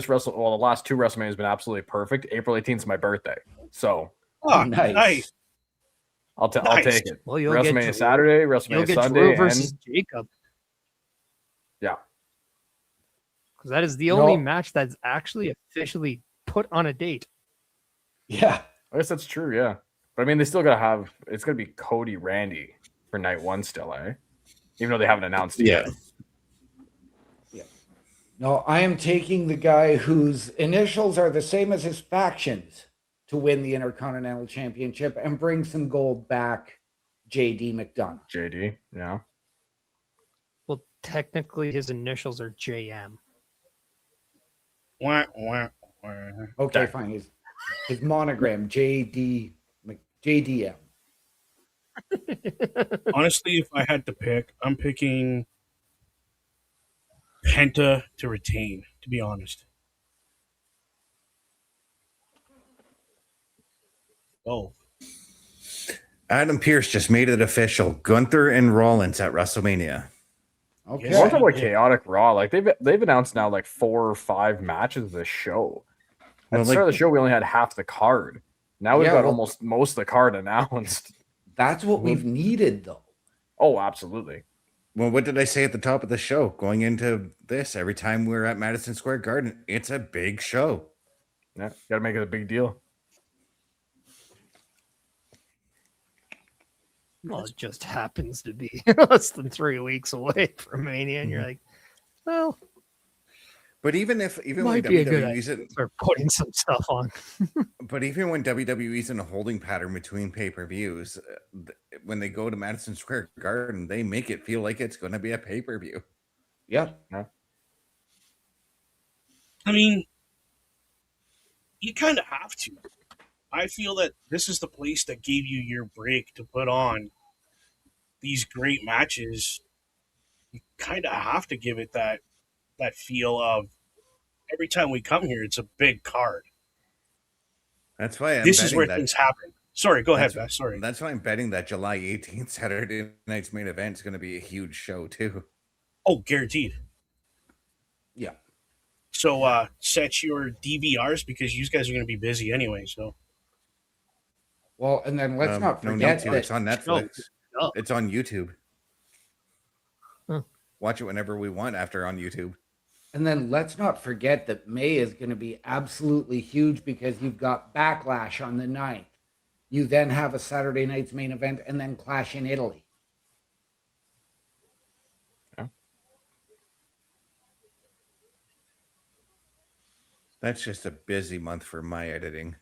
last two WrestleMania has been absolutely perfect. April 18th is my birthday, so Oh, Nice. nice. I'll Nice. take it. Well, you'll WrestleMania get Saturday, You'll WrestleMania get Sunday, Drew and versus Jacob yeah, because that is the No. only match that's actually officially put on a date. Yeah. I guess that's true. Yeah, but I mean, they still gotta have. It's gonna be Cody Randy for night one still, eh? Even though they haven't announced it yet. No, I am taking the guy whose initials are the same as his factions to win the Intercontinental Championship and bring some gold back, JD McDonough. JD, yeah. Well, technically, his initials are JM. Wah, wah, wah. Okay, Okay. fine. His monogram, JDM. Honestly, if I had to pick, I'm picking Penta to retain, to be honest. Oh, Adam Pierce just made it official. Gunther and Rollins at WrestleMania. Okay. Yes, One time he like did. chaotic Raw, like they've announced now like 4 or 5 matches of the show. At Well, the start of like, the show, we only had half the card. Now we've Yeah, got well- almost most of the card announced. That's what we've needed, though. Oh, absolutely. well, what did I say at the top of the show? Going into this, every time we're at Madison Square Garden, it's a big show. Yeah, got to make it a big deal. Well, it just happens to be less than 3 weeks away from Mania, and you're like, well, But even when might be a good WWE's idea to start putting some stuff on. but even when WWE's in a holding pattern between pay-per-views, when they go to Madison Square Garden, they make it feel like it's going to be a pay-per-view. Yeah. I mean, you kind of have to. I feel that this is the place that gave you your break to put on these great matches. You kind of have to give it that feel of every time we come here, it's a big card. That's why This is where things happen. Sorry, go ahead, that's, Beth. Sorry. that's why I'm betting that July 18th, Saturday night's main event is going to be a huge show too. Oh, guaranteed. Yeah. So set your DVRs because you guys are going to be busy anyway. So Well, and then let's not no, forget to. that It's on Netflix. Oh. It's on YouTube. Huh. Watch it whenever we want after on YouTube. And then let's not forget that May is going to be absolutely huge because you've got Backlash on the 9th. You then have a Saturday night's main event and then Clash in Italy. That's just a busy month for my editing.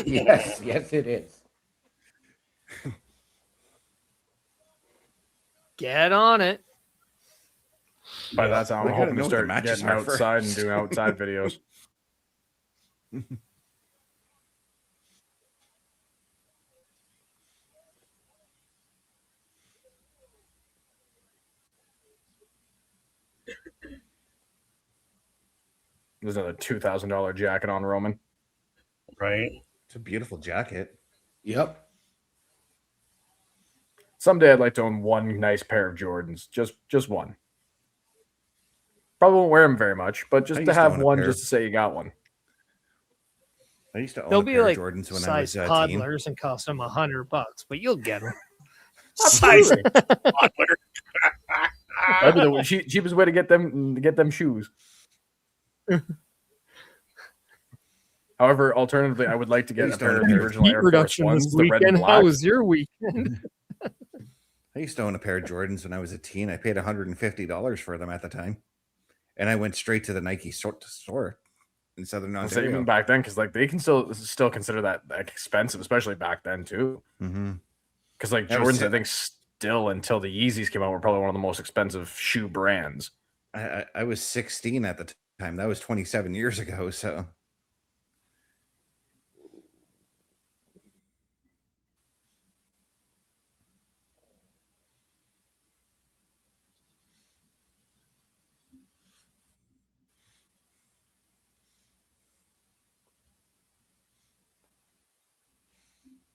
Yes, it is. Get on it. By that time, We I'm gotta hoping know to what the start matches getting are outside and first. doing outside videos. There's another $2,000 jacket on Roman. right. It's a beautiful jacket. Yep. Someday I'd like to own one nice pair of Jordans. Just one. Probably won't wear them very much, but I just to used to have own a one pair. just to say you got one. I used to own They'll a be pair like of Jordans when I size was a teen. toddlers and cost them $100, but you'll get them. Size toddler. That'd be the cheapest way to get them shoes. However, alternatively, I would like to get a pair of the original Heat Air Force reduction Ones, this the red and weekend. How black. was your weekend? I used to own a pair of Jordans when I was a teen. I paid $150 for them at the time. And I went straight to the Nike store in Southern I'm Ontario. even back then, because like they can still consider that expensive, especially back then too. Mm-hmm. Because like That was Jordans, I it. think still until the Yeezys came out, were probably one of the most expensive shoe brands. I was 16 at the time. That was 27 years ago. So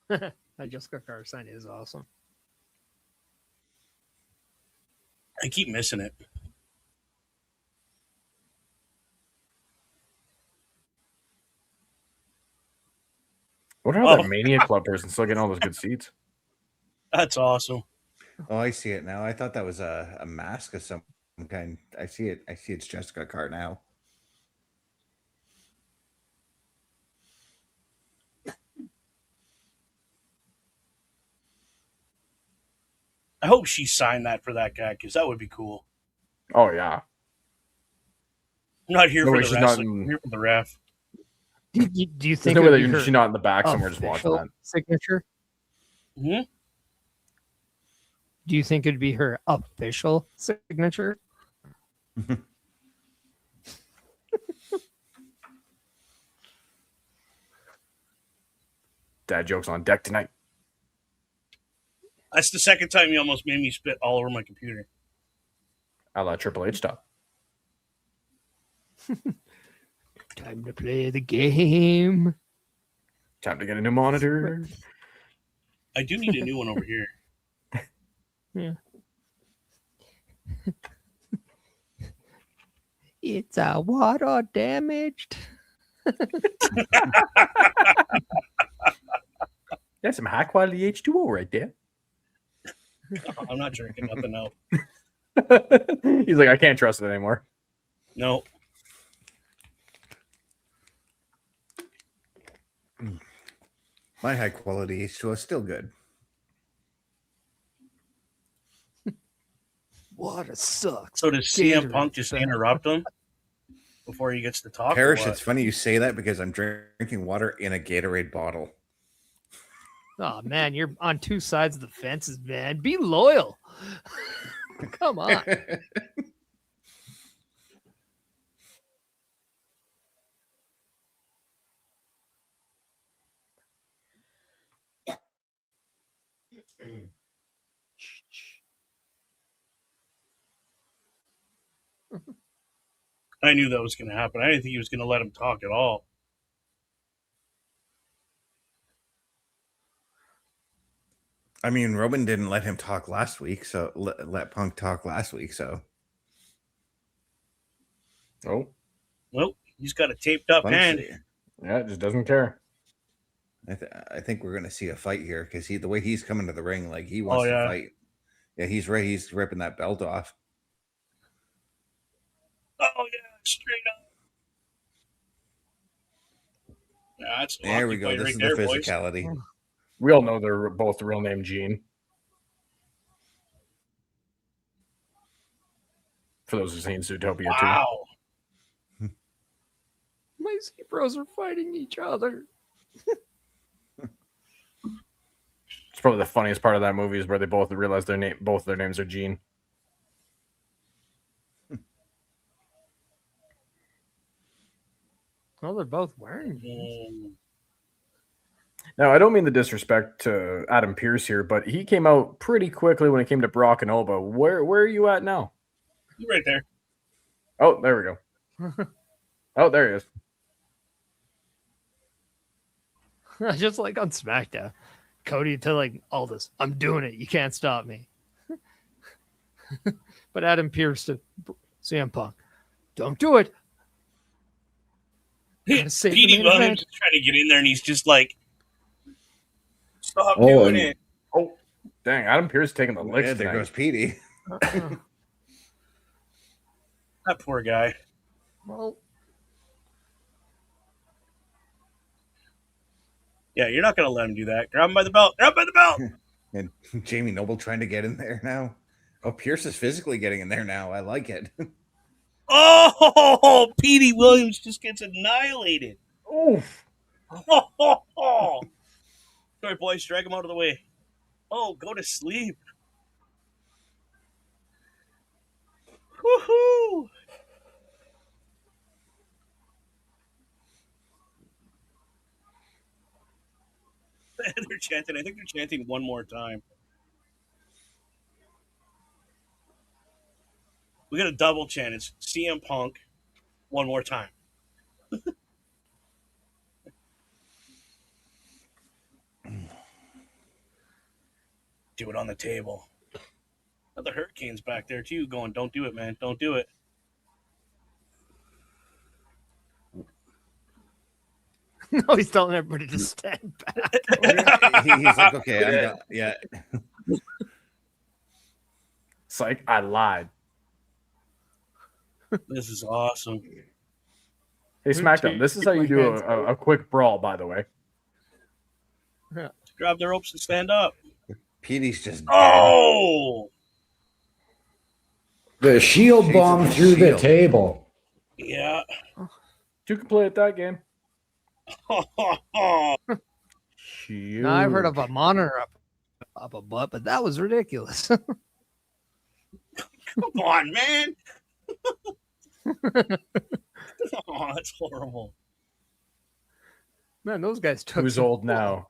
That Jessica Carr sign is awesome. I keep missing it. I wonder how Oh. that Mania Club person still getting all those good seats. That's awesome. oh, I see it now. I thought that was a mask of some kind. I see it. I see it's Jessica Carr now. I hope she signed that for that guy because that would be cool. Oh yeah. I'm not here No for way the she's not wrestling. in- I'm here for the ref. Do you There's think no way it'd that be her she's not in the back somewhere just watching official that. signature? Hmm? Do you think it'd be her official signature? Dad jokes on deck tonight. That's the second time you almost made me spit all over my computer. I'll let Triple H talk. Time to play the game. Time to get a new monitor. I do need a new one over here. Yeah. It's a water damaged. That's some high quality H2O right there. I'm not drinking nothing else. He's like, I can't trust it anymore. No. My high quality H2O is still good. Water sucks. So does CM Gatorade Punk just sucks. interrupt him before he gets to talk? Parrish, it's funny you say that because I'm drinking water in a Gatorade bottle. Oh man, you're on two sides of the fences, man. Be loyal. Come on. I knew that was going to happen. I didn't think he was going to let him talk at all. I mean, Roman didn't let him talk last week, so let Punk talk last week, so. Oh. Well, he's got a taped up hand. Yeah, just doesn't care. I think we're going to see a fight here because the way he's coming to the ring, like he wants to fight. Yeah, he's ready. He's ripping that belt off. Oh, yeah, straight up. Yeah, that's there we go. This right is there, the physicality. Boys. We all know they're both the real name Gene. For those who've seen Zootopia too. My zebras are fighting each other. It's probably the funniest part of that movie is where they both realize both their names are Gene. Well, they're both wearing jeans. Now, I don't mean the disrespect to Adam Pearce here, but he came out pretty quickly when it came to Brock and Oba. Where are you at now? You're right there. Oh, there we go. Oh, there he is. Just like on SmackDown. Cody to like Aldis. I'm doing it. You can't stop me. But Adam Pearce to CM Punk. Don't do it. Petey Williams is trying to get in there, and he's just like, stop doing it. Oh, dang. Adam Pearce taking the licks. Yeah, there goes Petey. That poor guy. Well, yeah, you're not going to let him do that. Grab him by the belt. Grab him by the belt. And Jamie Noble trying to get in there now. Oh, Pearce is physically getting in there now. I like it. Oh, Petey Williams just gets annihilated. Oof. Oh. Sorry, boys. Drag him out of the way. Oh, go to sleep. Woohoo! They're chanting. I think they're chanting one more time. We got a double chant. It's CM Punk one more time. Do it on the table. Oh, the Hurricane's back there too, going, don't do it, man. Don't do it. No, he's telling everybody to stand back. He's like, okay, I'm done. Yeah. Psych, I lied. This is awesome. Hey, SmackDown, this is how you do a quick brawl, by the way. Grab the ropes and stand up. Petey's just dead. Oh! The shield Shades bomb of the through the Shield. table. Yeah. You can play at that game. Now, I've heard of a monitor up a butt, but that was ridiculous. Come on, man. Oh, that's horrible. Man, those guys took Who's some- old now?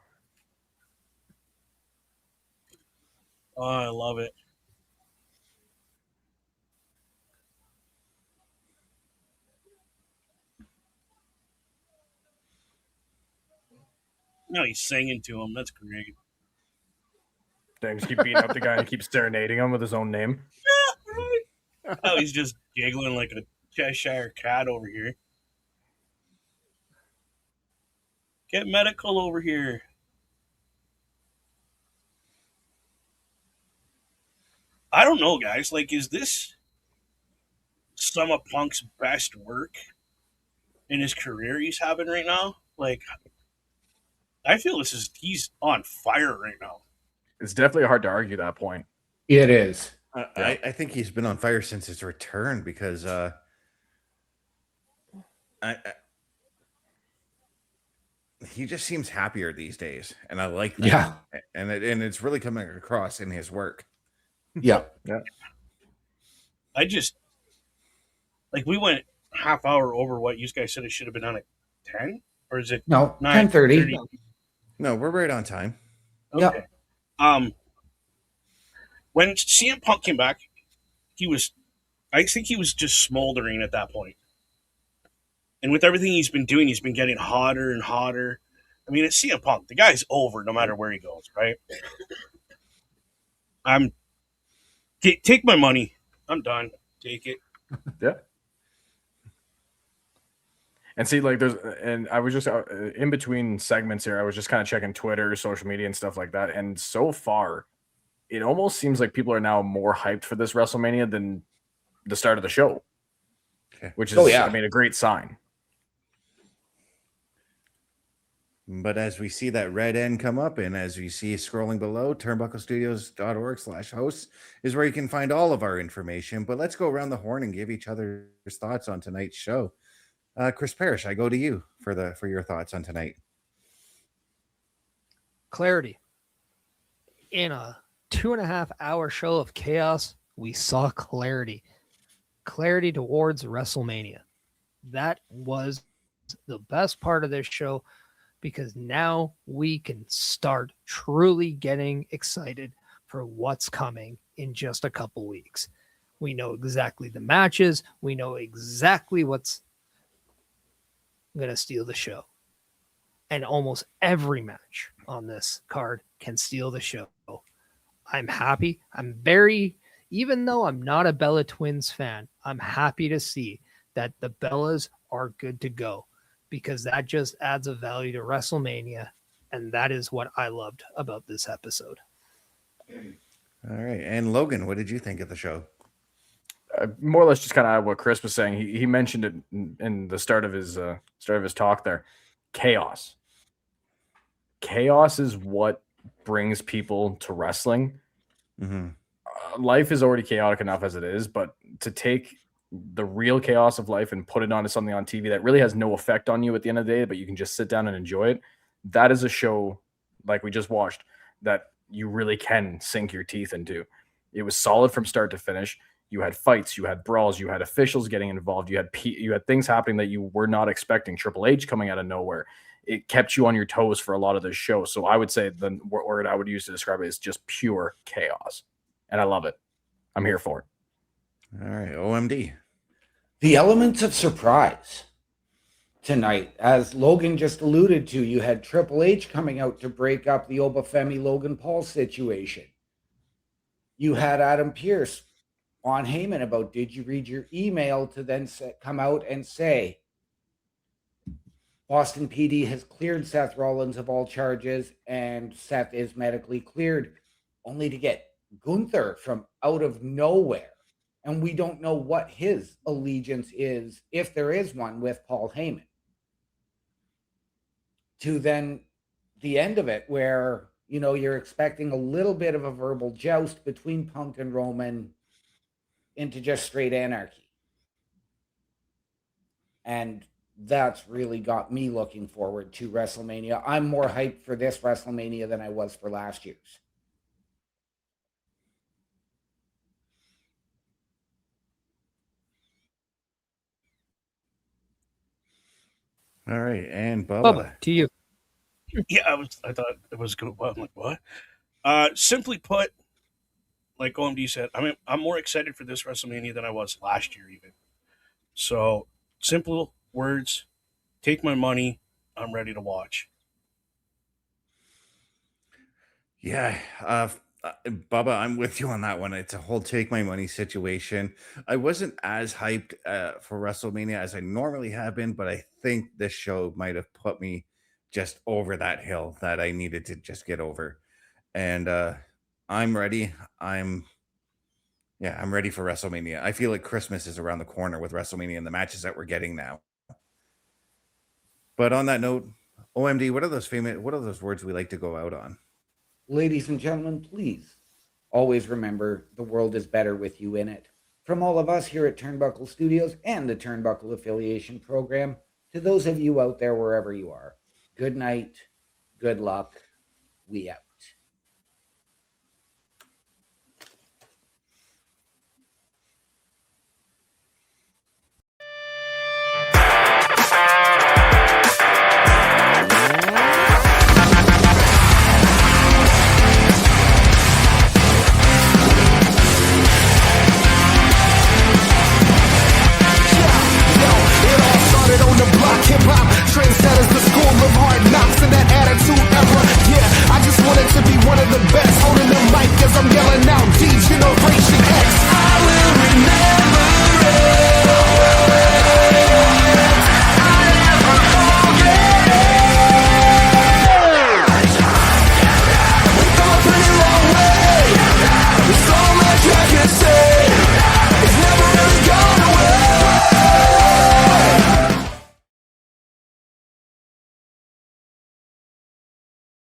Oh, I love it. No, he's singing to him. That's great. They just keep beating up the guy and keep serenading him with his own name. Yeah, right. Oh, he's just giggling like a Cheshire cat over here. Get medical over here. I don't know, guys. Like, is this some of Punk's best work in his career he's having right now? Like, I feel he's on fire right now. It's definitely hard to argue that point. It is. I think he's been on fire since his return because he just seems happier these days, and I like that. Yeah. And it's really coming across in his work. Yeah. Yeah. I just like we went half hour over what you guys said it should have been on at 10, or is it No, 9:30? 10:30. No, we're right on time. Okay. When CM Punk came back, I think he was just smoldering at that point. And with everything he's been doing, he's been getting hotter and hotter. I mean, it's CM Punk. The guy's over no matter where he goes, right? Take my money. I'm done. Take it. Yeah. And see, like, I was just in between segments here. I was just kind of checking Twitter, social media, and stuff like that. And so far, it almost seems like people are now more hyped for this WrestleMania than the start of the show, which is, I mean, a great sign. But as we see that red end come up, and as we see scrolling below, turnbucklestudios.org/hosts is where you can find all of our information. But let's go around the horn and give each other's thoughts on tonight's show. Chris Parrish, I go to you for your thoughts on tonight. Clarity. In a 2.5 hour show of chaos, we saw clarity. Clarity towards WrestleMania. That was the best part of this show, because now we can start truly getting excited for what's coming in just a couple weeks. We know exactly the matches. We know exactly what's going to steal the show. And almost every match on this card can steal the show. I'm happy. Even though I'm not a Bella Twins fan, I'm happy to see that the Bellas are good to go, because that just adds a value to WrestleMania. And that is what I loved about this episode. All right. And Logan, what did you think of the show? More or less just kind of what Chris was saying. He mentioned it in the start of his talk there. Chaos is what brings people to wrestling. Mm-hmm. Life is already chaotic enough as it is, but to take the real chaos of life and put it onto something on TV that really has no effect on you at the end of the day, but you can just sit down and enjoy it, that is a show like we just watched that you really can sink your teeth into. It was solid from start to finish. You had fights, you had brawls, you had officials getting involved, you had things happening that you were not expecting. Triple H coming out of nowhere. It kept you on your toes for a lot of this show. So I would say the word I would use to describe it is just pure chaos. And I love it. I'm here for it. All right, OMD. The elements of surprise tonight, as Logan just alluded to, you had Triple H coming out to break up the Obafemi Logan Paul situation. You had Adam Pearce on Heyman about, did you read your email, to then come out and say Boston PD has cleared Seth Rollins of all charges and Seth is medically cleared, only to get Gunther from out of nowhere. And we don't know what his allegiance is, if there is one, with Paul Heyman. To then the end of it, where, you know, you're expecting a little bit of a verbal joust between Punk and Roman into just straight anarchy. And that's really got me looking forward to WrestleMania. I'm more hyped for this WrestleMania than I was for last year's. All right, and Bubba, to you. Yeah, I thought it was good. Well, I'm like, what? Simply put, like OMD said, I'm more excited for this WrestleMania than I was last year, even. So, simple words, take my money. I'm ready to watch. Yeah, Bubba, I'm with you on that one. It's a whole take my money situation. I wasn't as hyped for WrestleMania as I normally have been, but I think this show might have put me just over that hill that I needed to just get over. And I'm ready. I'm ready for WrestleMania. I feel like Christmas is around the corner with WrestleMania and the matches that we're getting now. But on that note, OMD, what are those words we like to go out on? Ladies and gentlemen, please always remember the world is better with you in it. From all of us here at Turnbuckle Studios and the Turnbuckle Affiliation Program, to those of you out there wherever you are, good night, good luck, we out.